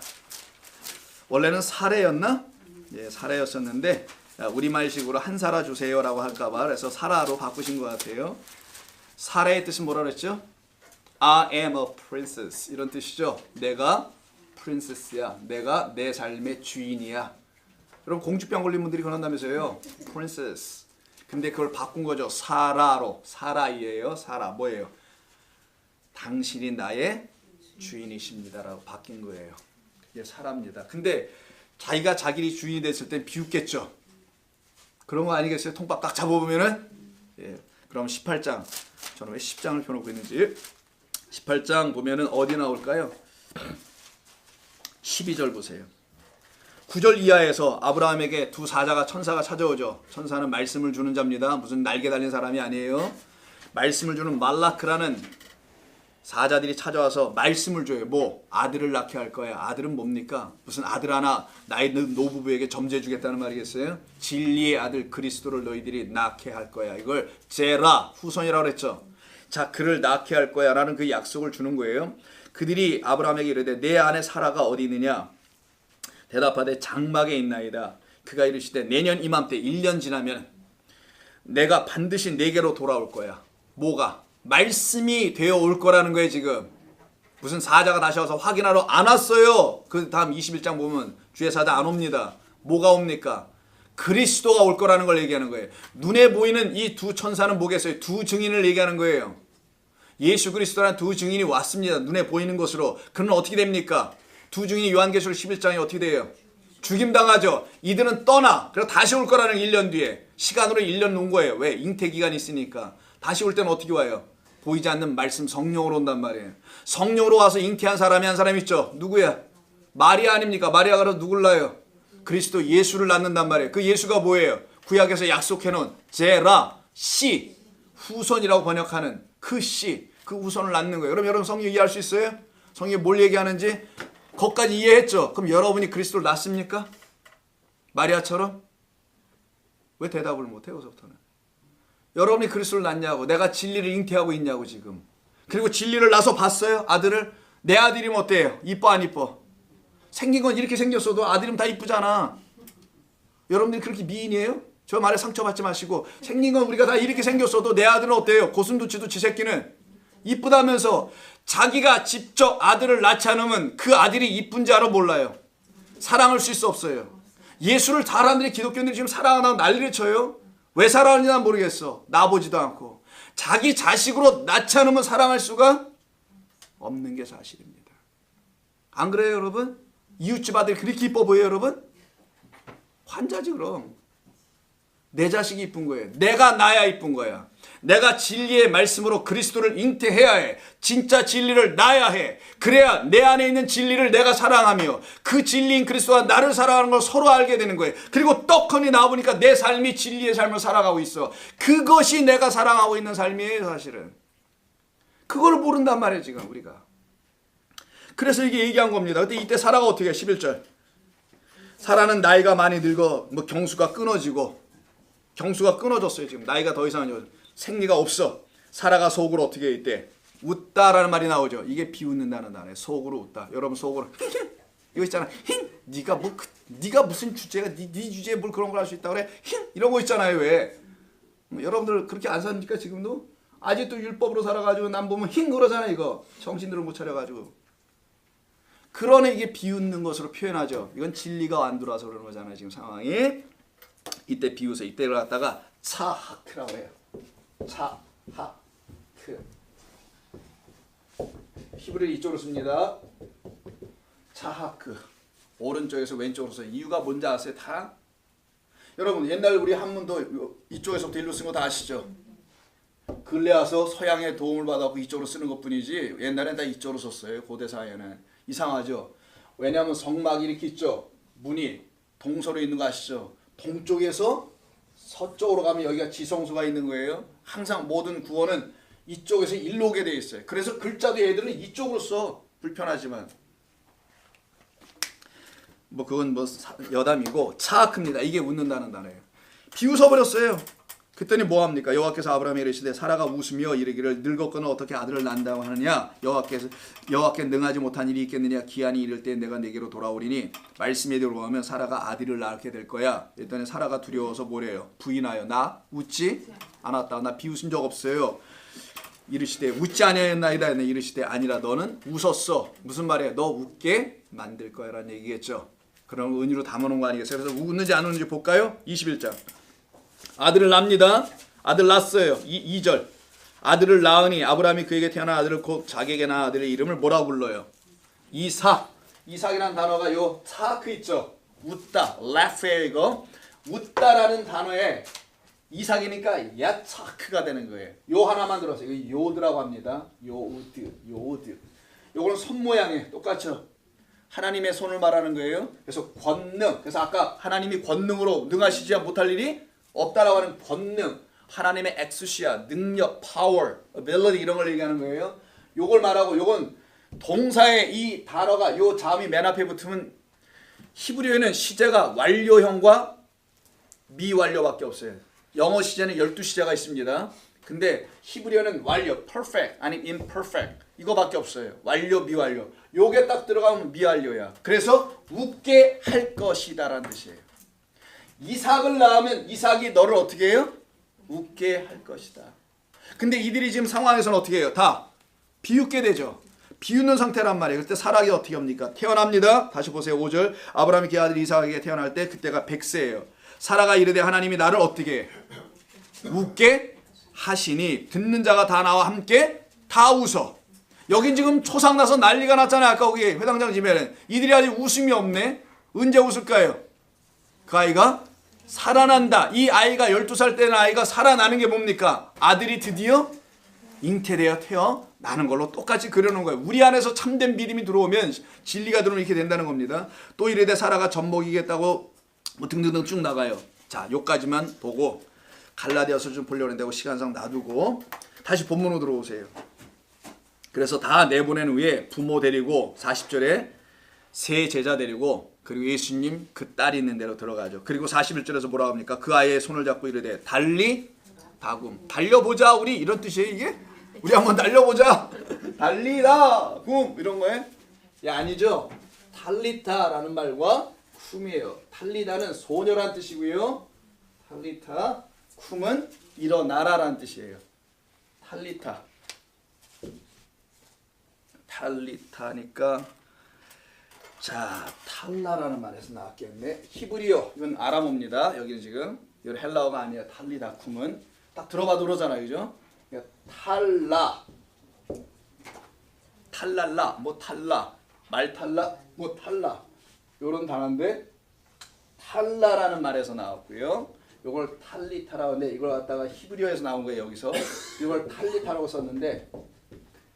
원래는 사례였나? 예, 사례였었는데 우리말식으로 한사라 주세요라고 할까봐 그래서 사라로 바꾸신 것 같아요. 사례의 뜻은 뭐라 그랬죠? I am a princess 이런 뜻이죠. 내가 프린세스야. 내가 내 삶의 주인이야. 여러분 공주병 걸린 분들이 그런다면서요. princess. 근데 그걸 바꾼 거죠. 사라로. 사라이예요. 사라 뭐예요? 당신이 나의 주인이십니다라고 바뀐 거예요. 그게 사라입니다. 근데 자기가 자기 주인이 됐을 땐 비웃겠죠. 그런 거 아니겠어요? 통박 딱 잡아보면은. 예. 그럼 18장. 저는 왜 10장을 펴놓고 있는지. 18장 보면은 어디 나올까요? 12절 보세요. 9절 이하에서 아브라함에게 두 사자가 천사가 찾아오죠. 천사는 말씀을 주는 자입니다. 무슨 날개 달린 사람이 아니에요. 말씀을 주는 말라크라는 사자들이 찾아와서 말씀을 줘요. 뭐 아들을 낳게 할 거야. 아들은 뭡니까? 무슨 아들 하나 나의 노부부에게 점지해 주겠다는 말이겠어요? 진리의 아들 그리스도를 너희들이 낳게 할 거야. 이걸 제라 후손이라고 그랬죠. 자, 그를 낳게 할 거야 라는 그 약속을 주는 거예요. 그들이 아브라함에게 이르되 내 아내 사라가 어디 있느냐? 대답하되 장막에 있나이다. 그가 이르시되 내년 이맘때 1년 지나면 내가 반드시 내게로 돌아올 거야. 뭐가? 말씀이 되어 올 거라는 거예요. 지금 무슨 사자가 다시 와서 확인하러 안 왔어요. 그 다음 21장 보면 주의 사자 안 옵니다. 뭐가 옵니까? 그리스도가 올 거라는 걸 얘기하는 거예요. 눈에 보이는 이 두 천사는 뭐겠어요? 두 증인을 얘기하는 거예요. 예수 그리스도라는 두 증인이 왔습니다. 눈에 보이는 것으로. 그러면 어떻게 됩니까? 두 증인이 요한계시록 11장에 어떻게 돼요? 죽임당하죠. 이들은 떠나. 그리고 다시 올 거라는 1년 뒤에. 시간으로 1년 놓은 거예요. 왜? 잉태기간이 있으니까. 다시 올 때는 어떻게 와요? 보이지 않는 말씀 성령으로 온단 말이에요. 성령으로 와서 잉태한 사람이 한 사람 있죠. 누구야? 마리아 아닙니까? 마리아가 그럼 누굴 낳아요? 그리스도 예수를 낳는단 말이에요. 그 예수가 뭐예요? 구약에서 약속해놓은 제라, 씨, 후손이라고 번역하는 그 씨, 그 후손을 낳는 거예요. 그럼 여러분 성경 이해할 수 있어요? 성경이 뭘 얘기하는지 거기까지 이해했죠? 그럼 여러분이 그리스도를 낳습니까? 마리아처럼? 왜 대답을 못해요? 그서부터는 여러분이 그리스도를 낳냐고, 내가 진리를 잉태하고 있냐고 지금. 그리고 진리를 낳아서 봤어요? 아들을? 내 아들이면 어때요? 이뻐 안 이뻐? 생긴 건 이렇게 생겼어도 아들이면 다 이쁘잖아. 여러분들이 그렇게 미인이에요? 저 말에 상처받지 마시고 생긴 건 우리가 다 이렇게 생겼어도 내 아들은 어때요? 고슴도치도 지 새끼는 이쁘다면서 자기가 직접 아들을 낳지 않으면 그 아들이 이쁜지 알아 몰라요. 사랑할 수 있어 없어요? 예수를 사람들이 기독교인들이 지금 사랑하다고 난리를 쳐요. 왜 사랑하는지 난 모르겠어. 나보지도 않고. 자기 자식으로 낳지 않으면 사랑할 수가 없는 게 사실입니다. 안 그래요 여러분? 이웃집 아들 그렇게 이뻐 보여요 여러분? 환자지 그럼. 내 자식이 이쁜 거예요. 내가 나야 이쁜 거야. 내가 진리의 말씀으로 그리스도를 잉태해야 해. 진짜 진리를 낳아야 해. 그래야 내 안에 있는 진리를 내가 사랑하며 그 진리인 그리스도가 나를 사랑하는 걸 서로 알게 되는 거예요. 그리고 떡하니 나와보니까 내 삶이 진리의 삶을 살아가고 있어. 그것이 내가 사랑하고 있는 삶이에요 사실은. 그걸 모른단 말이에요 지금 우리가. 그래서 이게 얘기한 겁니다. 근데 이때 사라가 어떻게 해? 11절. 사라는 나이가 많이 늙어 뭐 경수가 끊어졌어요. 지금 나이가 더 이상 생리가 없어. 사라가 속으로 어떻게 이때 웃다라는 말이 나오죠. 이게 비웃는다는 단어예요. 속으로 웃다. 여러분 속으로 이거 있잖아. 네가 무슨 주제가 네 주제에 뭘 그런 걸 할 수 있다 그래? 이런 거 있잖아요. 왜? 여러분들 그렇게 안 삽니까 지금도? 아직도 율법으로 살아가지고 남 보면 그러잖아 이거. 정신들을 못 차려가지고. 그러나 이게 비웃는 것으로 표현하죠. 이건 진리가 안 들어와서 그러는 거잖아요. 지금 상황이. 이때 비웃어. 이때를 갖다가 차하크라고 해요. 차하크. 히브리를 이쪽으로 씁니다. 차하크. 오른쪽에서 왼쪽으로 써. 이유가 뭔지 아세요? 다? 여러분 옛날 우리 한문도 이쪽에서부터 일로 쓴 거 다 아시죠? 근래 와서 서양의 도움을 받아서 이쪽으로 쓰는 것뿐이지 옛날엔 다 이쪽으로 썼어요. 고대 사회는. 이상하죠? 왜냐하면 성막이 이렇게 있죠. 문이 동서로 있는 거 아시죠? 동쪽에서 서쪽으로 가면 여기가 지성소가 있는 거예요. 항상 모든 구원은 이쪽에서 일로 오게 돼 있어요. 그래서 글자도 얘들은 이쪽으로 써. 불편하지만 뭐 그건 뭐 여담이고 차크입니다. 이게 웃는다는 단어예요. 비웃어 버렸어요. 그랬더니 뭐합니까? 여호와께서 아브라함에게 이르시되 사라가 웃으며 이르기를 늙었거늘 어떻게 아들을 낳는다고 하느냐? 여호와께 능하지 못한 일이 있겠느냐? 기한이 이를 때 내가 내게로 돌아오리니 말씀에 들어오면 사라가 아들을 낳게 될 거야. 일단은 사라가 두려워서 뭐래요? 부인하여 나 웃지 않았다. 나 비웃은 적 없어요. 이르시되 웃지 아니하였나이다. 이르시되 아니라 너는 웃었어. 무슨 말이에요? 너 웃게 만들 거야 라는 얘기겠죠. 그런 의미로 담아놓은 거 아니겠어요? 그래서 웃는지 안 웃는지 볼까요? 21장. 아들을 낳습니다. 아들 낳았어요. 2절. 아들을 낳으니 아브라함이 그에게 태어난 아들을 곧 자기에게 낳은 아들의 이름을 뭐라고 불러요? 이삭. 이삭이라는 단어가 요 사크 있죠. 웃다. laugh예요 이거. 웃다라는 단어에 이삭이니까 야차크가 되는 거예요. 요 하나만 들었어요. 이거 요드라고 합니다. 요드. 요거는 손 모양에 똑같죠. 하나님의 손을 말하는 거예요. 그래서 권능. 그래서 아까 하나님이 권능으로 능하시지 못할 일이 없다라고 하는 권능. 하나님의 엑수시아, 능력, 파워, ability 이런 걸 얘기하는 거예요. 요걸 말하고 요건 동사의 이 단어가 요 자음이 맨 앞에 붙으면 히브리어에는 시제가 완료형과 미완료밖에 없어요. 영어 시제는 12시제가 있습니다. 근데 히브리어는 완료, perfect 아니면 imperfect 이거밖에 없어요. 완료, 미완료. 요게 딱 들어가면 미완료야. 그래서 웃게 할 것이다 라는 뜻이에요. 이삭을 낳으면 이삭이 너를 어떻게 해요? 웃게 할 것이다. 근데 이들이 지금 상황에서는 어떻게 해요? 다 비웃게 되죠. 비웃는 상태란 말이에요. 그때 사라가 어떻게 합니까? 태어납니다. 다시 보세요. 5절. 아브라함이 그 아들 이삭에게 태어날 때 그때가 100세예요. 사라가 이르되 하나님이 나를 어떻게 해? 웃게 하시니 듣는 자가 다 나와 함께 다 웃어. 여긴 지금 초상나서 난리가 났잖아요. 아까 거기 회당장 집에는. 이들이 아직 웃음이 없네. 언제 웃을까요? 그 아이가 살아난다. 이 아이가 12살 때는 아이가 살아나는 게 뭡니까? 아들이 드디어 잉태되어 태어나는 걸로 똑같이 그려놓은 거예요. 우리 안에서 참된 믿음이 들어오면 진리가 들어오면 이렇게 된다는 겁니다. 또 이르되 사라가 젖 먹이겠다고 뭐 등등등 쭉 나가요. 자, 요까지만 보고 갈라디아서 좀 보려고 했는데 시간상 놔두고 다시 본문으로 들어오세요. 그래서 다 내보낸 후에 부모 데리고 40절에 세 제자 데리고 그리고 예수님 그 딸이 있는 데로 들어가죠. 그리고 41절에서 뭐라고 합니까? 그 아이의 손을 잡고 이르되 달리 다굼. 달려보자 우리 이런 뜻이에요 이게? 우리 한번 달려보자. 달리다 굼 이런 거예요? 예, 아니죠. 탈리타라는 말과 쿰이에요. 탈리다는 소녀란 뜻이고요. 탈리타 쿰은 일어나라라는 뜻이에요. 탈리타니까 자 탈라라는 말에서 나왔겠네. 히브리어 이건 아람어입니다. 여기는 지금 이건 헬라어가 아니에요. 탈리다 쿰은 딱 들어봐도 그러잖아요, 그죠? 탈랄라 뭐 탈라 말탈라 뭐 탈라 요런 단어인데 탈라라는 말에서 나왔고요. 요걸 탈리타라고 하는데 이걸 갖다가 히브리어에서 나온 거예요. 여기서 이걸 탈리타라고 썼는데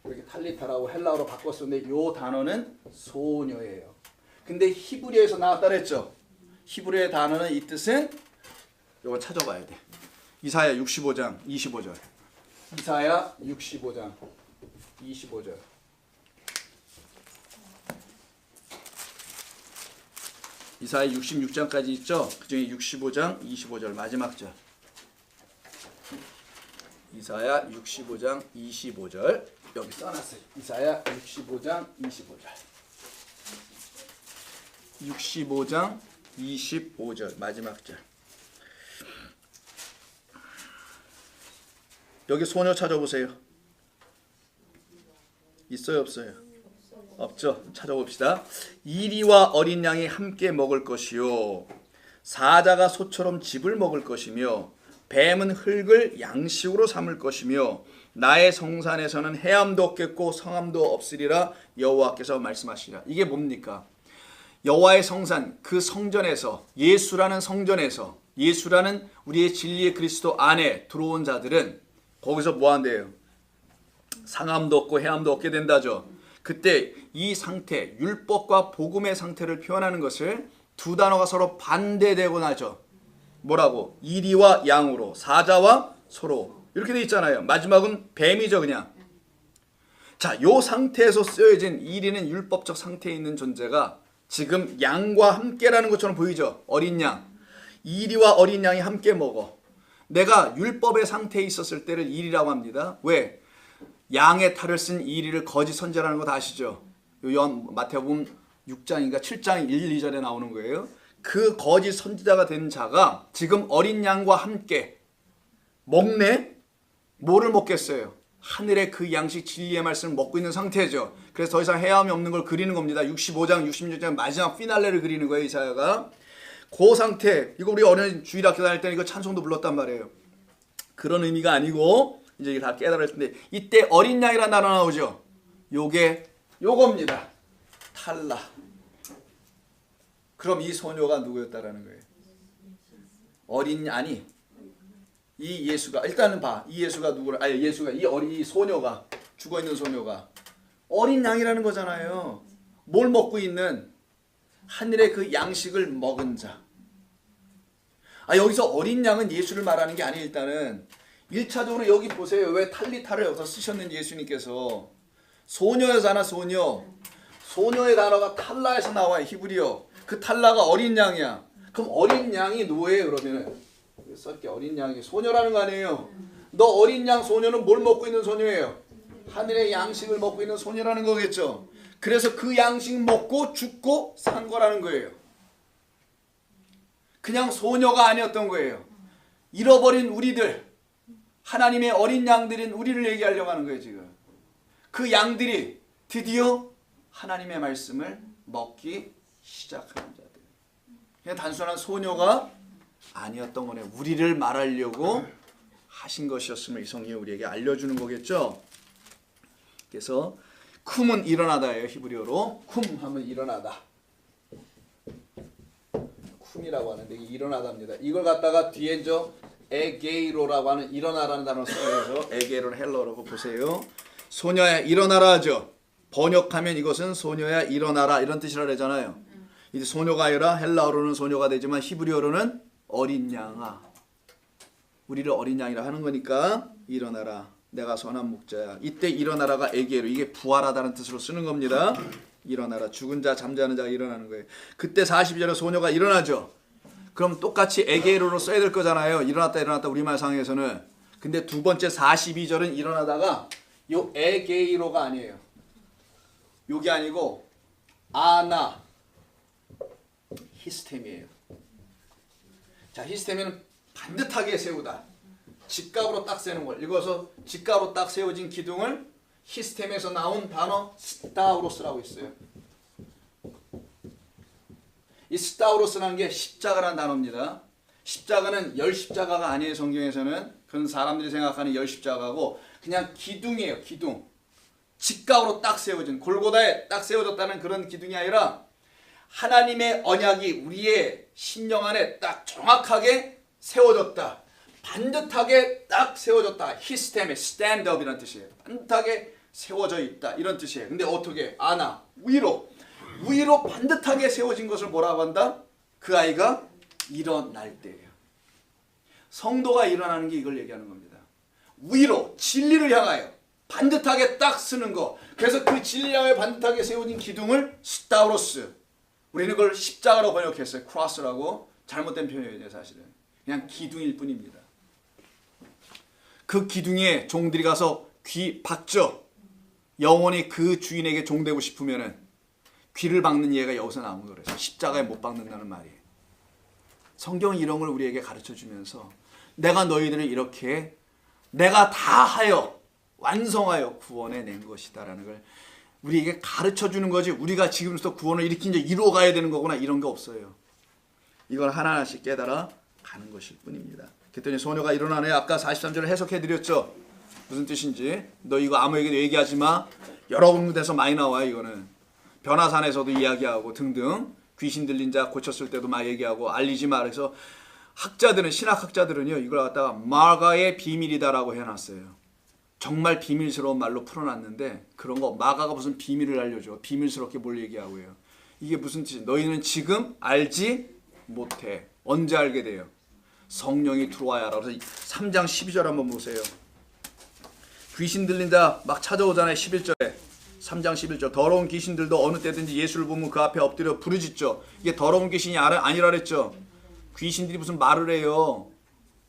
이렇게 탈리타라고 헬라어로 바꿨었는데 요 단어는 소녀예요. 근데 히브리어에서 나왔다 그랬죠. 히브리어의 단어는 이 뜻은 요거 찾아봐야 돼. 이사야 65장 25절. 이사야 65장 25절. 이사야 66장까지 있죠. 그중에 65장 25절 마지막 절. 이사야 65장 25절 여기 써놨어요. 이사야 65장 25절. 65장 25절 마지막 절. 여기 소녀 찾아보세요. 있어요 없어요? 없죠. 찾아봅시다. 이리와 어린 양이 함께 먹을 것이요 사자가 소처럼 즙을 먹을 것이며 뱀은 흙을 양식으로 삼을 것이며 나의 성산에서는 해함도 없겠고 성함도 없으리라 여호와께서 말씀하시리라. 이게 뭡니까? 여호와의 성산 그 성전에서 예수라는 성전에서 예수라는 우리의 진리의 그리스도 안에 들어온 자들은 거기서 뭐 한대요? 상함도 없고 해함도 없게 된다죠. 그때 이 상태 율법과 복음의 상태를 표현하는 것을 두 단어가 서로 반대되고 나죠. 뭐라고? 이리와 양으로 사자와 소로 이렇게 돼 있잖아요. 마지막은 뱀이죠 그냥. 자, 요 상태에서 쓰여진 이리는 율법적 상태에 있는 존재가 지금 양과 함께라는 것처럼 보이죠. 어린 양. 이리와 어린 양이 함께 먹어. 내가 율법의 상태에 있었을 때를 일이라고 합니다. 왜? 양의 탈을 쓴 이리를 거짓 선지라는 거 다 아시죠? 마태복음 6장인가 7장 1, 2절에 나오는 거예요. 그 거짓 선지자가 된 자가 지금 어린 양과 함께 먹네? 뭐를 먹겠어요? 하늘의 그 양식 진리의 말씀을 먹고 있는 상태죠. 그래서 더 이상 해함이 없는 걸 그리는 겁니다. 65장, 66장 마지막 피날레를 그리는 거예요. 이사야가. 그 상태, 이거 우리 어린 주일학교 다닐 때는 이거 찬송도 불렀단 말이에요. 그런 의미가 아니고 이제 이게 다 깨달을 텐데 이때 어린 양이라는 단어 나오죠. 요겁니다. 탈라. 그럼 이 소녀가 누구였다라는 거예요? 어린 아니 이 예수가 일단은 봐. 이 예수가 누구를 아니 예수가 이 소녀가 죽어 있는 소녀가 어린 양이라는 거잖아요. 뭘 먹고 있는 하늘의 그 양식을 먹은 자. 여기서 어린 양은 예수를 말하는 게 아니에요. 일단은 1차적으로 여기 보세요. 왜 탈리타를 여기서 쓰셨는지 예수님께서 소녀잖아. 소녀의 단어가 탈라에서 나와요. 히브리어. 그 탈라가 어린 양이야. 그럼 어린 양이 누구예요? 그러면은 썰게 어린 양이 소녀라는 거 아니에요. 너 어린 양 소녀는 뭘 먹고 있는 소녀예요? 하늘의 양식을 먹고 있는 소녀라는 거겠죠. 그래서 그 양식 먹고 죽고 산 거라는 거예요. 그냥 소녀가 아니었던 거예요. 잃어버린 우리들, 하나님의 어린 양들인 우리를 얘기하려고 하는 거예요. 지금 그 양들이 드디어 하나님의 말씀을 먹기 시작하는 자들. 그냥 단순한 소녀가 아니었던 거네. 우리를 말하려고 하신 것이었음을 이 성경이 우리에게 알려주는 거겠죠. 그래서 쿰은 일어나다예요. 히브리어로 쿰 하면 일어나다. 쿰이라고 하는데 이게 일어나다입니다. 이걸 갖다가 뒤에 저 에게이로라고 하는 일어나라는 단어를 써서 에게이로는 헬러라고 보세요. 소녀야 일어나라 하죠. 번역하면 이것은 소녀야 일어나라 이런 뜻이라 그러잖아요. 이제 소녀가 아니라 헬라어로는 소녀가 되지만 히브리어로는 어린 양아. 우리를 어린 양이라 하는 거니까 일어나라. 내가 선한 목자야. 이때 일어나라가 에게로 이게 부활하다는 뜻으로 쓰는 겁니다. 일어나라. 죽은 자 잠자는 자가 일어나는 거예요. 그때 42절에 소녀가 일어나죠. 그럼 똑같이 에게로로 써야 될 거잖아요. 일어났다 우리말상에서는. 근데 두 번째 42절은 일어나다가 요 에게이로가 아니에요. 요게 아니고 아나 히스템이에요. 자, 히스템은 반듯하게 세우다. 직각으로 딱 세우는 걸 읽어서 직각으로 딱 세워진 기둥을 히스템에서 나온 단어 스타우로스라고 있어요. 이 스타우로스라는 게 십자가라는 단어입니다. 십자가는 열 십자가가 아니에요. 성경에서는. 그건 사람들이 생각하는 열 십자가고 그냥 기둥이에요. 기둥. 직각으로 딱 세워진 골고다에 딱 세워졌다는 그런 기둥이 아니라 하나님의 언약이 우리의 심령 안에 딱 정확하게 세워졌다. 반듯하게 딱 세워졌다. 히스템의 스탠드업이라는 뜻이에요. 반듯하게 세워져 있다. 이런 뜻이에요. 근데 어떻게? 아나, 위로 반듯하게 세워진 것을 뭐라고 한다? 그 아이가 일어날 때예요. 성도가 일어나는 게 이걸 얘기하는 겁니다. 위로, 진리를 향하여 반듯하게 딱 쓰는 거. 그래서 그 진리를 향하여 반듯하게 세워진 기둥을 스타우로스. 우리는 그걸 십자가로 번역했어요. 크로스라고. 잘못된 표현이에요. 사실은. 그냥 기둥일 뿐입니다. 그 기둥에 종들이 가서 귀 박죠. 영원히 그 주인에게 종되고 싶으면은 귀를 박는 예가 여기서 나온 거래요. 십자가에 못 박는다는 말이에요. 성경은 이런 걸 우리에게 가르쳐 주면서 내가 너희들을 이렇게 내가 다 하여 완성하여 구원해 낸 것이다라는 걸 우리에게 가르쳐 주는 거지. 우리가 지금부터 구원을 이렇게 이제 이루어 가야 되는 거구나 이런 거 없어요. 이걸 하나하나씩 깨달아 가는 것일 뿐입니다. 그랬더니 소녀가 일어나네. 아까 43절을 해석해 드렸죠. 무슨 뜻인지. 너 이거 아무에게도 얘기하지 마. 여러 군데서 많이 나와요. 이거는. 변화산에서도 이야기하고 등등. 귀신 들린 자 고쳤을 때도 막 얘기하고 알리지 마. 그래서 학자들은 신학학자들은요. 이걸 갖다가 마가의 비밀이다라고 해놨어요. 정말 비밀스러운 말로 풀어놨는데 그런 거 마가가 무슨 비밀을 알려줘. 비밀스럽게 뭘 얘기하고요. 이게 무슨 뜻이야. 너희는 지금 알지 못해. 언제 알게 돼요? 성령이 들어와야 알아. 그래서 3장 12절 한번 보세요. 귀신 들린 자 막 찾아오잖아요. 11절에 3장 11절 더러운 귀신들도 어느 때든지 예수를 보면 그 앞에 엎드려 부르짖죠. 이게 더러운 귀신이 아니라 그랬죠. 귀신들이 무슨 말을 해요.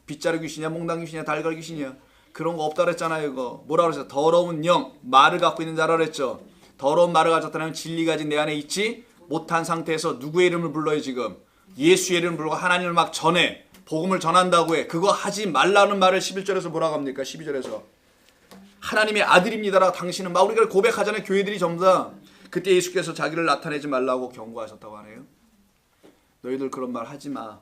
빗자루 귀신이야, 몽당 귀신이야, 달걀 귀신이야. 그런 거 없다 그랬잖아요. 이거 뭐라 그랬어요? 더러운 영, 말을 갖고 있는 자라 그랬죠. 더러운 말을 가졌다면 진리가 아직 내 안에 있지 못한 상태에서 누구의 이름을 불러요 지금? 예수의 이름을 부르고 하나님을 막 전해. 복음을 전한다고 해. 그거 하지 말라는 말을 11절에서 뭐라고 합니까? 12절에서 하나님의 아들입니다라 당신은 막 우리가 고백하잖아요. 교회들이 전부 다. 그때 예수께서 자기를 나타내지 말라고 경고하셨다고 하네요. 너희들 그런 말 하지 마.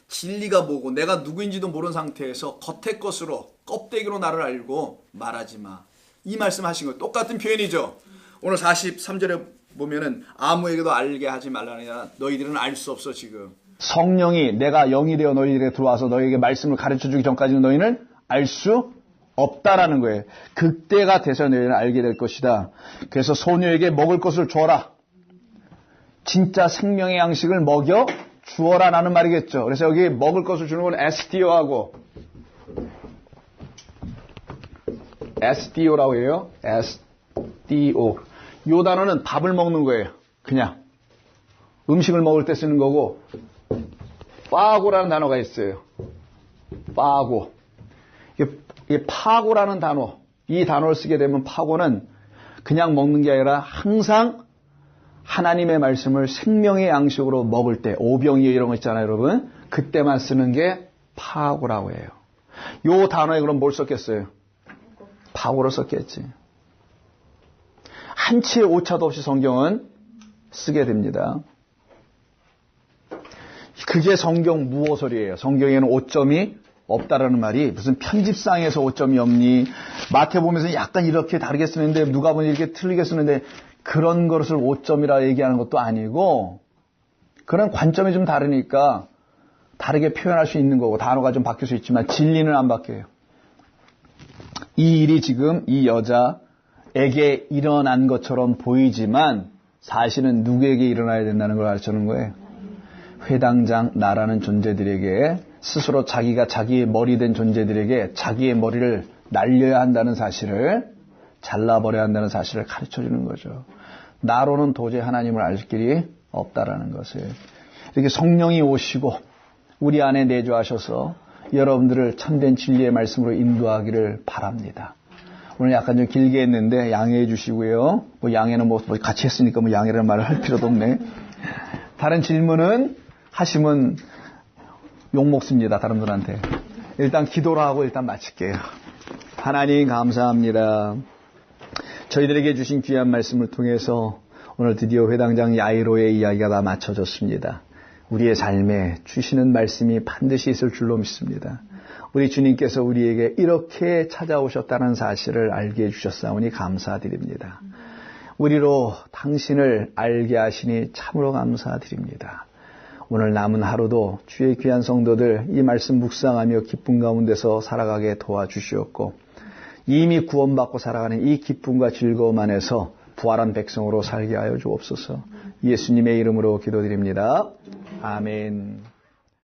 진리가 뭐고 내가 누구인지도 모르는 상태에서 겉의 것으로 껍데기로 나를 알고 말하지 마. 이 말씀하신 거예요. 똑같은 표현이죠. 오늘 43절에 보면은 아무에게도 알게 하지 말라느냐. 너희들은 알 수 없어 지금. 성령이 내가 영이 되어 너희들에게 들어와서 너희에게 말씀을 가르쳐주기 전까지는 너희는 알 수 없다라는 거예요. 그때가 돼서 너희는 알게 될 것이다. 그래서 소녀에게 먹을 것을 주어라. 진짜 생명의 양식을 먹여 주어라라는 말이겠죠. 그래서 여기 먹을 것을 주는 건 SDO하고 SDO라고 해요. SDO. 이 단어는 밥을 먹는 거예요. 그냥 음식을 먹을 때 쓰는 거고 파고라는 단어가 있어요. 파고. 이게 파고라는 단어. 이 단어를 쓰게 되면 파고는 그냥 먹는 게 아니라 항상 하나님의 말씀을 생명의 양식으로 먹을 때 오병이어 이런 거 있잖아요, 여러분. 그때만 쓰는 게 파고라고 해요. 요 단어에 그럼 뭘 썼겠어요? 파고를 썼겠지. 한치의 오차도 없이 성경은 쓰게 됩니다. 그게 성경 무호설이에요. 성경에는 오점이 없다라는 말이 무슨 편집상에서 오점이 없니? 마태복음에서 약간 이렇게 다르게 쓰는데 누가복음은 이렇게 틀리게 쓰는데 그런 것을 오점이라 얘기하는 것도 아니고 그런 관점이 좀 다르니까 다르게 표현할 수 있는 거고 단어가 좀 바뀔 수 있지만 진리는 안 바뀌어요. 이 일이 지금 이 여자에게 일어난 것처럼 보이지만 사실은 누구에게 일어나야 된다는 걸 가르쳐주는 거예요. 회당장 나라는 존재들에게 스스로 자기가 자기의 머리 된 존재들에게 자기의 머리를 날려야 한다는 사실을 잘라버려야 한다는 사실을 가르쳐주는 거죠. 나로는 도저히 하나님을 알 길이 없다라는 것을. 이렇게 성령이 오시고 우리 안에 내주하셔서 여러분들을 참된 진리의 말씀으로 인도하기를 바랍니다. 오늘 약간 좀 길게 했는데 양해해 주시고요. 뭐 양해는 뭐 같이 했으니까 뭐 양해라는 말을 할 필요도 없네. 다른 질문은 하시면 욕먹습니다. 다른 분한테. 일단 기도를 하고 일단 마칠게요. 하나님 감사합니다. 저희들에게 주신 귀한 말씀을 통해서 오늘 드디어 회당장 야이로의 이야기가 다 마쳐졌습니다. 우리의 삶에 주시는 말씀이 반드시 있을 줄로 믿습니다. 우리 주님께서 우리에게 이렇게 찾아오셨다는 사실을 알게 해주셨사오니 감사드립니다. 우리로 당신을 알게 하시니 참으로 감사드립니다. 오늘 남은 하루도 주의 귀한 성도들 이 말씀 묵상하며 기쁨 가운데서 살아가게 도와주시옵고 이미 구원받고 살아가는 이 기쁨과 즐거움 안에서 부활한 백성으로 살게 하여 주옵소서. 예수님의 이름으로 기도드립니다. 아멘.